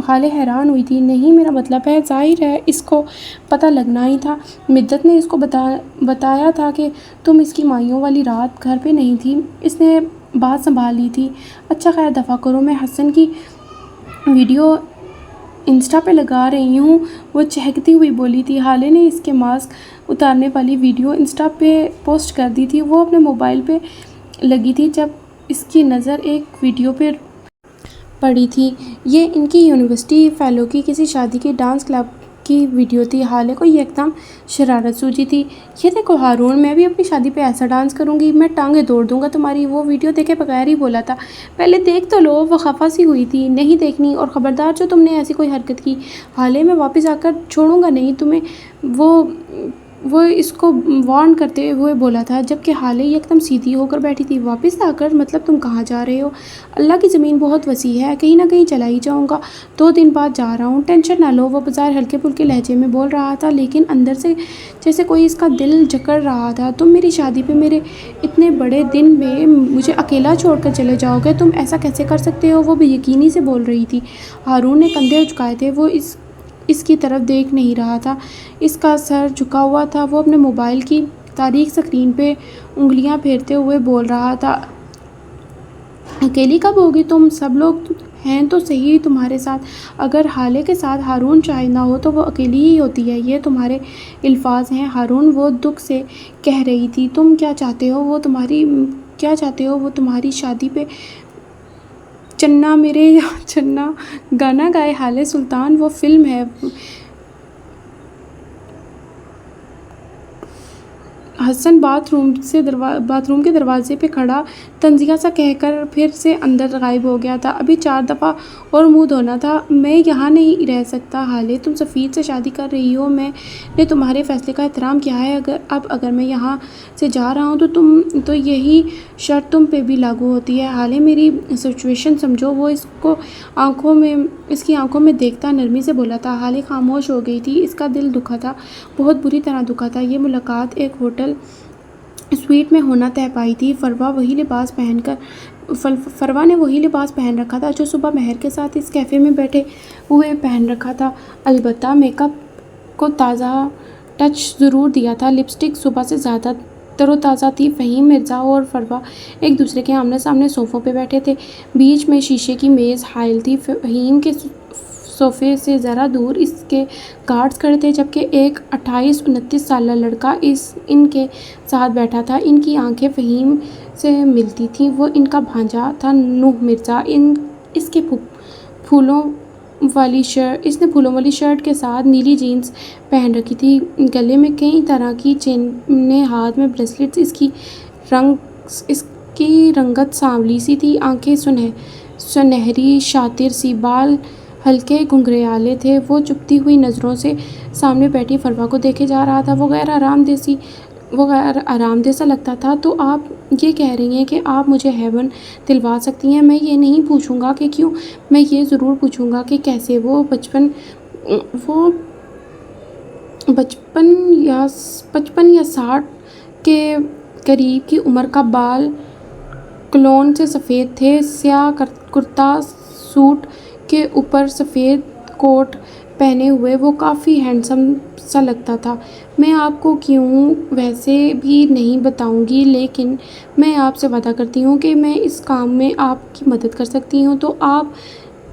حالے حیران ہوئی تھی۔ نہیں، میرا مطلب ہے ظاہر ہے اس کو پتہ لگنا ہی تھا۔ مدت نے اس کو بتایا تھا کہ تم اس کی مائیوں والی رات گھر پہ نہیں تھی۔ اس نے بات سنبھال لی تھی۔ اچھا خیر دفع کرو، میں حسن کی ویڈیو انسٹا پہ لگا رہی ہوں، وہ چہکتی ہوئی بولی تھی۔ حالے نے اس کے ماسک اتارنے والی ویڈیو انسٹا پہ پوسٹ کر دی تھی۔ وہ اپنے موبائل پہ لگی تھی جب اس کی نظر ایک ویڈیو پہ پڑی تھی۔ یہ ان کی یونیورسٹی فیلو کی کسی شادی کی ڈانس کلب کی ویڈیو تھی۔ حالے کو یہ ایک دم شرارت سوچی تھی۔ یہ دیکھو ہارون، میں بھی اپنی شادی پہ ایسا ڈانس کروں گی، میں ٹانگیں توڑ دوں گا تمہاری۔ وہ ویڈیو دیکھے بغیر ہی بولا تھا۔ پہلے دیکھ تو لو۔ وہ خفا سی ہوئی تھی۔ نہیں دیکھنی، اور خبردار جو تم نے ایسی کوئی حرکت کی، حالے میں واپس آ کر چھوڑوں گا نہیں تمہیں، وہ اس کو وارن کرتے ہوئے بولا تھا، جبکہ حالے ایک دم سیدھی ہو کر بیٹھی تھی۔ واپس آ کر مطلب تم کہاں جا رہے ہو؟ اللہ کی زمین بہت وسیع ہے، کہیں نہ کہیں چلا ہی جاؤں گا، 2 دن بعد جا رہا ہوں، ٹینشن نہ لو۔ وہ بظاہر ہلکے پھلکے لہجے میں بول رہا تھا، لیکن اندر سے جیسے کوئی اس کا دل جکڑ رہا تھا۔ تم میری شادی پہ میرے اتنے بڑے دن میں مجھے اکیلا چھوڑ کر چلے جاؤ گے؟ تم ایسا کیسے کر سکتے ہو؟ وہ بے یقینی سے بول رہی تھی۔ ہارون نے کندھے اچکائے تھے۔ وہ اس اس کی طرف دیکھ نہیں رہا تھا، اس کا سر جھکا ہوا تھا۔ وہ اپنے موبائل کی تاریک اسکرین پہ انگلیاں پھیرتے ہوئے بول رہا تھا، اکیلی کب ہوگی تم؟ سب لوگ ہیں تو صحیح تمہارے ساتھ۔ اگر حالے کے ساتھ ہارون شاہد نہ ہو تو وہ اکیلی ہی ہوتی ہے۔ یہ تمہارے الفاظ ہیں ہارون، وہ دکھ سے کہہ رہی تھی۔ تم کیا چاہتے ہو وہ تمہاری شادی پہ چنا میرے چنا گانا گائے؟ حالے سلطان وہ فلم ہے۔ حسن باتھ روم کے دروازے پہ کھڑا تنزیہ سا کہہ کر پھر سے اندر غائب ہو گیا تھا۔ ابھی 4 دفعہ اور منہ دھونا تھا۔ میں یہاں نہیں رہ سکتا حالے، تم سفیر سے شادی کر رہی ہو، میں نے تمہارے فیصلے کا احترام کیا ہے۔ اگر میں یہاں سے جا رہا ہوں تو یہی شرط تم پہ بھی لاگو ہوتی ہے۔ حالے میری سچویشن سمجھو۔ وہ اس کی آنکھوں میں دیکھتا نرمی سے بولا تھا۔ حالے خاموش ہو گئی تھی، اس کا دل دکھا تھا، بہت بری طرح دکھا تھا۔ یہ ملاقات ایک ہوٹل سویٹ میں ہونا طے پائی تھی۔ فروا نے وہی لباس پہن رکھا تھا جو صبح مہر کے ساتھ اس کیفے میں بیٹھے ہوئے پہن رکھا تھا، البتہ میک اپ کو تازہ ٹچ ضرور دیا تھا۔ لپسٹک صبح سے زیادہ تر و تازہ تھی۔ فہیم مرزا اور فروا ایک دوسرے کے آمنے سامنے صوفوں پہ بیٹھے تھے، بیچ میں شیشے کی میز حائل تھی۔ فہیم کے صوفے سے ذرا دور اس کے گارڈز کھڑے تھے، جبکہ ایک 28-29 سالہ لڑکا ان کے ساتھ بیٹھا تھا۔ ان کی آنکھیں فہیم سے ملتی تھیں۔ وہ ان کا بھانجا تھا نوح مرزا۔ اس نے پھولوں والی شرٹ کے ساتھ نیلی جینز پہن رکھی تھی، گلے میں کئی طرح کی چینیں، ہاتھ میں بریسلیٹس۔ اس کی رنگت سانولی سی تھی، آنکھیں سنہری شاطر سی، بال ہلکے گھنگریالے تھے۔ وہ چپتی ہوئی نظروں سے سامنے بیٹھی فروا کو دیکھے جا رہا تھا۔ وہ غیر آرام دہ سا لگتا تھا۔ تو آپ یہ کہہ رہی ہیں کہ آپ مجھے ہیون دلوا سکتی ہیں؟ میں یہ نہیں پوچھوں گا کہ کیوں، میں یہ ضرور پوچھوں گا کہ کیسے۔ وہ بچپن یا 60 کے قریب کی عمر کا، بال کلون سے سفید تھے، سیاہ کرتا سوٹ کے اوپر سفید کوٹ پہنے ہوئے وہ کافی ہینڈسم سا لگتا تھا۔ میں آپ کو کیوں ویسے بھی نہیں بتاؤں گی، لیکن میں آپ سے وعدہ کرتی ہوں کہ میں اس کام میں آپ کی مدد کر سکتی ہوں۔ تو آپ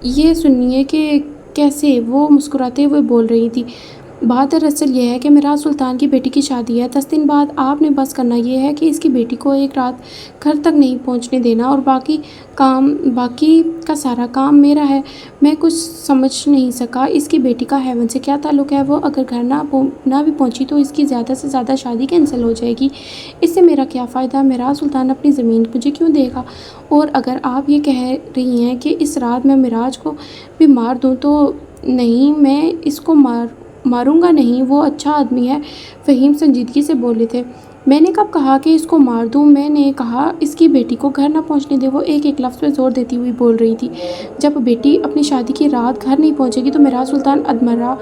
یہ سنیے کہ کیسے۔ وہ مسکراتے ہوئے بول رہی تھی، بات دراصل یہ ہے کہ میرا سلطان کی بیٹی کی شادی ہے 10 دن بعد۔ آپ نے بس کرنا یہ ہے کہ اس کی بیٹی کو ایک رات گھر تک نہیں پہنچنے دینا، اور باقی کا سارا کام میرا ہے۔ میں کچھ سمجھ نہیں سکا، اس کی بیٹی کا ہیون سے کیا تعلق ہے؟ وہ اگر گھر نہ بھی پہنچی تو اس کی زیادہ سے زیادہ شادی کینسل ہو جائے گی، اس سے میرا کیا فائدہ؟ میرا سلطان اپنی زمین مجھے کیوں دے گا؟ اور اگر آپ یہ کہہ رہی ہیں کہ اس رات میں معراج کو بھی مار دوں تو نہیں، میں اس کو ماروں گا نہیں، وہ اچھا آدمی ہے۔ فہیم سنجیدگی سے بولے تھے، میں نے کب کہا کہ اس کو مار دوں؟ میں نے کہا اس کی بیٹی کو گھر نہ پہنچنے دے۔ وہ ایک لفظ پہ زور دیتی ہوئی بول رہی تھی، جب بیٹی اپنی شادی کی رات گھر نہیں پہنچے گی تو میرا سلطان ادمرہ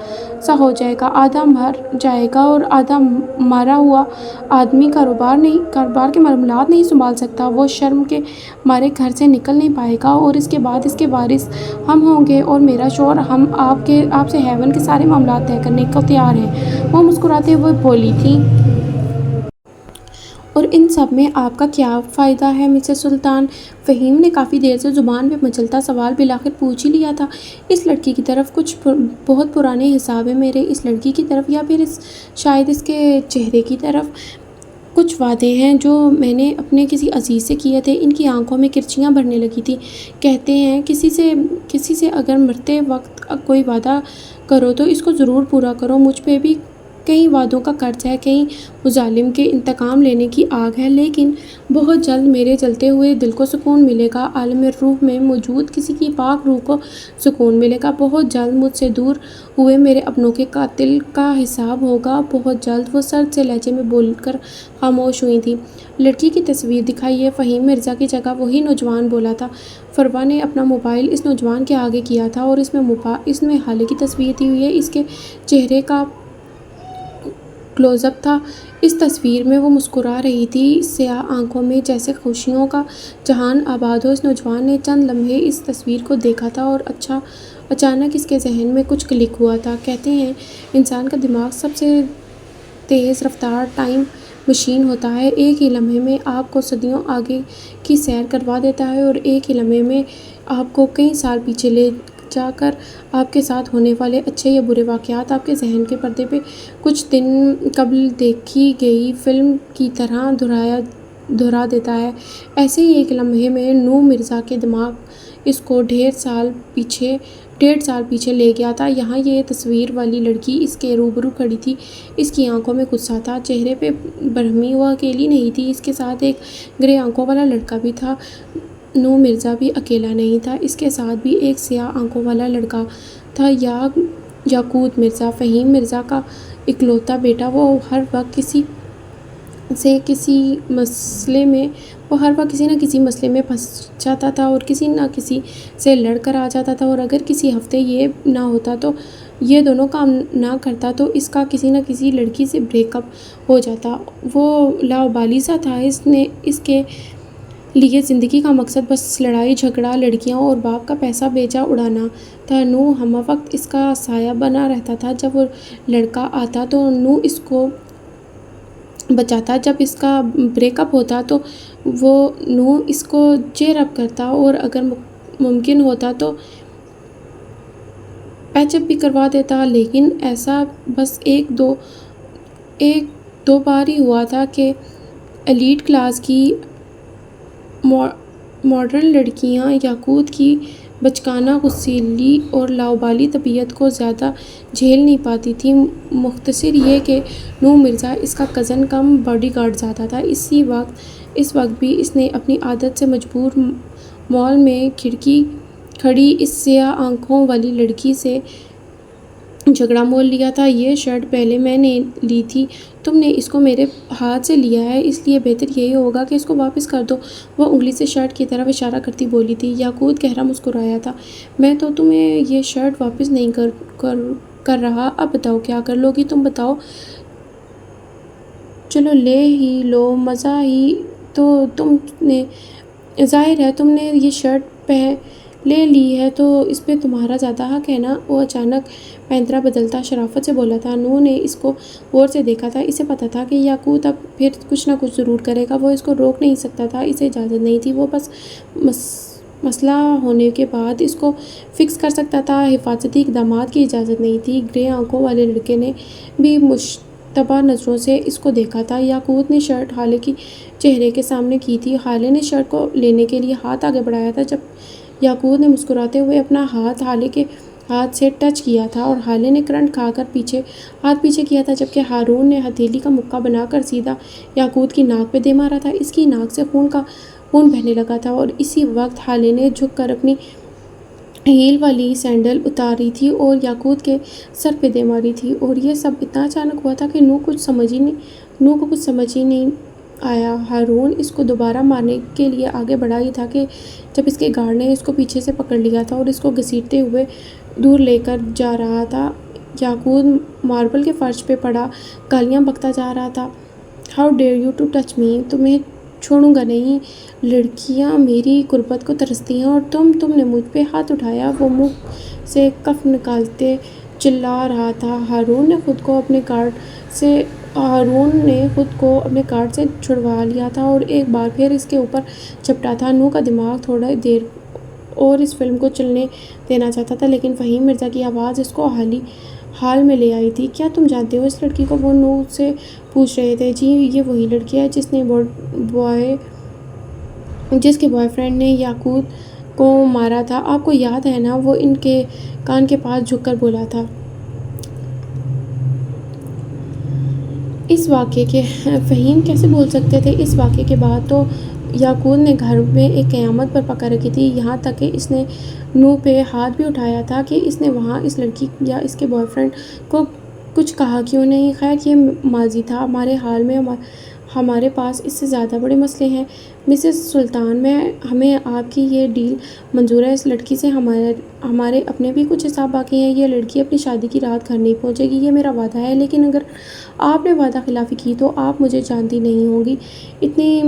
سا ہو جائے گا، آدھا مر جائے گا، اور آدھا مارا ہوا آدمی کاروبار کے معاملات نہیں سنبھال سکتا۔ وہ شرم کے مارے گھر سے نکل نہیں پائے گا، اور اس کے بعد اس کے وارث ہم ہوں گے اور میرا شوہر۔ ہم آپ سے ہیون کے سارے معاملات طے کرنے کو تیار ہیں۔ وہ مسکراتے ہوئے بولی تھی، اور ان سب میں آپ کا کیا فائدہ ہے مسز سلطان؟ فہیم نے کافی دیر سے زبان پہ مچلتا سوال بالآخر پوچھ ہی لیا تھا۔ اس لڑکی کی طرف کچھ بہت پرانے حساب ہے میرے، اس لڑکی کی طرف، یا پھر شاید اس کے چہرے کی طرف۔ کچھ وعدے ہیں جو میں نے اپنے کسی عزیز سے کیے تھے۔ ان کی آنکھوں میں کرچیاں بھرنے لگی تھیں۔ کہتے ہیں کسی سے اگر مرتے وقت کوئی وعدہ کرو تو اس کو ضرور پورا کرو۔ مجھ پہ بھی کئی وعدوں کا قرض ہے، کئی مظالم کے انتقام لینے کی آگ ہے، لیکن بہت جلد میرے جلتے ہوئے دل کو سکون ملے گا، عالم روح میں موجود کسی کی پاک روح کو سکون ملے گا۔ بہت جلد مجھ سے دور ہوئے میرے اپنوں کے قاتل کا حساب ہوگا، بہت جلد۔ وہ سرد سے لہجے میں بول کر خاموش ہوئی تھی۔ لڑکی کی تصویر دکھائیے، فہیم مرزا کی جگہ وہی نوجوان بولا تھا۔ فروا نے اپنا موبائل اس نوجوان کے آگے کیا تھا، اور اس میں حالے کی تصویر دی ہوئی ہے، اس کے چہرے کا کلوز اپ تھا۔ اس تصویر میں وہ مسکرا رہی تھی، سیاہ آنکھوں میں جیسے خوشیوں کا جہان آباد ہو۔ اس نوجوان نے چند لمحے اس تصویر کو دیکھا تھا، اور اچانک اس کے ذہن میں کچھ کلک ہوا تھا۔ کہتے ہیں انسان کا دماغ سب سے تیز رفتار ٹائم مشین ہوتا ہے۔ ایک ہی لمحے میں آپ کو صدیوں آگے کی سیر کروا دیتا ہے اور ایک ہی لمحے میں آپ کو کئی سال پیچھے لے جا کر آپ کے ساتھ ہونے والے اچھے یا برے واقعات آپ کے ذہن کے پردے پہ کچھ دن قبل دیکھی گئی فلم کی طرح دہرا دیتا ہے۔ ایسے ہی ایک لمحے میں نور مرزا کے دماغ اس کو 1.5 سال پیچھے لے گیا تھا۔ یہاں یہ تصویر والی لڑکی اس کے روبرو کھڑی تھی۔ اس کی آنکھوں میں غصہ تھا، چہرے پہ برہمی۔ وہ اکیلی نہیں تھی، اس کے ساتھ ایک گرے آنکھوں والا لڑکا بھی تھا۔ نور مرزا بھی اکیلا نہیں تھا، اس کے ساتھ بھی ایک سیاہ آنکھوں والا لڑکا تھا، یاقوت مرزا، فہیم مرزا کا اکلوتا بیٹا۔ وہ ہر وقت کسی نہ کسی مسئلے میں پھنس جاتا تھا اور کسی نہ کسی سے لڑ کر آ جاتا تھا، اور اگر کسی ہفتے یہ دونوں کام نہ کرتا تو اس کا کسی نہ کسی لڑکی سے بریک اپ ہو جاتا۔ وہ لاابالی سا تھا، اس کے لیے زندگی کا مقصد بس لڑائی جھگڑا، لڑکیاں اور باپ کا پیسہ بیچا اڑانا تھا۔ نور ہمہ وقت اس کا سایہ بنا رہتا تھا۔ جب وہ لڑکا آتا تو نور اس کو بچاتا، جب اس کا بریک اپ ہوتا تو وہ نور اس کو چیئر اپ کرتا، اور اگر ممکن ہوتا تو پیچ اپ بھی کروا دیتا۔ لیکن ایسا بس ایک دو بار ہی ہوا تھا کہ ایلیٹ کلاس کی ماڈرن لڑکیاں یاقوت کی بچکانہ غسیلی اور لاابالی طبیعت کو زیادہ جھیل نہیں پاتی تھیں۔ مختصر یہ کہ نور مرزا اس کا کزن کم باڈی گارڈ زیادہ تھا۔ اس وقت بھی اس نے اپنی عادت سے مجبور مال میں کھڑی اس سیاہ آنکھوں والی لڑکی سے جھگڑا مول لیا تھا۔ یہ شرٹ پہلے میں نے لی تھی، تم نے اس کو میرے ہاتھ سے لیا ہے، اس لیے بہتر یہی ہوگا کہ اس کو واپس کر دو، وہ انگلی سے شرٹ کی طرف اشارہ کرتی بولی تھی۔ یاقوت گہرا مسکرایا تھا۔ میں تو تمہیں یہ شرٹ واپس نہیں کر رہا، اب بتاؤ کیا کر لو گی تم بتاؤ۔ چلو لے ہی لو، مزہ ہی تو تم نے، ظاہر ہے تم نے یہ شرٹ لے لی ہے تو اس پہ تمہارا زیادہ حق ہے نا۔ وہ اچانک پینترا بدلتا شرافت سے بولا تھا۔ نور نے اس کو غور سے دیکھا تھا۔ اسے پتہ تھا کہ یاقوت اب پھر کچھ نہ کچھ ضرور کرے گا۔ وہ اس کو روک نہیں سکتا تھا، اسے اجازت نہیں تھی۔ وہ بس مسئلہ ہونے کے بعد اس کو فکس کر سکتا تھا، حفاظتی اقدامات کی اجازت نہیں تھی۔ گرے آنکھوں والے لڑکے نے بھی مشتبہ نظروں سے اس کو دیکھا تھا۔ یاقوت نے شرٹ حالے کی چہرے کے سامنے کی تھی۔ حالے نے شرٹ کو لینے کے لیے ہاتھ آگے بڑھایا تھا جب یاقوت نے مسکراتے ہوئے اپنا ہاتھ حالے کے ہاتھ سے ٹچ کیا تھا، اور حالے نے کرنٹ کھا کر ہاتھ پیچھے کیا تھا، جبکہ ہارون نے ہتھیلی کا مکہ بنا کر سیدھا یاقوت کی ناک پہ دے مارا تھا۔ اس کی ناک سے خون بہنے لگا تھا، اور اسی وقت حالے نے جھک کر اپنی ہیل والی سینڈل اتاری تھی اور یاقوت کے سر پہ دے ماری تھی، اور یہ سب اتنا اچانک ہوا تھا کہ نور کو کچھ سمجھ ہی نہیں آیا۔ ہارون اس کو دوبارہ مارنے کے لیے آگے بڑھا ہی تھا کہ جب اس کے گارڈ نے اس کو پیچھے سے پکڑ لیا تھا اور اس کو گھسیٹتے ہوئے دور لے کر جا رہا تھا۔ یاقوت ماربل کے فرش پہ پڑا گالیاں بکتا جا رہا تھا۔ How dare you to touch me, تمہیں چھوڑوں گا نہیں، لڑکیاں میری قربت کو ترستی ہیں، اور تم نے مجھ پہ ہاتھ اٹھایا۔ وہ منہ سے کف نکالتے چلا رہا تھا۔ ہارون نے خود کو اپنے گارڈ سے چھڑوا لیا تھا اور ایک بار پھر اس کے اوپر جھپٹا تھا۔ نور کا دماغ تھوڑی دیر اور اس فلم کو چلنے دینا چاہتا تھا، لیکن فہیم مرزا کی آواز اس کو حال میں لے آئی تھی۔ کیا تم جانتے ہو اس لڑکی کو؟ وہ نور سے پوچھ رہے تھے۔ جی، یہ وہی لڑکی ہے جس کے بوائے فرینڈ نے یاقوت کو مارا تھا، آپ کو یاد ہے نا؟ وہ ان کے کان کے پاس جھک کر بولا تھا۔ اس واقعے کے فہیم کیسے بول سکتے تھے؟ اس واقعے کے بعد تو یاقوت نے گھر میں ایک قیامت برپا رکھی تھی، یہاں تک کہ اس نے نور پہ ہاتھ بھی اٹھایا تھا کہ اس نے وہاں اس لڑکی یا اس کے بوائے فرینڈ کو کچھ کہا کیوں نہیں؟ خیر یہ ماضی تھا، ہمارے حال میں ہمارے پاس اس سے زیادہ بڑے مسئلے ہیں۔ مسز سلطان، ہمیں آپ کی یہ ڈیل منظور ہے؟ اس لڑکی سے ہمارے اپنے بھی کچھ حساب باقی ہیں۔ یہ لڑکی اپنی شادی کی رات گھر نہیں پہنچے گی، یہ میرا وعدہ ہے، لیکن اگر آپ نے وعدہ خلافی کی تو آپ مجھے جانتی نہیں ہوں گی۔ اتنی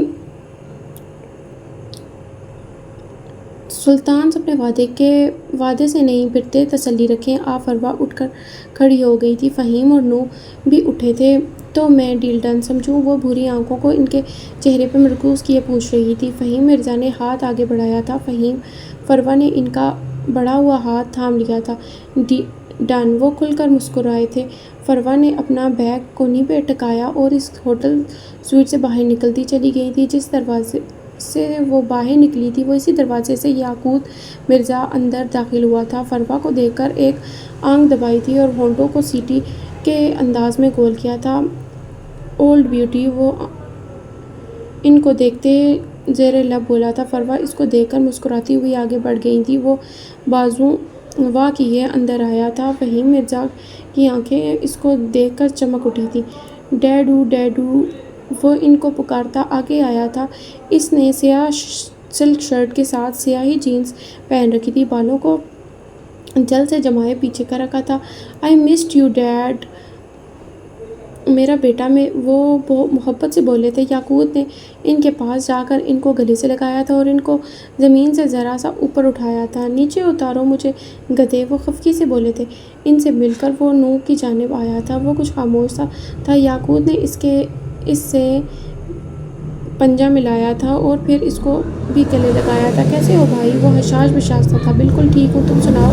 سلطان اپنے وعدے سے نہیں پھرتے، تسلی رکھیں۔ فروا اٹھ کر کھڑی ہو گئی تھی۔ فہیم اور نو بھی اٹھے تھے۔ تو میں ڈیل ڈن سمجھوں؟ وہ بھوری آنکھوں کو ان کے چہرے پہ مرکوز کیے پوچھ رہی تھی۔ فہیم مرزا نے ہاتھ آگے بڑھایا تھا۔ فروا نے ان کا بڑھا ہوا ہاتھ تھام لیا تھا۔ ڈن۔ وہ کھل کر مسکرائے تھے۔ فروا نے اپنا بیگ کونی پہ ٹکایا اور اس ہوٹل سوئٹ سے باہر نکلتی چلی گئی تھی۔ جس دروازے سے وہ باہر نکلی تھی، وہ اسی دروازے سے یاقوت مرزا اندر داخل ہوا تھا۔ فروا کو دیکھ کر ایک آنکھ دبائی تھی اور ہونٹوں کو سیٹی کے انداز میں گول کیا تھا۔ اولڈ بیوٹی، وہ ان کو دیکھتے زیر لب بولا تھا۔ فروا اس کو دیکھ کر مسکراتی ہوئی آگے بڑھ گئی تھی۔ وہ بازو وا کیے اندر آیا تھا۔ فہیم مرزا کی آنکھیں اس کو دیکھ کر چمک اٹھی تھیں۔ ڈیڈو، ڈیڈو، وہ ان کو پکارتا آگے آیا تھا۔ اس نے سیاہ سلک شرٹ کے ساتھ سیاہی جینز پہن رکھی تھی، بالوں کو جل سے جمائے پیچھے کر رکھا تھا۔ آئی مسڈ یو ڈیڈ، میرا بیٹا، میں وہ محبت سے بولے تھے۔ یاقوت نے ان کے پاس جا کر ان کو گلے سے لگایا تھا اور ان کو زمین سے ذرا سا اوپر اٹھایا تھا۔ نیچے اتارو مجھے گدھے، وہ خفگی سے بولے تھے۔ ان سے مل کر وہ نو کی جانب آیا تھا۔ وہ کچھ خاموش سا تھا۔ یاقوت نے اس سے پنجہ ملایا تھا اور پھر اس کو بھی گلے لگایا تھا۔ کیسے ہو بھائی؟ وہ حشاش بشاش سا تھا۔ بالکل ٹھیک ہوں، تم سناؤ؟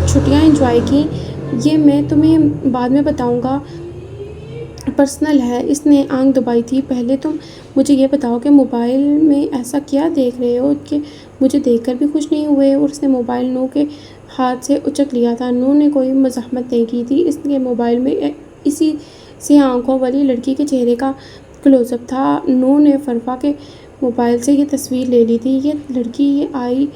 چھٹیاں انجوائے کیں؟ یہ میں تمہیں بعد میں بتاؤں گا، پرسنل ہے۔ اس نے آنکھ دبائی تھی۔ پہلے تم مجھے یہ بتاؤ کہ موبائل میں ایسا کیا دیکھ رہے ہو کہ مجھے دیکھ کر بھی خوش نہیں ہوئے؟ اور اس نے موبائل نو کے ہاتھ سے اچک لیا تھا۔ نو نے کوئی مزاحمت نہیں کی تھی۔ اس کے موبائل میں اسی سیاہ آنکھوں والی لڑکی کے چہرے کا کلوز اپ تھا۔ نو نے فروا کے موبائل سے یہ تصویر لے لی تھی۔ یہ لڑکی، یہ آئی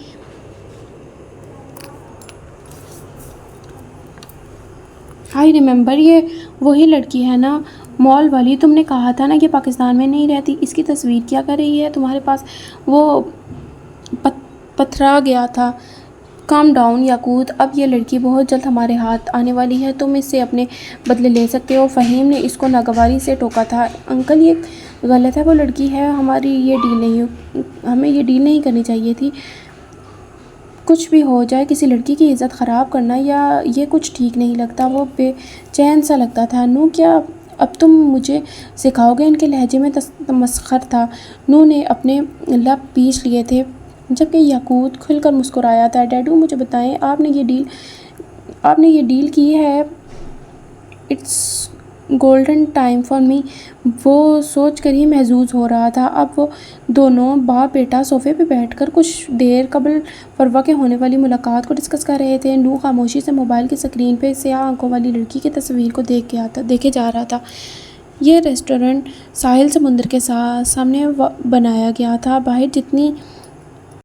ریممبر، یہ وہی لڑکی ہے نا، مال والی؟ تم نے کہا تھا نا یہ پاکستان میں نہیں رہتی۔ اس کی تصویر کیا کر رہی ہے تمہارے پاس؟ وہ پتھرا گیا تھا۔ کام ڈاؤن یاقوت، اب یہ لڑکی بہت جلد ہمارے ہاتھ آنے والی ہے، تم اس سے اپنے بدلے لے سکتے ہو۔ فہیم نے اس کو ناگواری سے ٹوکا تھا۔ انکل یہ غلط ہے، وہ لڑکی ہے، ہمیں یہ ڈیل نہیں کرنی چاہیے تھی۔ کچھ بھی ہو جائے، کسی لڑکی کی عزت خراب کرنا یا یہ کچھ ٹھیک نہیں لگتا۔ وہ بے چین سا لگتا تھا۔ نو، کیا اب تم مجھے سکھاؤ گے؟ ان کے لہجے میں تمسخر تھا۔ نو نے اپنے لب پیچ لیے تھے جبکہ یاقوت کھل کر مسکرایا تھا۔ ڈیڈو، مجھے بتائیں، آپ نے یہ ڈیل کی ہے؟ It's golden time for me. وہ سوچ کر ہی محظوظ ہو رہا تھا۔ اب وہ دونوں باپ بیٹا صوفے پہ بیٹھ کر کچھ دیر قبل فروا کے ہونے والی ملاقات کو ڈسکس کر رہے تھے۔ نو خاموشی سے موبائل کی اسکرین پہ سیاہ آنکھوں والی لڑکی کی تصویر کو دیکھے جا رہا تھا۔ یہ ریسٹورنٹ ساحل سمندر کے سامنے بنایا گیا تھا۔ باہر جتنی